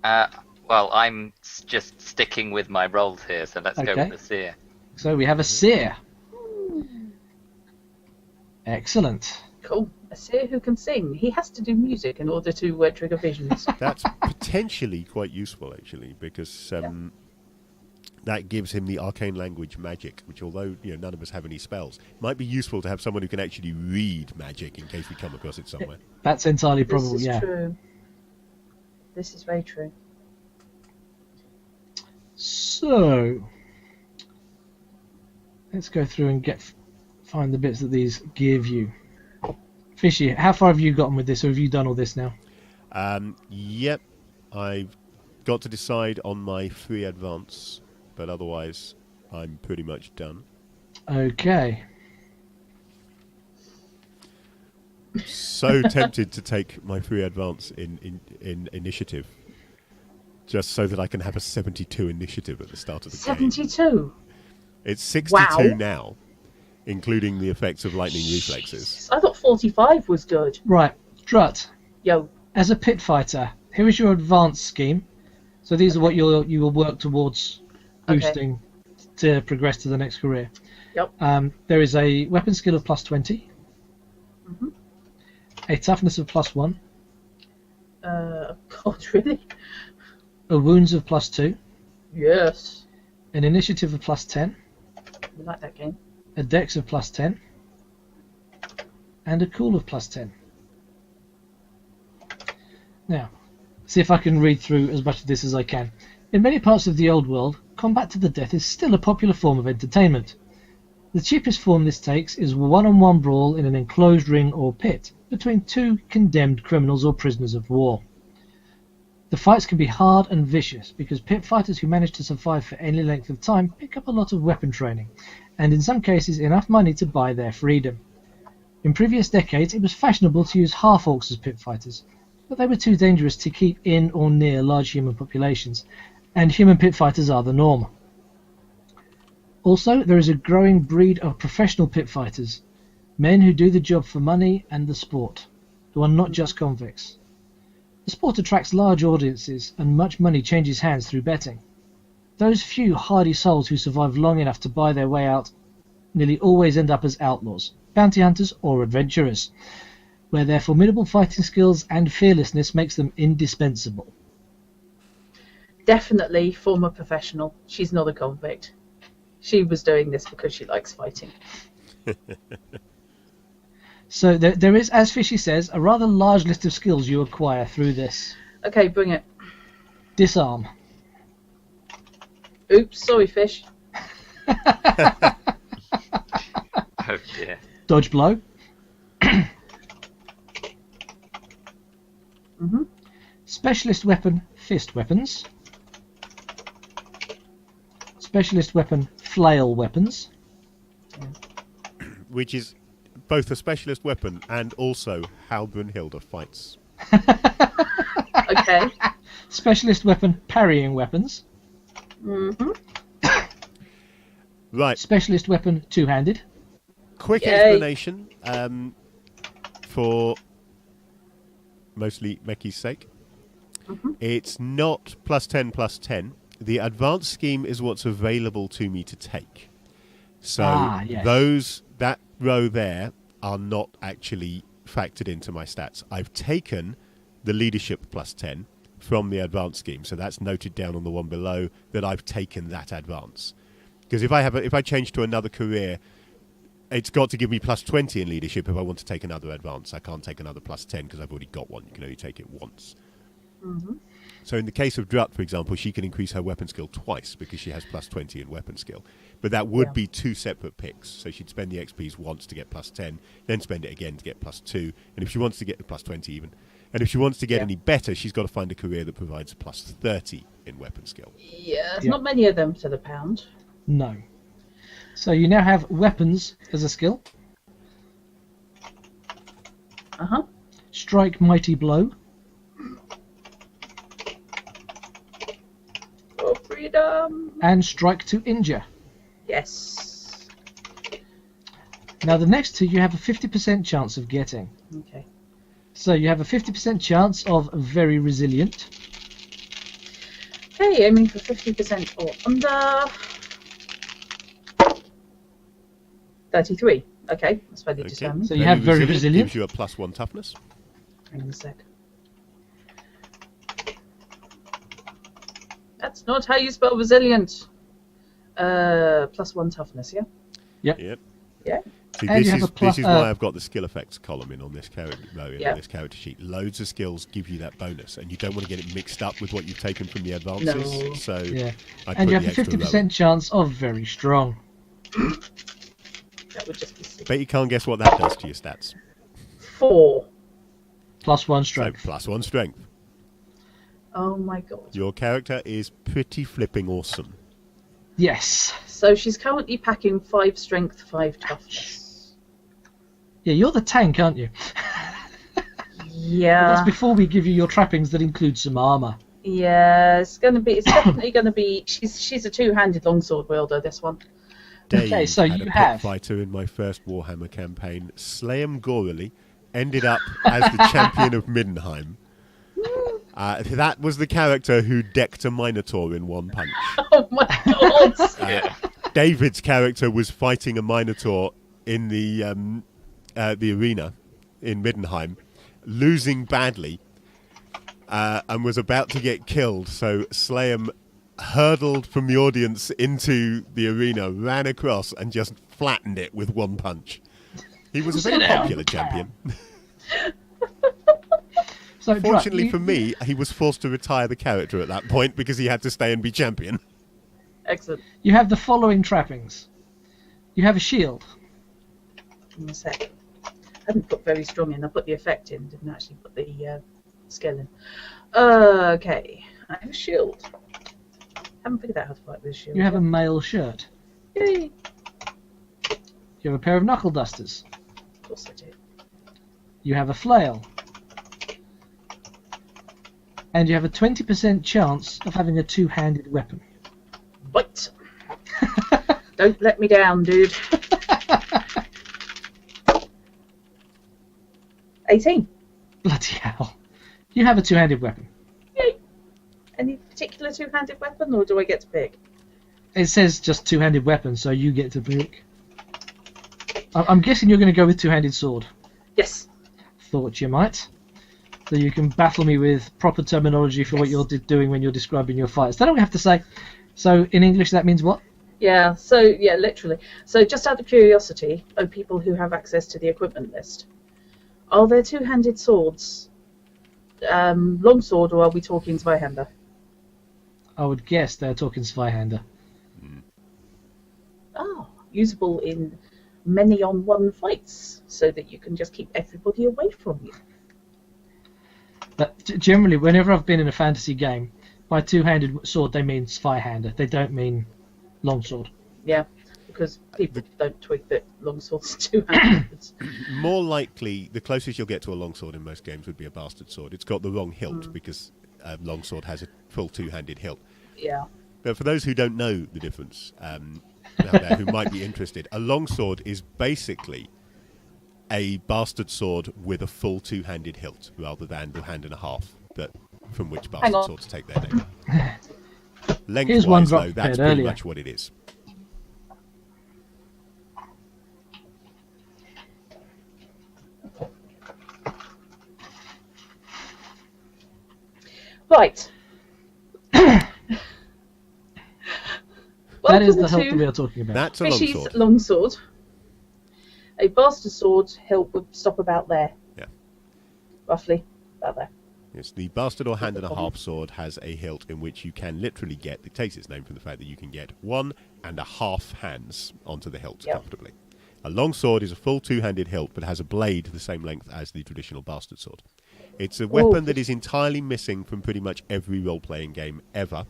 Well, I'm just sticking with my roles here, so let's go with the seer. So we have a seer. Excellent. Cool. A seer who can sing. He has to do music in order to trigger visions. That's potentially quite useful, actually, because that gives him the arcane language magic, which, although none of us have any spells, might be useful to have someone who can actually read magic in case we come across it somewhere. That's entirely probable, This is true. This is very true. So, let's go through and find the bits that these give you. Fishy, how far have you gotten with this, or have you done all this now? Yep, I've got to decide on my free advance, but otherwise I'm pretty much done. Okay. So tempted to take my free advance in initiative, just so that I can have a 72 initiative at the start of the game. 72? It's 62 now, including the effects of lightning reflexes. I thought 45 was good. Right, Drut. Yo. As a pit fighter, here is your advance scheme. So these are what you will work towards boosting to progress to the next career. Yep. There is a weapon skill of plus 20. Mm-hmm. A toughness of plus 1. God, really? A wounds of plus 2. Yes. An initiative of plus 10. I like that game. A dex of plus 10. And a cool of plus 10. Now, see if I can read through as much of this as I can. In many parts of the old world, combat to the death is still a popular form of entertainment. The cheapest form this takes is one-on-one brawl in an enclosed ring or pit between 2 condemned criminals or prisoners of war. The fights can be hard and vicious because pit fighters who manage to survive for any length of time pick up a lot of weapon training, and in some cases enough money to buy their freedom. In previous decades, it was fashionable to use half-orcs as pit fighters, but they were too dangerous to keep in or near large human populations, and human pit fighters are the norm. Also, there is a growing breed of professional pit fighters, men who do the job for money and the sport, who are not just convicts. The sport attracts large audiences, and much money changes hands through betting. Those few hardy souls who survive long enough to buy their way out nearly always end up as outlaws, bounty hunters, or adventurers, where their formidable fighting skills and fearlessness makes them indispensable. Definitely former professional. She's not a convict. She was doing this because she likes fighting. So there is, as Fishy says, a rather large list of skills you acquire through this. Okay, bring it. Disarm. Oops, sorry, Fish. Oh dear. Dodge blow. Mm-hmm. Specialist weapon, fist weapons. Specialist weapon, flail weapons. Which is both a specialist weapon and also how Brunhilde fights. Okay. Specialist weapon, parrying weapons. Mm-hmm. Right. Specialist weapon, two-handed. Quick Yay. explanation for mostly Meki's sake. Mm-hmm. It's not +10/+10. The advanced scheme is what's available to me to take. So yes. that row there are not actually factored into my stats. I've taken the leadership +10 from the advanced scheme, so that's noted down on the one below that I've taken that advance. Because if I change to another career, it's got to give me +20 in leadership if I want to take another advance. I can't take another +10 because I've already got one. You can only take it once. Mm-hmm. So in the case of Drut, for example, she can increase her weapon skill twice because she has +20 in weapon skill. But that would be two separate picks. So she'd spend the XPs once to get +10, then spend it again to get +2. And if she wants to get the +20 even, and if she wants to get any better, she's got to find a career that provides +30 in weapon skill. Yeah, there's not many of them to the pound. No. So you now have weapons as a skill. Uh-huh. Strike mighty blow. For freedom. And strike to injure. Yes. Now the next two you have a 50% chance of getting. Okay. So you have a 50% chance of very resilient. Okay, aiming for 50% or under. 33. Okay, that's fairly determined. So you have very resilient. Gives you a +1 toughness. Hang on a sec. That's not how you spell resilient. +1 toughness, yeah? Yep. Yeah. See, And this is why I've got the skill effects column in on this character on this character sheet. Loads of skills give you that bonus, and you don't want to get it mixed up with what you've taken from the advances. No. So and you have a 50% chance of very strong. That would just be sick. Bet you can't guess what that does to your stats. 4. +1 strength. So +1 strength. Oh my god. Your character is pretty flipping awesome. Yes. So she's currently packing 5 strength, 5 toughness. Yeah, you're the tank, aren't you? Yeah. That's before we give you your trappings that include some armor. Yeah, it's definitely gonna be. She's a two-handed longsword wielder. This one. Dave Okay, so had you a have- pit fighter in my first Warhammer campaign. Slayham Gorley ended up as the champion of Middenheim. That was the character who decked a Minotaur in one punch. Oh my god! David's character was fighting a Minotaur in the arena in Middenheim, losing badly, and was about to get killed. So Slayham hurtled from the audience into the arena, ran across, and just flattened it with one punch. He was a very popular champion. So, Fortunately for me, he was forced to retire the character at that point because he had to stay and be champion. Excellent. You have the following trappings. You have a shield. Give me a sec. I hadn't put very strong in. I put the effect in. Didn't actually put the skill in. Okay. I have a shield. Haven't figured out how to fight with a shield. You have a mail shirt. Yay! You have a pair of knuckle dusters. Of course I do. You have a flail. And you have a 20% chance of having a two-handed weapon. Right. Don't let me down, dude. 18. Bloody hell. You have a two-handed weapon. Yay. Any particular two-handed weapon, or do I get to pick? It says just two-handed weapon, so you get to pick. I'm guessing you're going to go with two-handed sword. Yes. Thought you might. So you can baffle me with proper terminology for what you're doing when you're describing your fights. That's all we have to say. So in English that means what? Yeah, so, yeah, literally. So just out of curiosity, of people who have access to the equipment list, are there two-handed swords, longsword, or are we talking Zweihander? I would guess they're talking Zweihander. Oh, usable in many-on-one fights, so that you can just keep everybody away from you. But generally, whenever I've been in a fantasy game, by two-handed sword they mean Zweihander. They don't mean longsword. Yeah, because people don't twig that longswords are two-handed. More likely, the closest you'll get to a longsword in most games would be a bastard sword. It's got the wrong hilt because longsword has a full two-handed hilt. Yeah. But for those who don't know the difference, out there who might be interested, a longsword is basically a bastard sword with a full two-handed hilt rather than the hand and a half from which bastard swords take their name. Lengthwise, though, that's pretty much what it is. Right. That is the hilt that we are talking about. That's a Fishy's longsword. longsword. A bastard sword hilt would stop about there. Yeah. Roughly about there. Yes, the bastard or hand and a half sword has a hilt in which you can literally get, it takes its name from the fact that you can get 1.5 hands onto the hilt comfortably. A long sword is a full two-handed hilt but has a blade the same length as the traditional bastard sword. It's a weapon that is entirely missing from pretty much every role-playing game ever.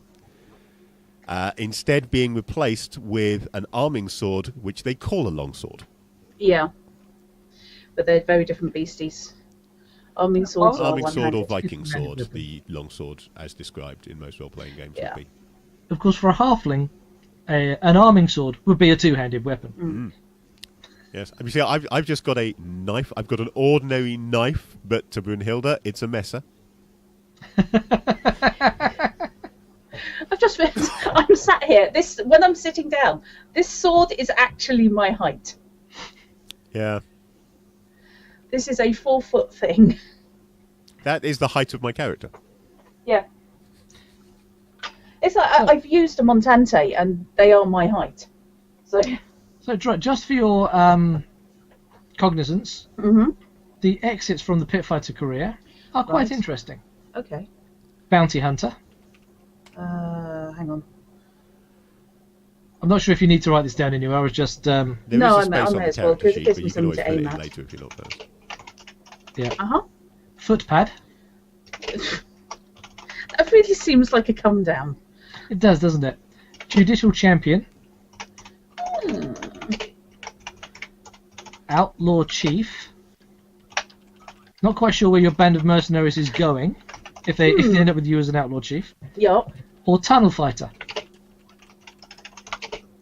Instead being replaced with an arming sword, which they call a longsword. Yeah. But they're very different beasties. Arming swords are Arming sword or one-handed. Viking sword, the longsword as described in most role-playing games would be. Of course, for a halfling, an arming sword would be a two-handed weapon. Yes, you see, I've just got a knife. I've got an ordinary knife, but to Brunhilde, it's a messer. I've just realised I'm sat here. When I'm sitting down, this sword is actually my height. Yeah. This is a 4-foot thing. That is the height of my character. Yeah. It's like I've used a Montante, and they are my height. So just for your cognizance, the exits from the pit fighter career are quite interesting. Okay. Bounty hunter. Hang on. I'm not sure if you need to write this down anywhere. I was just. There is a space on the as well, character because it sheet, gives but me you can always something to fill it aim in at. later if you're not first. Yeah. Footpad. That really seems like a come down. It does, doesn't it? Judicial champion. Outlaw chief. Not quite sure where your band of mercenaries is going. If they end up with you as an outlaw chief. Yup. Or tunnel fighter.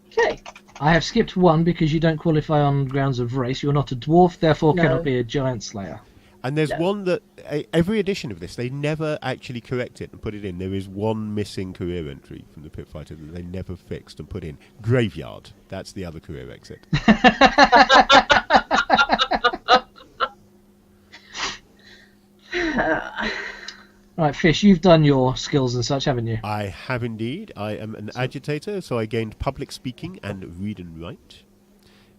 Okay. I have skipped one because you don't qualify on grounds of race. You're not a dwarf, therefore cannot be a giant slayer. And there's one that, every edition of this, they never actually correct it and put it in. There is one missing career entry from the pit fighter that they never fixed and put in. Graveyard. That's the other career exit. Right, Fish, you've done your skills and such, haven't you? I have indeed. I am an agitator, so I gained public speaking and read and write.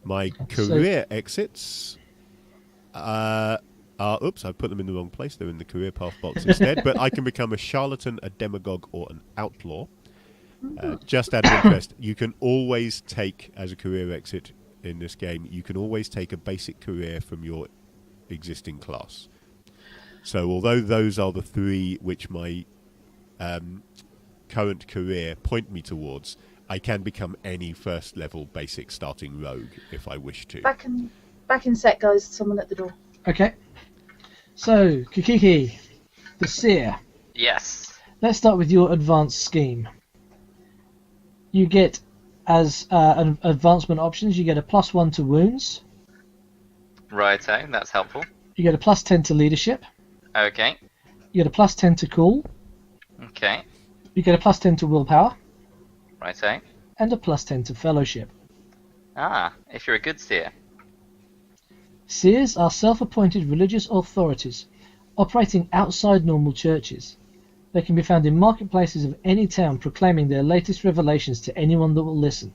My career exits oops, I put them in the wrong place. They're in the career path box instead. But I can become a charlatan, a demagogue, or an outlaw. Just out of interest, you can always take, as a career exit in this game, you can always take a basic career from your existing class. So although those are the three which my current career point me towards, I can become any first level basic starting rogue if I wish to. Back in set, guys. Someone at the door. Okay. So, Kikiki, the seer. Yes. Let's start with your advanced scheme. You get, as an advancement options, you get a +1 to wounds. Righto, that's helpful. You get a +10 to leadership. Okay. You get a +10 to cool. Okay. You get a +10 to willpower. Righto. And a +10 to fellowship. Ah, if you're a good seer. Seers are self-appointed religious authorities operating outside normal churches. They can be found in marketplaces of any town proclaiming their latest revelations to anyone that will listen.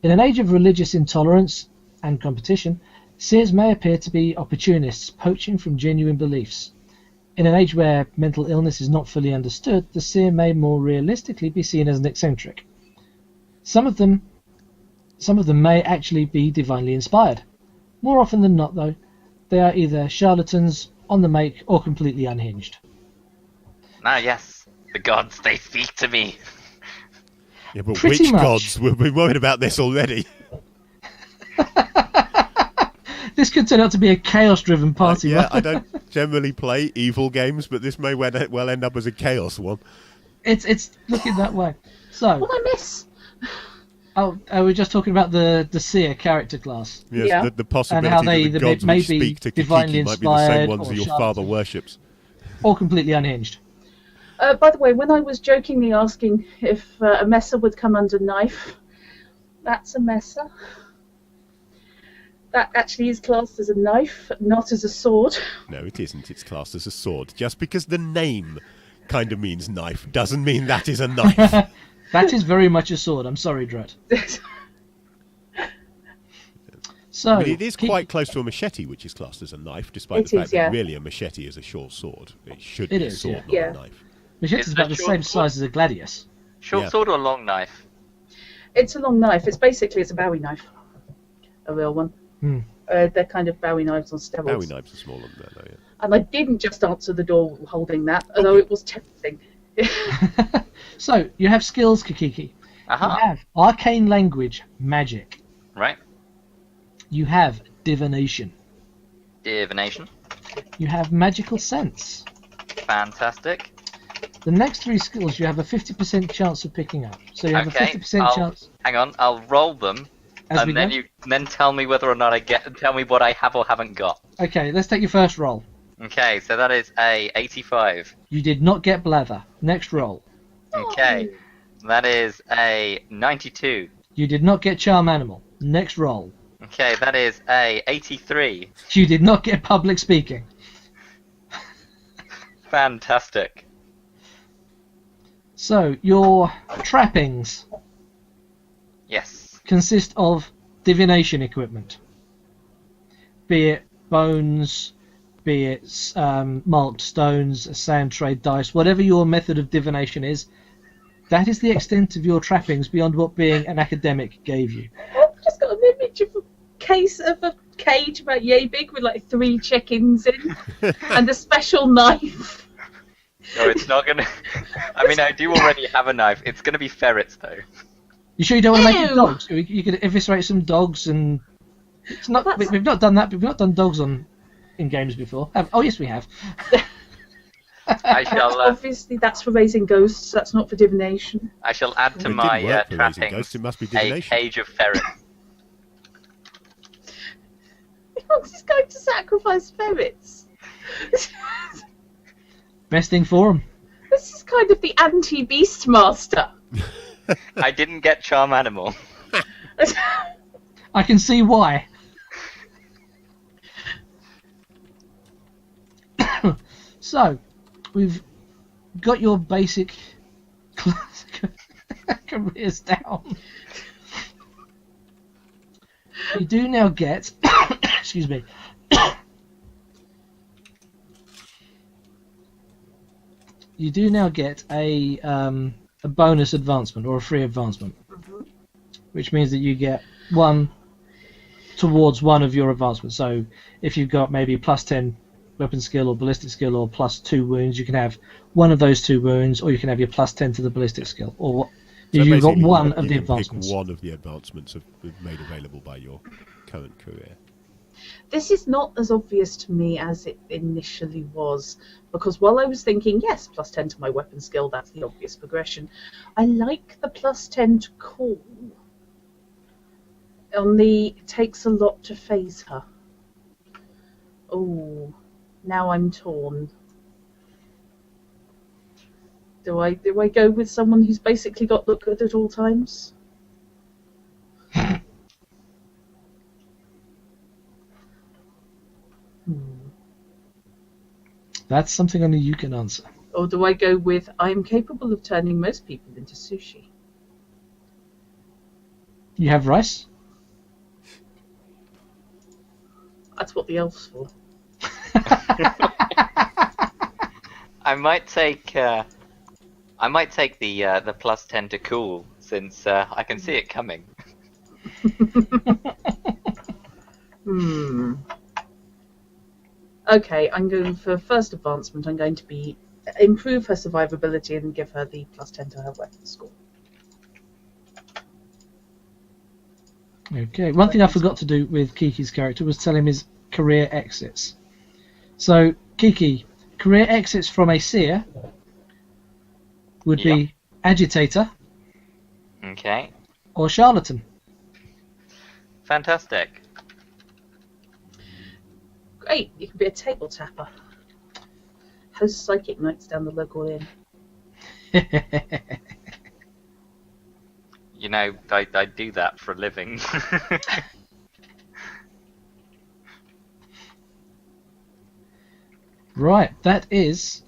In an age of religious intolerance and competition, seers may appear to be opportunists, poaching from genuine beliefs. In an age where mental illness is not fully understood, the seer may more realistically be seen as an eccentric. Some of them may actually be divinely inspired. More often than not, though, they are either charlatans, on the make, or completely unhinged. Ah, yes. The gods, they speak to me. Yeah, but Pretty which much. gods? We've been worried about this already. This could turn out to be a chaos-driven party. Yeah, right? I don't generally play evil games, but this may well end up as a chaos one. It's looking that way. So, What I miss? oh, we're just talking about the seer character class. Yes, Yeah. the possibility And how they that the gods may which be speak to divinely Kikiki might be the same inspired ones or that your father charlatans. worships. Or completely unhinged. By the way, when I was jokingly asking if a messer would come under knife, that's a messer. That actually is classed as a knife, not as a sword. No, it isn't. It's classed as a sword. Just because the name kind of means knife doesn't mean that is a knife. That is very much a sword. I'm sorry, Dret. So, I mean, it is quite close to a machete, which is classed as a knife, despite It the fact is, yeah. that really a machete is a short sword. It should It be is, a sword, yeah. not a knife. machete's It's about a the short same sword. size as a gladius. Short Yeah. sword or long knife? It's a long knife. It's a Bowie knife. A real one. Hmm. They're kind of Bowie knives on steroids. Bowie knives are smaller than that, though, yeah. And I didn't just answer the door holding that, although it was tempting. So, you have skills, Kikiki. Uh-huh. You have arcane language, magic. Right. You have divination. Divination. You have magical sense. Fantastic. The next three skills you have a 50% chance of picking up. So you have Okay, a 50% I'll- chance. Hang on, I'll roll them, As we and then go. then tell me whether or not tell me what I have or haven't got. Okay, let's take your first roll. Okay, so that is a 85. You did not get blather. Next roll. Okay, that is a 92. You did not get charm animal. Next roll. Okay, that is a 83. You did not get public speaking. Fantastic. So your trappings Yes. consist of divination equipment, be it bones, be it marked stones, a sand trade dice, whatever your method of divination is. That is the extent of your trappings beyond what being an academic gave you. I've just got an image of a cage about yay big with like 3 chickens in and a special knife. No, it's not gonna. I mean, I do already have a knife. It's gonna be ferrets, though. You sure you don't want to make it Ew. dogs? You could eviscerate some dogs, and it's not. That's- We've not done that. We've not done dogs in games before. Oh yes, we have. I shall. Obviously, that's for raising ghosts. That's not for divination. I shall add to It my didn't work for raising trappings ghosts, it must be a divination. cage of ferrets. He's going to sacrifice ferrets. Best thing for them. This is kind of the anti-Beastmaster. I didn't get charm animal. I can see why. So, we've got your basic careers down. You do now get, excuse me, you do now get a bonus advancement or a free advancement, which means that you get one towards one of your advancements. So if you've got maybe plus 10 weapon skill or ballistic skill or plus 2 wounds, you can have one of those 2 wounds, or you can have your plus 10 to the ballistic skill, or what. So You've got basically, one you of the can advancements. Pick one of the advancements made available by your current career. This is not as obvious to me as it initially was, because while I was thinking, yes, plus 10 to my weapon skill, that's the obvious progression, I like the plus 10 to call. On the it takes a lot to phase her. Oh, now I'm torn. Do I go with someone who's basically got look good at all times? That's something only you can answer. Or do I go with I'm capable of turning most people into sushi? You have rice. That's what the elf's for. I might take the +10 to cool, since I can see it coming. Okay, I'm going for first advancement. I'm going to improve her survivability and give her the +10 to her weapon score. Okay. One thing I forgot to do with Kiki's character was tell him his career exits. So, Kiki, career exits from a seer would be agitator. Okay. Or charlatan. Fantastic. Great, you can be a table tapper. Host psychic nights down the local inn. You know, I do that for a living. Right, that is,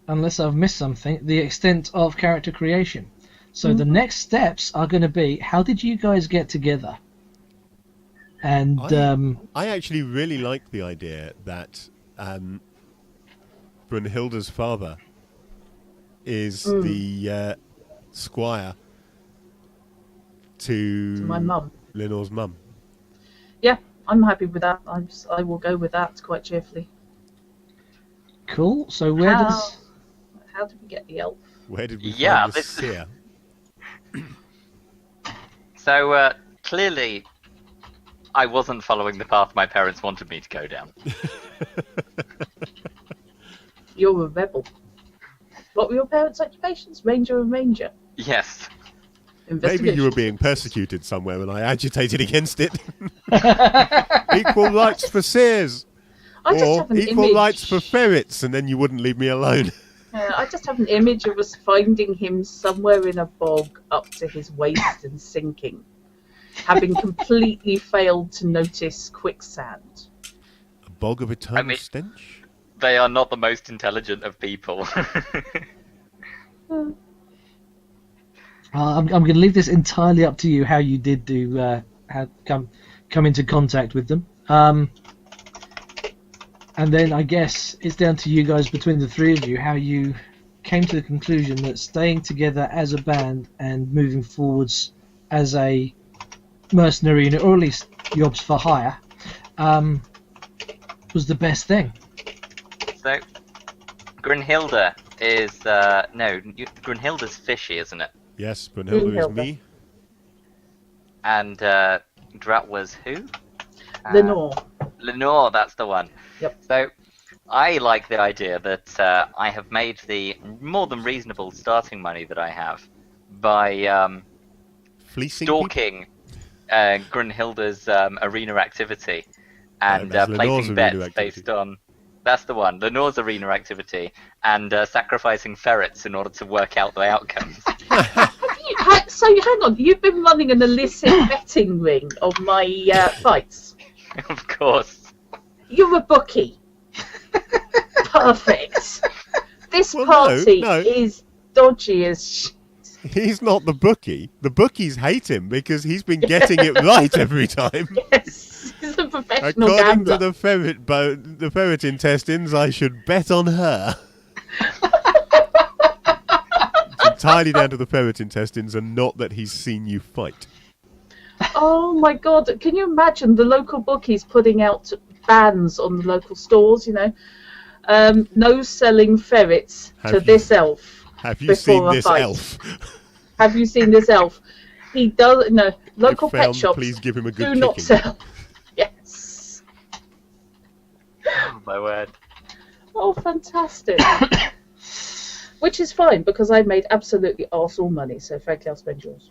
unless I've missed something, the extent of character creation. So the next steps are going to be, how did you guys get together? And I actually really like the idea that Brunhilde's father is the squire to my mum. Lenore's mum. Yeah, I'm happy with that. I will go with that quite cheerfully. Cool. So how did we get the elf? Where did we find the seer? So clearly, I wasn't following the path my parents wanted me to go down. You're a rebel. What were your parents' occupations? Ranger and ranger? Yes. Maybe you were being persecuted somewhere and I agitated against it. Equal rights for seers! Or equal rights for ferrets, and then you wouldn't leave me alone. I just have an image of us finding him somewhere in a bog up to his waist and sinking, having completely failed to notice quicksand. A bog of eternal stench? They are not the most intelligent of people. I'm going to leave this entirely up to you how you did come into contact with them. And then I guess it's down to you guys, between the three of you, how you came to the conclusion that staying together as a band and moving forwards as a mercenary unit, or at least jobs for hire, was the best thing. So, Grunhilde is Grunhilde's fishy, isn't it? Yes, Brunhilde is me. And Drat was who? Lenore. Lenore, that's the one. Yep. So, I like the idea that I have made the more than reasonable starting money that I have by stalking Grunhilde's arena activity and placing bets based on... That's the one, Lenore's arena activity, and sacrificing ferrets in order to work out the outcomes. So hang on, you've been running an illicit betting ring of my fights? Of course. You're a bookie. Perfect. This party is dodgy as shit. He's not the bookie. The bookies hate him because he's been getting it right every time. Yes, he's a professional According gambler. to the ferret intestines, I should bet on her. It's entirely down to the ferret intestines and not that he's seen you fight. Oh my god, can you imagine the local bookies putting out bans on the local stores, no selling ferrets this elf. Have you seen this elf? Have you seen this elf? He does, no, local pet shops please give him a good do not sell. Yes. Oh my word. Oh, fantastic. Which is fine, because I made absolutely arse all money, so frankly I'll spend yours.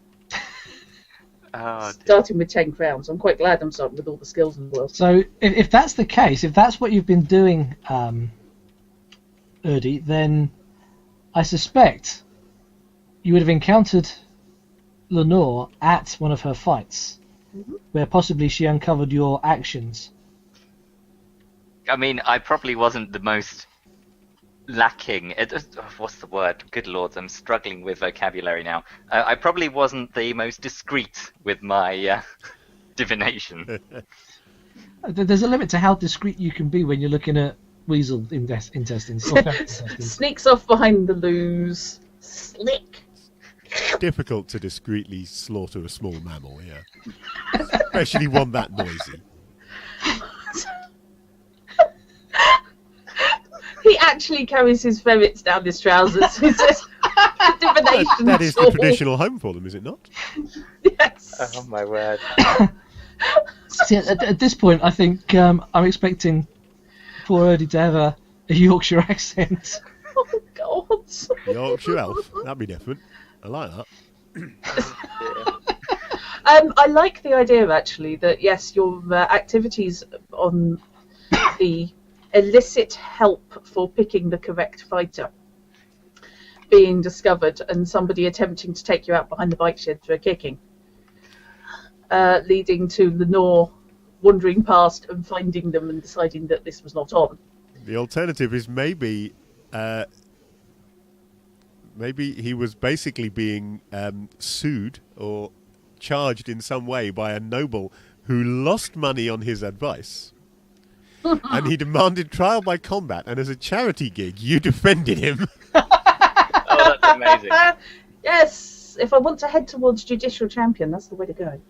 Oh, starting with 10 crowns. I'm quite glad I'm starting with all the skills in the world. So if that's the case, if that's what you've been doing, Urdi, then I suspect you would have encountered Lenore at one of her fights, where possibly she uncovered your actions. I mean, I probably wasn't the most lacking. What's the word? Good lord, I'm struggling with vocabulary now. I probably wasn't the most discreet with my divination. There's a limit to how discreet you can be when you're looking at weasel intestines. Or ferret intestines. Sneaks off behind the loos. Slick. Difficult to discreetly slaughter a small mammal, yeah. Especially one that noisy. He actually carries his ferrets down his trousers. He says, divination. That is the traditional home for them, is it not? Yes. Oh my word. See, at this point, I think I'm expecting poor Erdy to have a Yorkshire accent. Oh God. Yorkshire elf, that'd be different. I like that. I like the idea actually that yes, your activities on the illicit help for picking the correct fighter being discovered and somebody attempting to take you out behind the bike shed for a kicking, leading to Lenore wandering past and finding them and deciding that this was not on. The alternative is maybe he was basically being sued or charged in some way by a noble who lost money on his advice. And he demanded trial by combat, and as a charity gig, you defended him. Oh, that's amazing. Yes, if I want to head towards judicial champion, that's the way to go.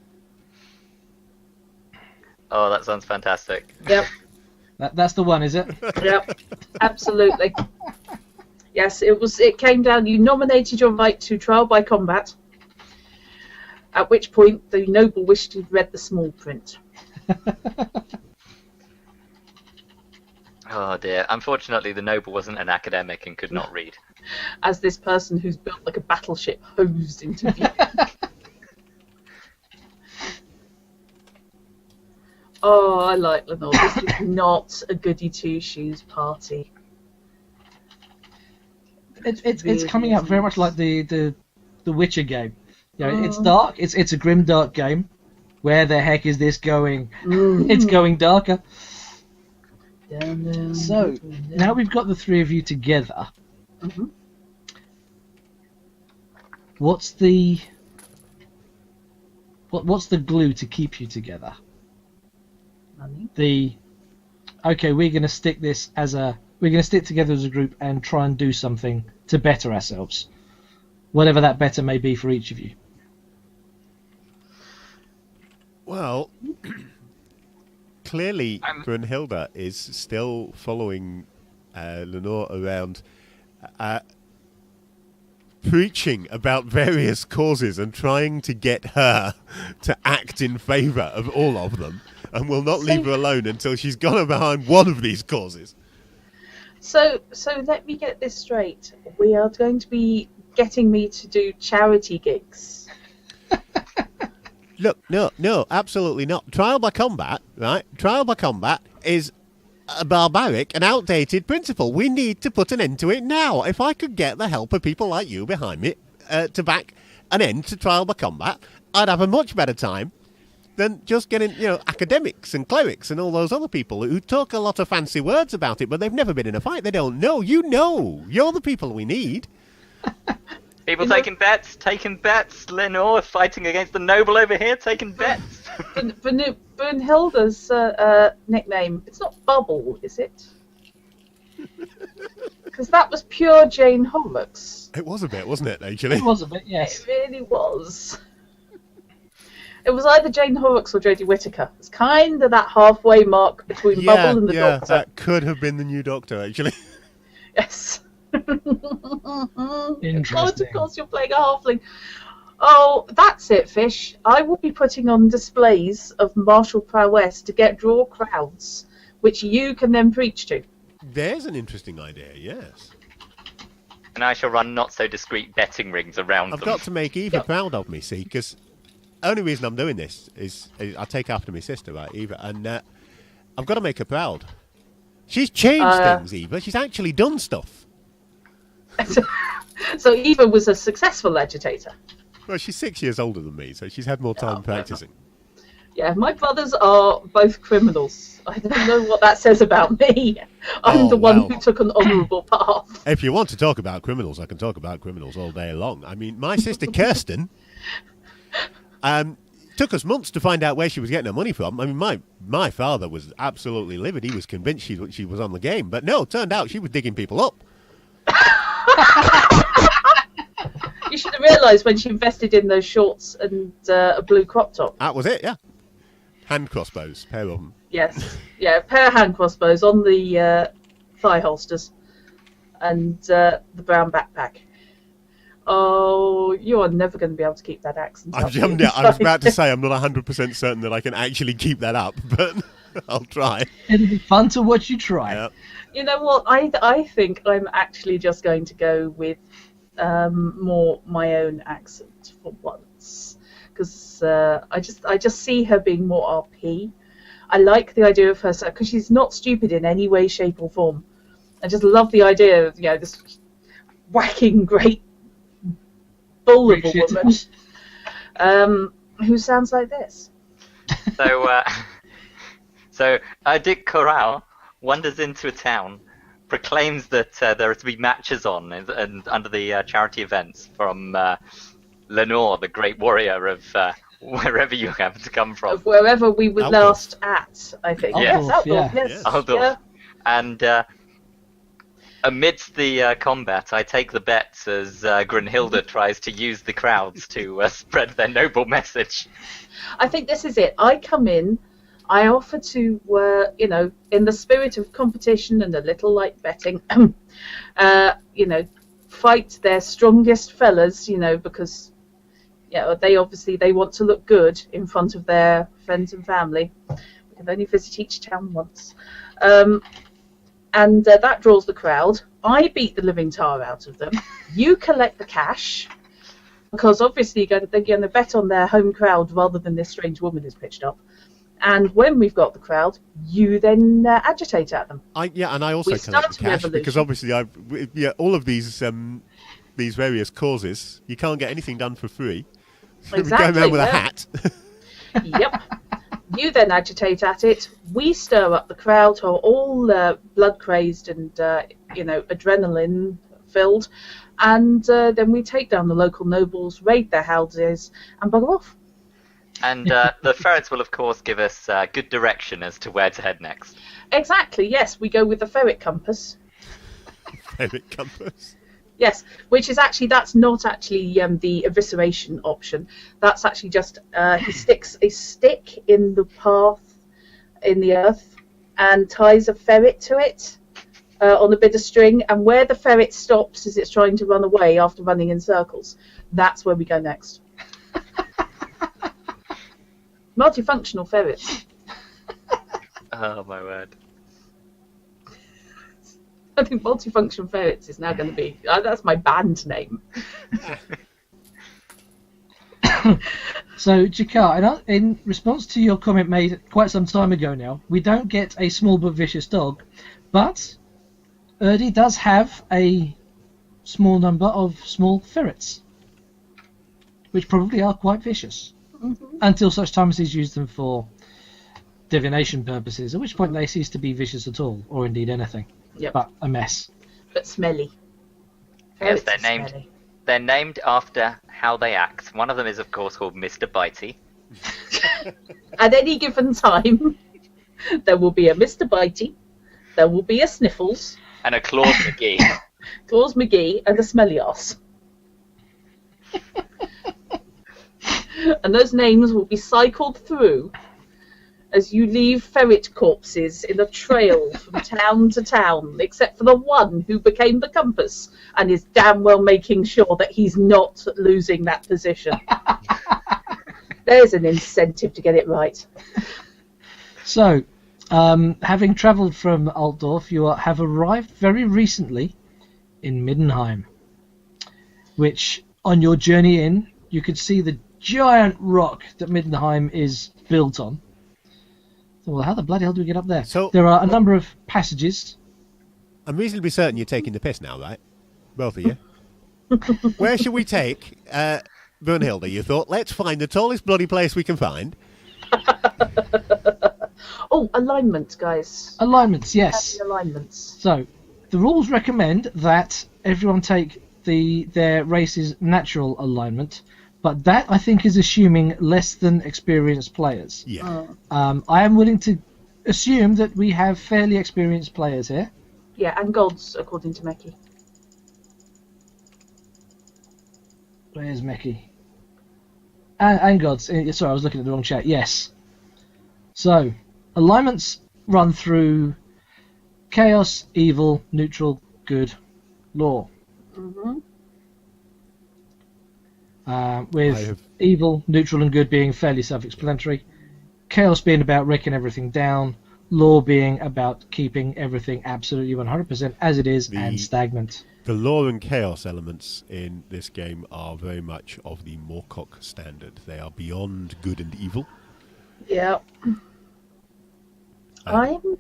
Oh, that sounds fantastic. Yep, That's the one, is it? yep, absolutely. Yes, it came down, you nominated your right to trial by combat, at which point the noble wished to read the small print. Oh dear. Unfortunately, the noble wasn't an academic and could not read. As this person who's built like a battleship hosed into view. Oh, I like Lenore. This is not a goody two-shoes party. It's coming out very much like the Witcher game. You know, it's dark. It's a grim, dark game. Where the heck is this going? It's going darker. So now we've got the three of you together. Mm-hmm. What's the glue to keep you together? Money. We're going to stick together as a group and try and do something to better ourselves, whatever that better may be for each of you. Well, clearly Brunhilde is still following Lenore around, preaching about various causes and trying to get her to act in favour of all of them, and will not leave her alone until she's gone behind one of these causes. So let me get this straight. We are going to be getting me to do charity gigs. Look, no, absolutely not. Trial by combat, right? Trial by combat is a barbaric and outdated principle. We need to put an end to it now. If I could get the help of people like you behind me to back an end to trial by combat, I'd have a much better time than just getting, academics and clerics and all those other people who talk a lot of fancy words about it, but they've never been in a fight. They don't know. You know. You're the people we need. People taking bets. Lenore fighting against the noble over here, taking bets. Brunhilde's nickname, it's not Bubble, is it? Because that was pure Jane Horrocks. It was a bit, wasn't it, actually? It was a bit, yes. It really was. It was either Jane Horrocks or Jodie Whittaker. It's kind of that halfway mark between Bubble and the Doctor. That could have been the new Doctor, actually. Yes. Interesting. Of course, you're playing a halfling. Oh, that's it, Fish. I will be putting on displays of martial prowess to draw crowds, which you can then preach to. There's an interesting idea, yes. And I shall run not so discreet betting rings around I've them. got to make Eva proud of me, see, because only reason I'm doing this is I take after my sister, right, Eva, and I've got to make her proud. She's changed things, Eva. She's actually done stuff. So Eva was a successful agitator. Well, she's 6 years older than me, so she's had more time practicing. Yeah, my brothers are both criminals. I don't know what that says about me. I'm the one who took an honourable path. If you want to talk about criminals, I can talk about criminals all day long. I mean, my sister Kirsten took us months to find out where she was getting her money from. I mean, my father was absolutely livid. He was convinced she was on the game. But no, it turned out she was digging people up. You should have realised when she invested in those shorts and a blue crop top. That was it, yeah. Hand crossbows, pair of them. Yes, yeah, a pair of hand crossbows on the thigh holsters and the brown backpack. Oh, you are never going to be able to keep that accent up. I was about to say I'm not 100% certain that I can actually keep that up, but I'll try. It'll be fun to watch you try. Yeah. You know what? I think I'm actually just going to go with more my own accent for once, because I just see her being more RP. I like the idea of her because she's not stupid in any way, shape, or form. I just love the idea of this whacking great bull of a woman who sounds like this. So Dick Corral wanders into a town, proclaims that there are to be matches on and under the charity events from Lenore, the great warrior of wherever you happen to come from. Of wherever we were last at, I think. Yes, Altdorf, yes. Altdorf. Yeah. And amidst the combat, I take the bets as Grunhilde tries to use the crowds to spread their noble message. I think this is it. I come in, I offer to, in the spirit of competition and a little like betting, fight their strongest fellas, because they want to look good in front of their friends and family. We can only visit each town once. And that draws the crowd. I beat the living tar out of them. You collect the cash, because obviously they're going to bet on their home crowd rather than this strange woman who's pitched up. And when we've got the crowd, you then agitate at them. And I also collect the cash because obviously all of these various causes, you can't get anything done for free. So exactly. We go around with a hat. Yep. You then agitate at it. We stir up the crowd who are all blood crazed and adrenaline filled, and then we take down the local nobles, raid their houses, and bugger off. And the ferrets will, of course, give us good direction as to where to head next. Exactly, yes. We go with the ferret compass. Ferret compass? Yes, that's not actually the evisceration option. That's actually just he sticks a stick in the path in the earth and ties a ferret to it on a bit of string. And where the ferret stops as it's trying to run away after running in circles, that's where we go next. Multifunctional ferrets. Oh, my word. I think Multifunctional Ferrets is now going to be... that's my band name. So, Jakar, in response to your comment made quite some time ago now, we don't get a small but vicious dog, but Erdi does have a small number of small ferrets, which probably are quite vicious, until such time as he's used them for divination purposes, at which point they cease to be vicious at all, or indeed anything. Yep. But a mess. But smelly. Yes, they're named after how they act. One of them is, of course, called Mr. Bitey. At any given time, there will be a Mr. Bitey, there will be a Sniffles, and a Claus McGee. Claus McGee, and a Smelly Ass. And those names will be cycled through as you leave ferret corpses in a trail from town to town, except for the one who became the compass and is damn well making sure that he's not losing that position. There's an incentive to get it right. So, having travelled from Altdorf, you have arrived very recently in Middenheim, which, on your journey in, you could see the giant rock that Middenheim is built on. Well, how the bloody hell do we get up there? So, there are a number of passages. I'm reasonably certain you're taking the piss now, right? Both of you. Where should we take Brunhilde? You thought, let's find the tallest bloody place we can find. Oh, alignment, guys. Alignments, yes. Happy alignments. So, the rules recommend that everyone take their race's natural alignment, but that I think is assuming less than experienced players. Yeah. I am willing to assume that we have fairly experienced players here. Yeah, and gods, according to Meki. Where's Meki? And gods. Sorry, I was looking at the wrong chat. Yes. So, alignments run through chaos, evil, neutral, good, law. Mm-hmm. With evil, neutral, and good being fairly self-explanatory. Chaos being about breaking everything down. Law being about keeping everything absolutely 100% as it is and stagnant. The law and chaos elements in this game are very much of the Moorcock standard. They are beyond good and evil. Yeah.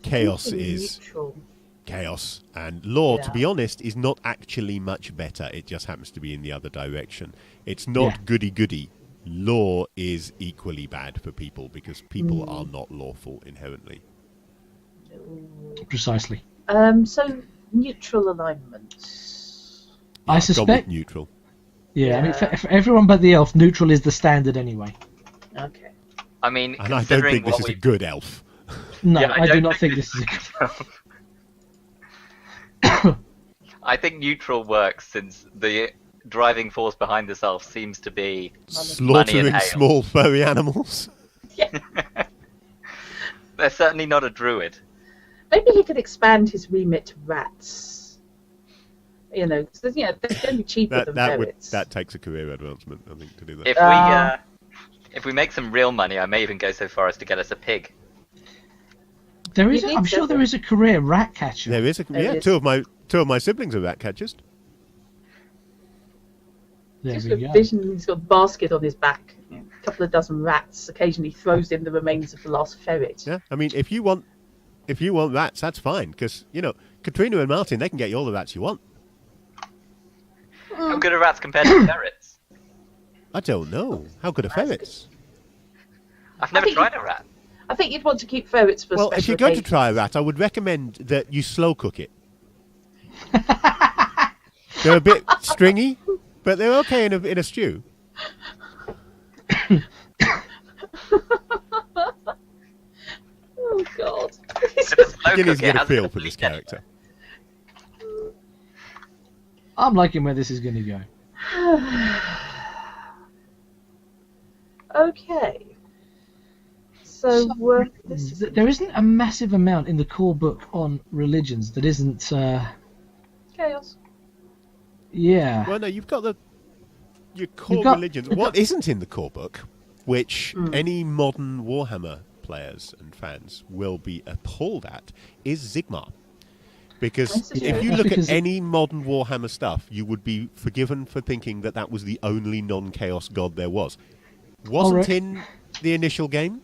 Chaos is neutral. chaos, and law, Yeah. to be honest, is not actually much better. It just happens to be in the other direction. It's not goody-goody. Law is equally bad for people because people are not lawful inherently. Precisely. So neutral alignment. I I've gone with suspect. neutral. Yeah, I mean, for everyone but the elf, neutral is the standard anyway. Okay. I mean, And I don't considering think this what is a we good elf. No, Yeah, I do don't not think this is a good. I think neutral works since the driving force behind this elf seems to be Slaughtering ale. small furry animals. They're certainly not a druid. Maybe he could expand his remit to rats. You know, they're going to be cheaper than ferrets. That takes a career advancement, I think, to do that. If we make some real money, I may even go so far as to get us a pig. There is. You need I'm sure to- there is a career rat catcher. There is There is. two of my siblings are rat catchers. There Just we a go. vision, he's got a basket on his back, a couple of dozen rats. Occasionally throws in the remains of the last ferret. Yeah, I mean, if you want rats, that's fine because Katrina and Martin, they can get you all the rats you want. How good are rats compared to ferrets? I don't know. How good are ferrets? I've never think- tried a rat. I think you'd want to keep ferrets for Well, special if you're going to occasions. try a rat, I would recommend that you slow cook it. They're a bit stringy, but they're okay in a stew. Oh God. If it's slow Guinea's cook, it got a has feel to for this bleed character. I'm liking where this is going to go. Okay. So this is There isn't a massive amount in the core book on religions that isn't. chaos. Yeah. Well, no, you've got your core got- religions. What isn't in the core book, which any modern Warhammer players and fans will be appalled at, is Sigmar. Because This is if true. you That's look because at any modern Warhammer stuff, you would be forgiven for thinking that was the only non-chaos god there was. Wasn't Alright. in the initial game.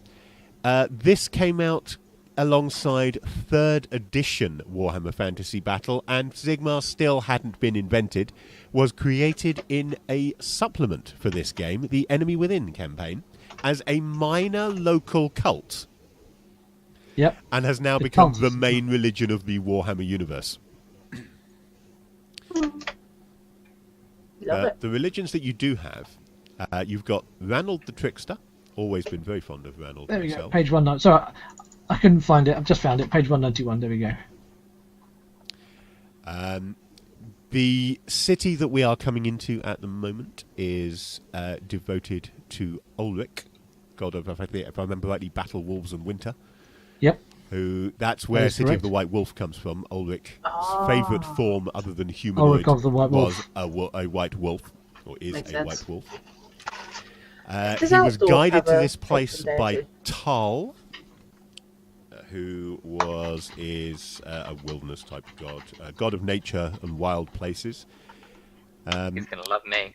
This came out alongside 3rd edition Warhammer Fantasy Battle, and Sigmar still hadn't been invented, was created in a supplement for this game, the Enemy Within campaign, as a minor local cult, Yep. and has now The become cult the is- main religion of the Warhammer universe. Love it. The religions that you do have, you've got Ranald the Trickster, always been very fond of Ranald There we go. himself. Page 190. Sorry, I couldn't find it. I've just found it. Page 191. There we go. The city that we are coming into at the moment is devoted to Ulrich, god of, if I remember rightly, battle, wolves, and winter. Yep. That's where That is City correct. of the White Wolf comes from. Ulrich's favourite form, other than Ulrich humanoid, of the White was Wolf. a white wolf, or is Makes a sense. white wolf. Does He was Outdoor guided have to a this place patron by deity? Tal, who is a wilderness type god, god of nature and wild places. He's gonna love me.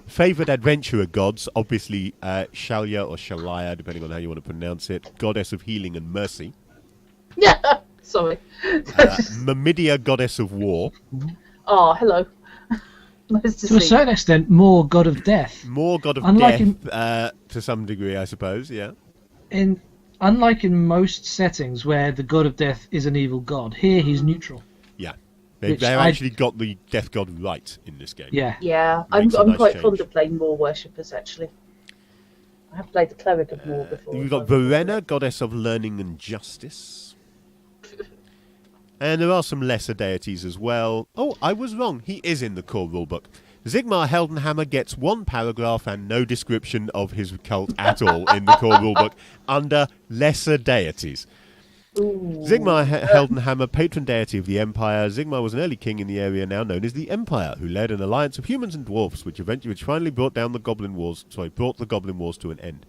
Favoured adventurer gods, obviously Shalya or Shalaya, depending on how you want to pronounce it, goddess of healing and mercy. Yeah. Sorry. Mamidia, goddess of war. Oh, hello. Nice to To a see. certain extent, more god of death. More god of Unlike death, to some degree, I suppose. Yeah. Unlike in most settings where the god of death is an evil god, here he's neutral. Yeah. They've actually got the death god right in this game. Yeah. Yeah, Makes a I'm nice quite change. fond of playing more worshippers, actually. I have played the cleric of more before. We've got Verena, goddess of learning and justice. And there are some lesser deities as well. Oh, I was wrong. He is in the core rulebook. Sigmar Heldenhammer gets one paragraph and no description of his cult at all in the core rulebook under lesser deities. Ooh. Sigmar Heldenhammer, patron deity of the Empire. Sigmar was an early king in the area now known as the Empire, who led an alliance of humans and dwarfs, which finally brought the Goblin Wars to an end.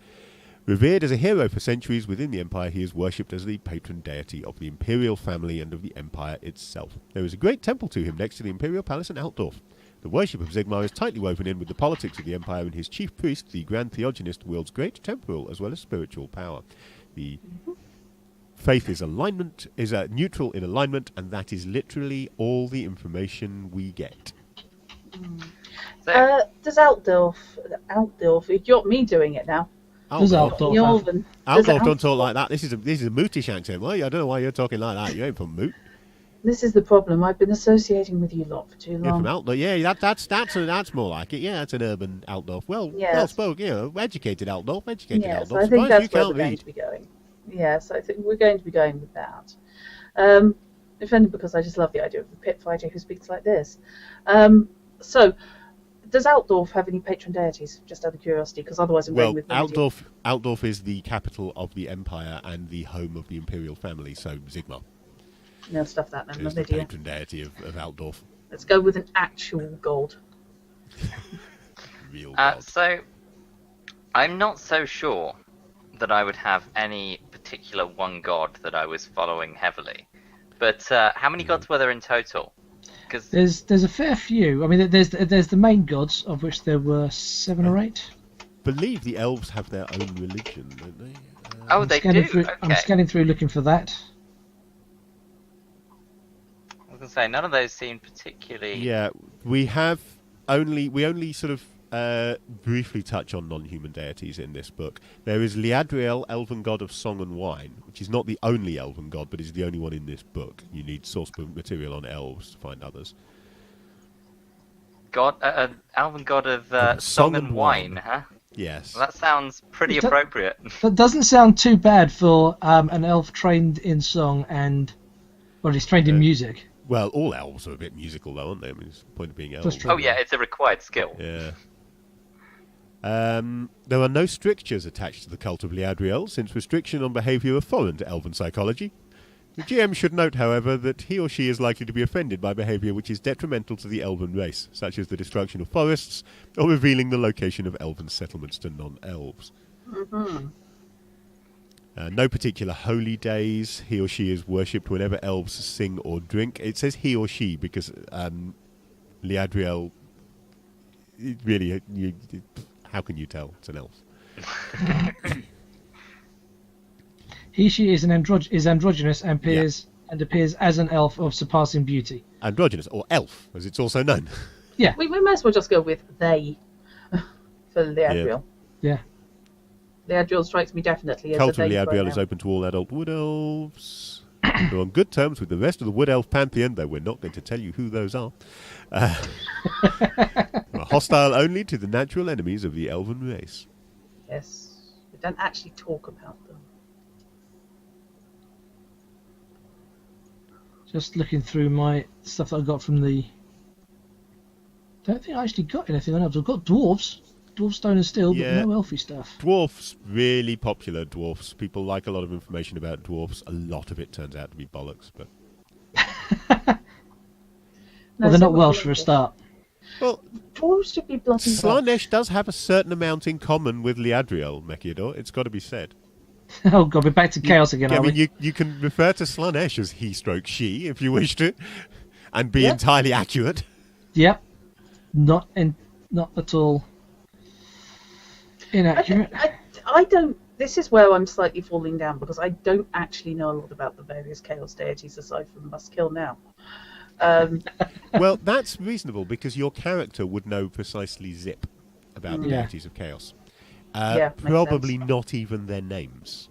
Revered as a hero for centuries within the Empire, he is worshipped as the patron deity of the Imperial family and of the Empire itself. There is a great temple to him next to the Imperial Palace in Altdorf. The worship of Sigmar is tightly woven in with the politics of the Empire, and his chief priest, the Grand Theogenist, wields great temporal as well as spiritual power. The faith is neutral in alignment, and that is literally all the information we get. So, Does Altdorf, you got me doing it now. Does Altdorf Altdorf Jorven. Altdorf don't talk like that. This is a Mootish accent. Well, I don't know why you're talking like that. You ain't from Moot. This is the problem. I've been associating with you lot for too You're from long. Altdorf. Yeah, that's more like it. Yeah, that's an urban Altdorf. Well spoken, educated Altdorf. Educated Yes, Altdorf. I think Surprised you that's where can't we're going read. to be going. Yes, I think we're going to be going with that. If only because I just love the idea of a pit fighter who speaks like this. So, does Altdorf have any patron deities? Just out of curiosity, because otherwise I'm Well, going with Meridian. Altdorf is the capital of the Empire and the home of the Imperial family, so Sigmar No, stuff that then. is the Meridian. patron deity of Altdorf. Let's go with an actual god. Real god. so I'm not so sure that I would have any particular one god that I was following heavily. But how many gods were there in total? Because There's a fair few. I mean, there's the main gods, of which there were 7 or 8. Believe the elves have their own religion, don't they? oh, they do. I'm Okay. scanning through looking for that. I was gonna say none of those seem particularly. Yeah, we only sort of briefly touch on non-human deities in this book. There is Liadriel, elven god of song and wine, which is not the only elven god, but is the only one in this book. You need source material on elves to find others. God, elven god of Of song and wine, huh? Yes. Well, that sounds pretty Is that- appropriate. That doesn't sound too bad for an elf trained in song and, well, he's trained in music. Well, all elves are a bit musical, though, aren't they? I mean, it's the point of being elves. That's true. Oh yeah, it's a required skill. Yeah. There are no strictures attached to the cult of Liadriel, since restriction on behaviour are foreign to elven psychology. The GM should note, however, that he or she is likely to be offended by behaviour which is detrimental to the elven race, such as the destruction of forests or revealing the location of elven settlements to non-elves. No particular holy days. He or she is worshipped whenever elves sing or drink. It says he or she because Liadriel, really, how can you tell? It's an elf. He, she is androgynous and appears as an elf of surpassing beauty. Androgynous, or elf, as it's also known. Yeah. We might as well just go with they for Liadriel. Yeah. Liadriel strikes me definitely as Cult a of they Liadriel is open to all adult wood elves. They're on good terms with the rest of the wood elf pantheon, though we're not going to tell you who those are. Are hostile only to the natural enemies of the elven race. Yes. We don't actually talk about them. Just looking through my stuff that I got from the... Don't think I actually got anything on elves. I've got dwarves. Dwarf, stone and steel, Yeah. but no elfy stuff. Dwarfs, really popular dwarfs. People like a lot of information about dwarfs. A lot of it turns out to be bollocks, but... Well, they're not Welsh for a start. Well, Dwarves should be bloody Welsh. Slanesh does have a certain amount in common with Liadriel, Mechiador. It's got to be said. Oh god, we're back to chaos again, I are mean, we? you can refer to Slanesh as he/she if you wish to, and be Yeah. entirely accurate. Yep. Not at all inaccurate. I don't. This is where I'm slightly falling down because I don't actually know a lot about the various chaos deities aside from must kill now. Well, that's reasonable because your character would know precisely zip about the Yeah. Deities of Chaos. Yeah, makes Probably sense. not even their names.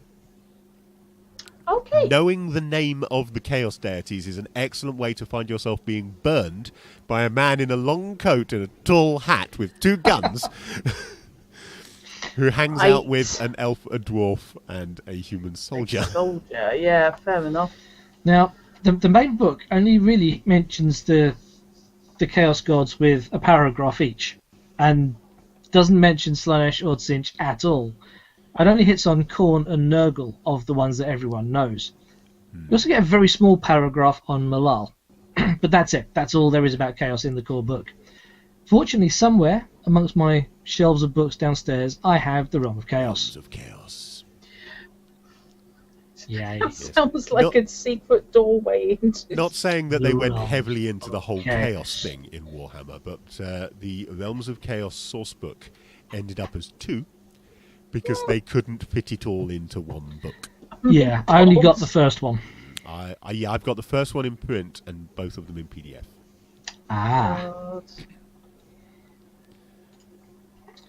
Okay. Knowing the name of the Chaos Deities is an excellent way to find yourself being burned by a man in a long coat and a tall hat with 2 guns who hangs out with an elf, a dwarf, and a human soldier. Soldier, yeah, fair enough. Now, the main book only really mentions the Chaos Gods with a paragraph each, and doesn't mention Slaanesh or Tzeentch at all. It only hits on Khorne and Nurgle of the ones that everyone knows. You also get a very small paragraph on Malal, but that's it. That's all there is about Chaos in the core book. Fortunately, somewhere amongst my shelves of books downstairs, I have the Realm of Chaos. Realms of Chaos. Yay. That sounds like a secret doorway into... Not saying that they went Realm heavily into the whole Chaos. Chaos thing in Warhammer, but the Realms of Chaos source book ended up as 2 because they couldn't fit it all into one book. Yeah, I only got the first one. I've got the first one in print and both of them in PDF. Ah.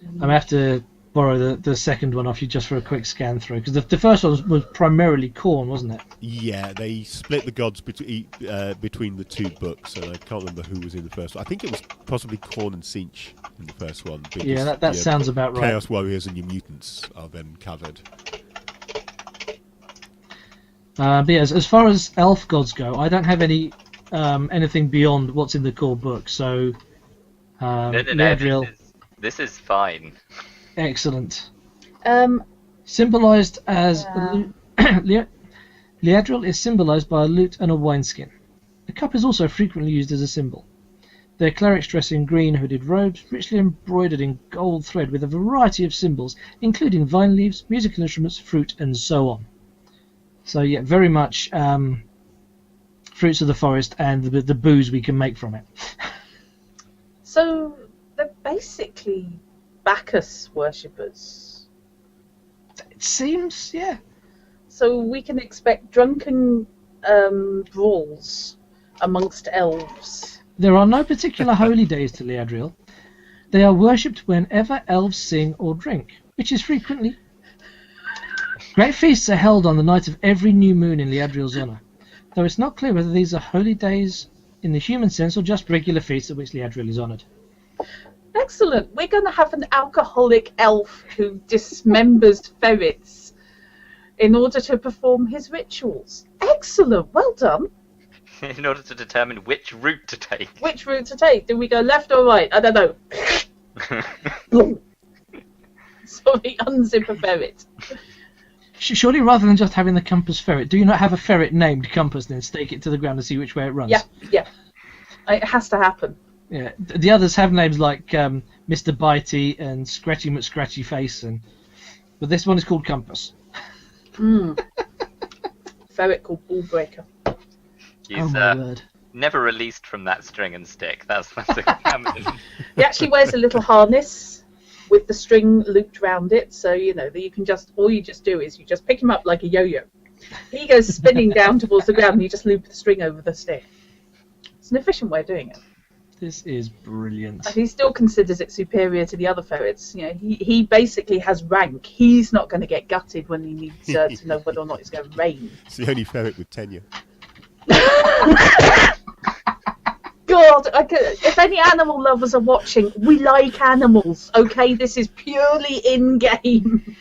I'm going to have to borrow the second one off you just for a quick scan through, because the first one was primarily Khorne, wasn't it? Yeah, they split the gods between the 2 books, and I can't remember who was in the first one. I think it was possibly Khorne and Tzeentch in the first one. Yeah, that sounds about right. Chaos Warriors and your mutants are then covered. But yeah, as far as elf gods go, I don't have any anything beyond what's in the core book, so Leadriel, This is fine. excellent. Um, Symbolized as Leadriel is symbolized by a lute and a wineskin. The cup is also frequently used as a symbol. Their clerics dress in green hooded robes, richly embroidered in gold thread with a variety of symbols, including vine leaves, musical instruments, fruit, and so on. So yeah, very much fruits of the forest and the booze we can make from it. so they're basically Bacchus worshippers. It seems, yeah. So we can expect drunken brawls amongst elves. There are no particular holy days to Leadriel. They are worshipped whenever elves sing or drink, which is frequently. Great feasts are held on the night of every new moon in Leadriel's honour, though it's not clear whether these are holy days in the human sense or just regular feasts at which Leadriel is honoured. Excellent. We're going to have an alcoholic elf who dismembers ferrets in order to perform his rituals. Excellent. Well done. In order to determine which route to take. Which route to take? Do we go left or right? I don't know. Sorry, unzip a ferret. Surely rather than just having the compass ferret, do you not have a ferret named Compass, then stake it to the ground and see which way it runs? Yeah. It has to happen. Yeah. The others have names like Mr. Bitey and Scratchy McScratchy Face, but this one is called Compass. Ferret called Ballbreaker. Oh He's my word. never released from that string and stick. That's a canon. He actually wears a little harness with the string looped round it, so you know that you can all you just do is you just pick him up like a yo-yo. He goes spinning down towards the ground and you just loop the string over the stick. It's an efficient way of doing it. This is brilliant. He still considers it superior to the other ferrets. You know, he basically has rank. He's not going to get gutted when he needs to know whether or not it's going to rain. It's the only ferret with tenure. God, if any animal lovers are watching, we like animals, okay? This is purely in-game.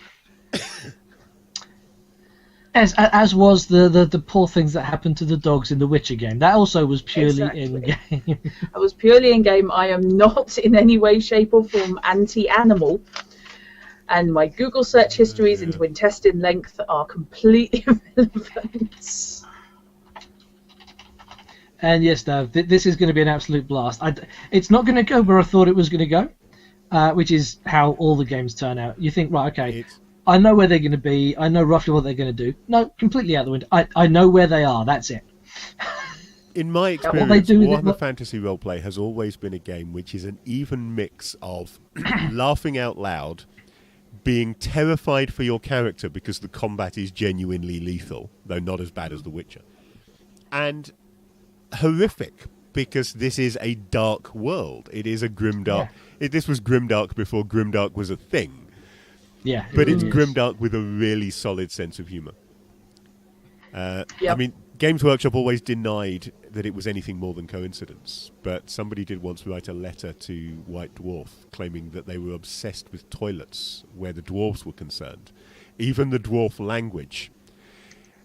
As was the poor things that happened to the dogs in the Witcher game. That also was purely Exactly. in-game. I was purely in-game. I am not in any way, shape or form anti-animal. And my Google search histories into intestine length are completely irrelevant. And yes, Dav, this is going to be an absolute blast. It's not going to go where I thought it was going to go, which is how all the games turn out. You think, right, okay, I know where they're going to be. I know roughly what they're going to do. No, completely out the window. I know where they are. That's it. In my experience, Warhammer Fantasy Roleplay has always been a game which is an even mix of laughing out loud, being terrified for your character because the combat is genuinely lethal, though not as bad as The Witcher, and horrific because this is a dark world. It is a grimdark. This was grimdark before grimdark was a thing. Yeah, But it's is. grimdark with a really solid sense of humour. I Yep. mean, Games Workshop always denied that it was anything more than coincidence, but somebody did once write a letter to White Dwarf claiming that they were obsessed with toilets where the dwarves were concerned. Even the dwarf language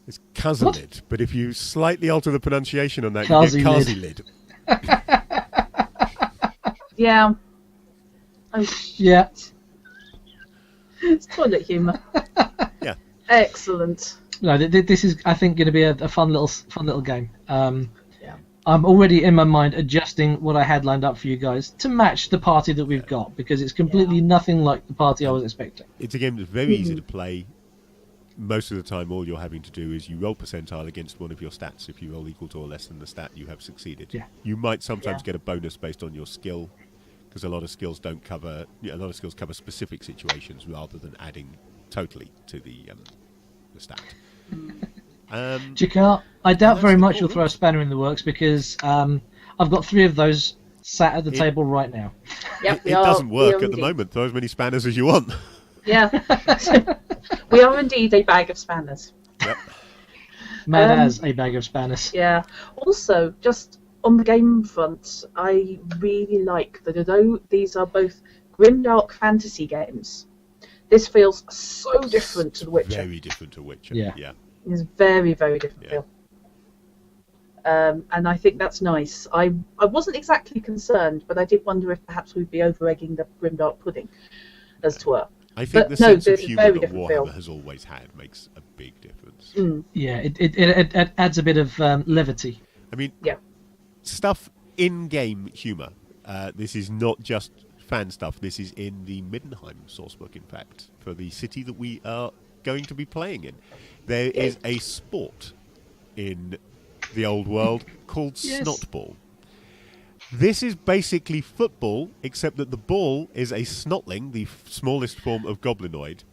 is Kazalid, but if you slightly alter the pronunciation on that, you get Kazilid. Yeah. Oh, Yeah. it's toilet humour. Yeah. Excellent. No, this is, I think, going to be a fun little game. Yeah. I'm already in my mind adjusting what I had lined up for you guys to match the party that we've got, because it's completely nothing like the party I was expecting. It's a game that's very easy to play. Most of the time, all you're having to do is you roll percentile against one of your stats. If you roll equal to or less than the stat, you have succeeded. Yeah. You might sometimes get a bonus based on your skill, because a lot of skills cover specific situations rather than adding totally to the stat. Jakar, I doubt very much you'll cool. throw a spanner in the works, because I've got 3 of those sat at the table right now. Yep, It doesn't work at the moment. Throw as many spanners as you want. Yeah. We are indeed a bag of spanners. Yep. Mad as a bag of spanners. Yeah. Also, just on the game front, I really like that although these are both grimdark fantasy games, this feels so different to The Witcher. Very different to Witcher. Yeah. It's very, very different Yeah. feel. And I think that's nice. I wasn't exactly concerned, but I did wonder if perhaps we'd be over-egging the grimdark pudding, as it were. I think But the no, sense of there's a humour very that different Warhammer feel. has always had makes a big difference. Yeah, it adds a bit of levity. I mean, Yeah. stuff in-game humour. This is not just fan stuff. This is in the Middenheim sourcebook, in fact, for the city that we are going to be playing in. There is a sport in the old world called snotball. This is basically football, except that the ball is a snotling, the smallest form of goblinoid,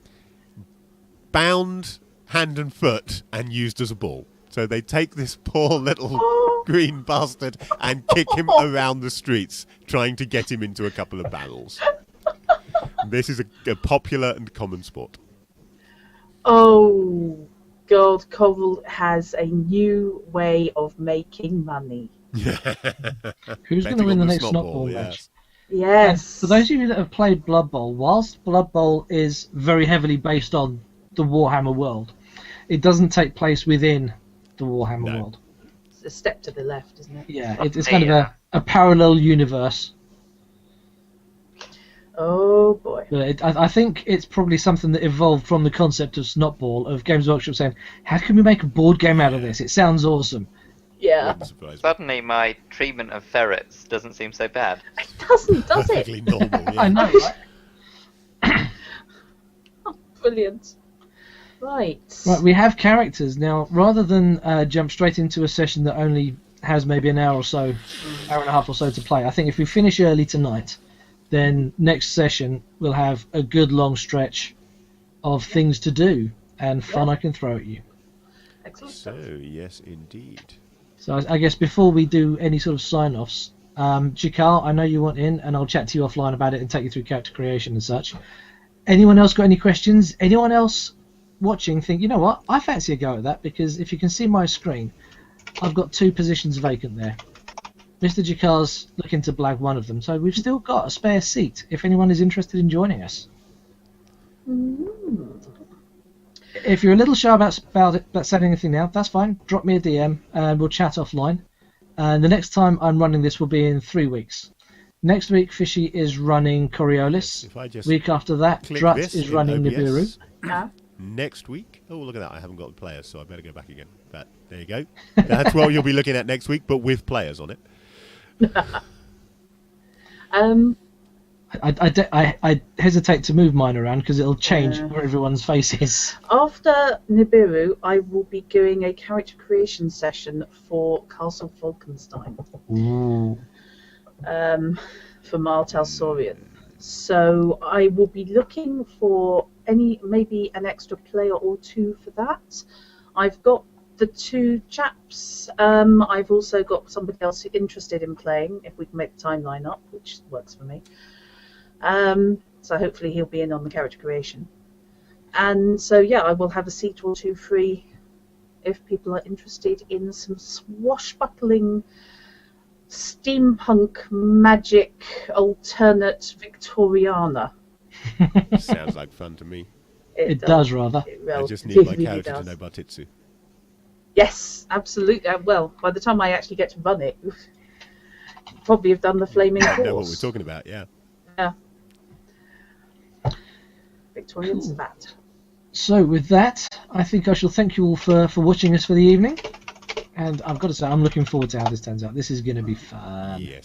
bound hand and foot and used as a ball. So they take this poor little green bastard and kick him around the streets, trying to get him into a couple of battles. This is a popular and common sport. Oh, God, Coral has a new way of making money. Who's going to win the next Snotball match? Yes. For those of you that have played Blood Bowl, whilst Blood Bowl is very heavily based on the Warhammer world, it doesn't take place within the Warhammer world. It's a step to the left, isn't it? Yeah, it's kind of a parallel universe. Oh, boy. But I think it's probably something that evolved from the concept of Snotball, of Games Workshop saying, how can we make a board game out of this? It sounds awesome. Yeah. Suddenly my treatment of ferrets doesn't seem so bad. It doesn't, does it? Perfectly normal, yeah. I know, right? Oh, brilliant. Right. Right, we have characters now. Rather than jump straight into a session that only has maybe an hour and a half or so to play, I think if we finish early tonight, then next session we'll have a good long stretch of things to do and fun I can throw at you. Excellent. So, yes, indeed. So I guess before we do any sort of sign-offs, Jakar, I know you want in, and I'll chat to you offline about it and take you through character creation and such. Anyone else got any questions? Anyone else watching think, you know what, I fancy a go at that, because if you can see my screen, I've got 2 positions vacant there. Mr. Jakar's looking to blag one of them, so we've still got a spare seat if anyone is interested in joining us. If you're a little shy about saying anything now, that's fine. Drop me a DM and we'll chat offline. And the next time I'm running this will be in 3 weeks. Next week, Fishy is running Coriolis. If I just Week after that, click Drut this is in running OBS, Nibiru. Yeah. Next week. Oh, look at that. I haven't got the players, so I better go back again. But there you go. That's what you'll be looking at next week, but with players on it. I hesitate to move mine around because it'll change where everyone's face is. After Nibiru, I will be doing a character creation session for Castle Falkenstein. Ooh. For Martel Saurian. So I will be looking for maybe an extra player or 2 for that. I've got the two chaps. I've also got somebody else interested in playing, if we can make the timeline up, which works for me. So hopefully he'll be in on the character creation. And so, yeah, I will have a seat or two free if people are interested in some swashbuckling, steampunk, magic, alternate Victoriana. Sounds like fun to me. It does, rather. I just need my character to know Batitsu. Yes, absolutely. Well, by the time I actually get to run it, probably have done the flaming course. I know what we're talking about, yeah. Yeah. Victorian Savat. So with that, I think I shall thank you all for watching us for the evening. And I've got to say, I'm looking forward to how this turns out. This is going to be fun. Yes.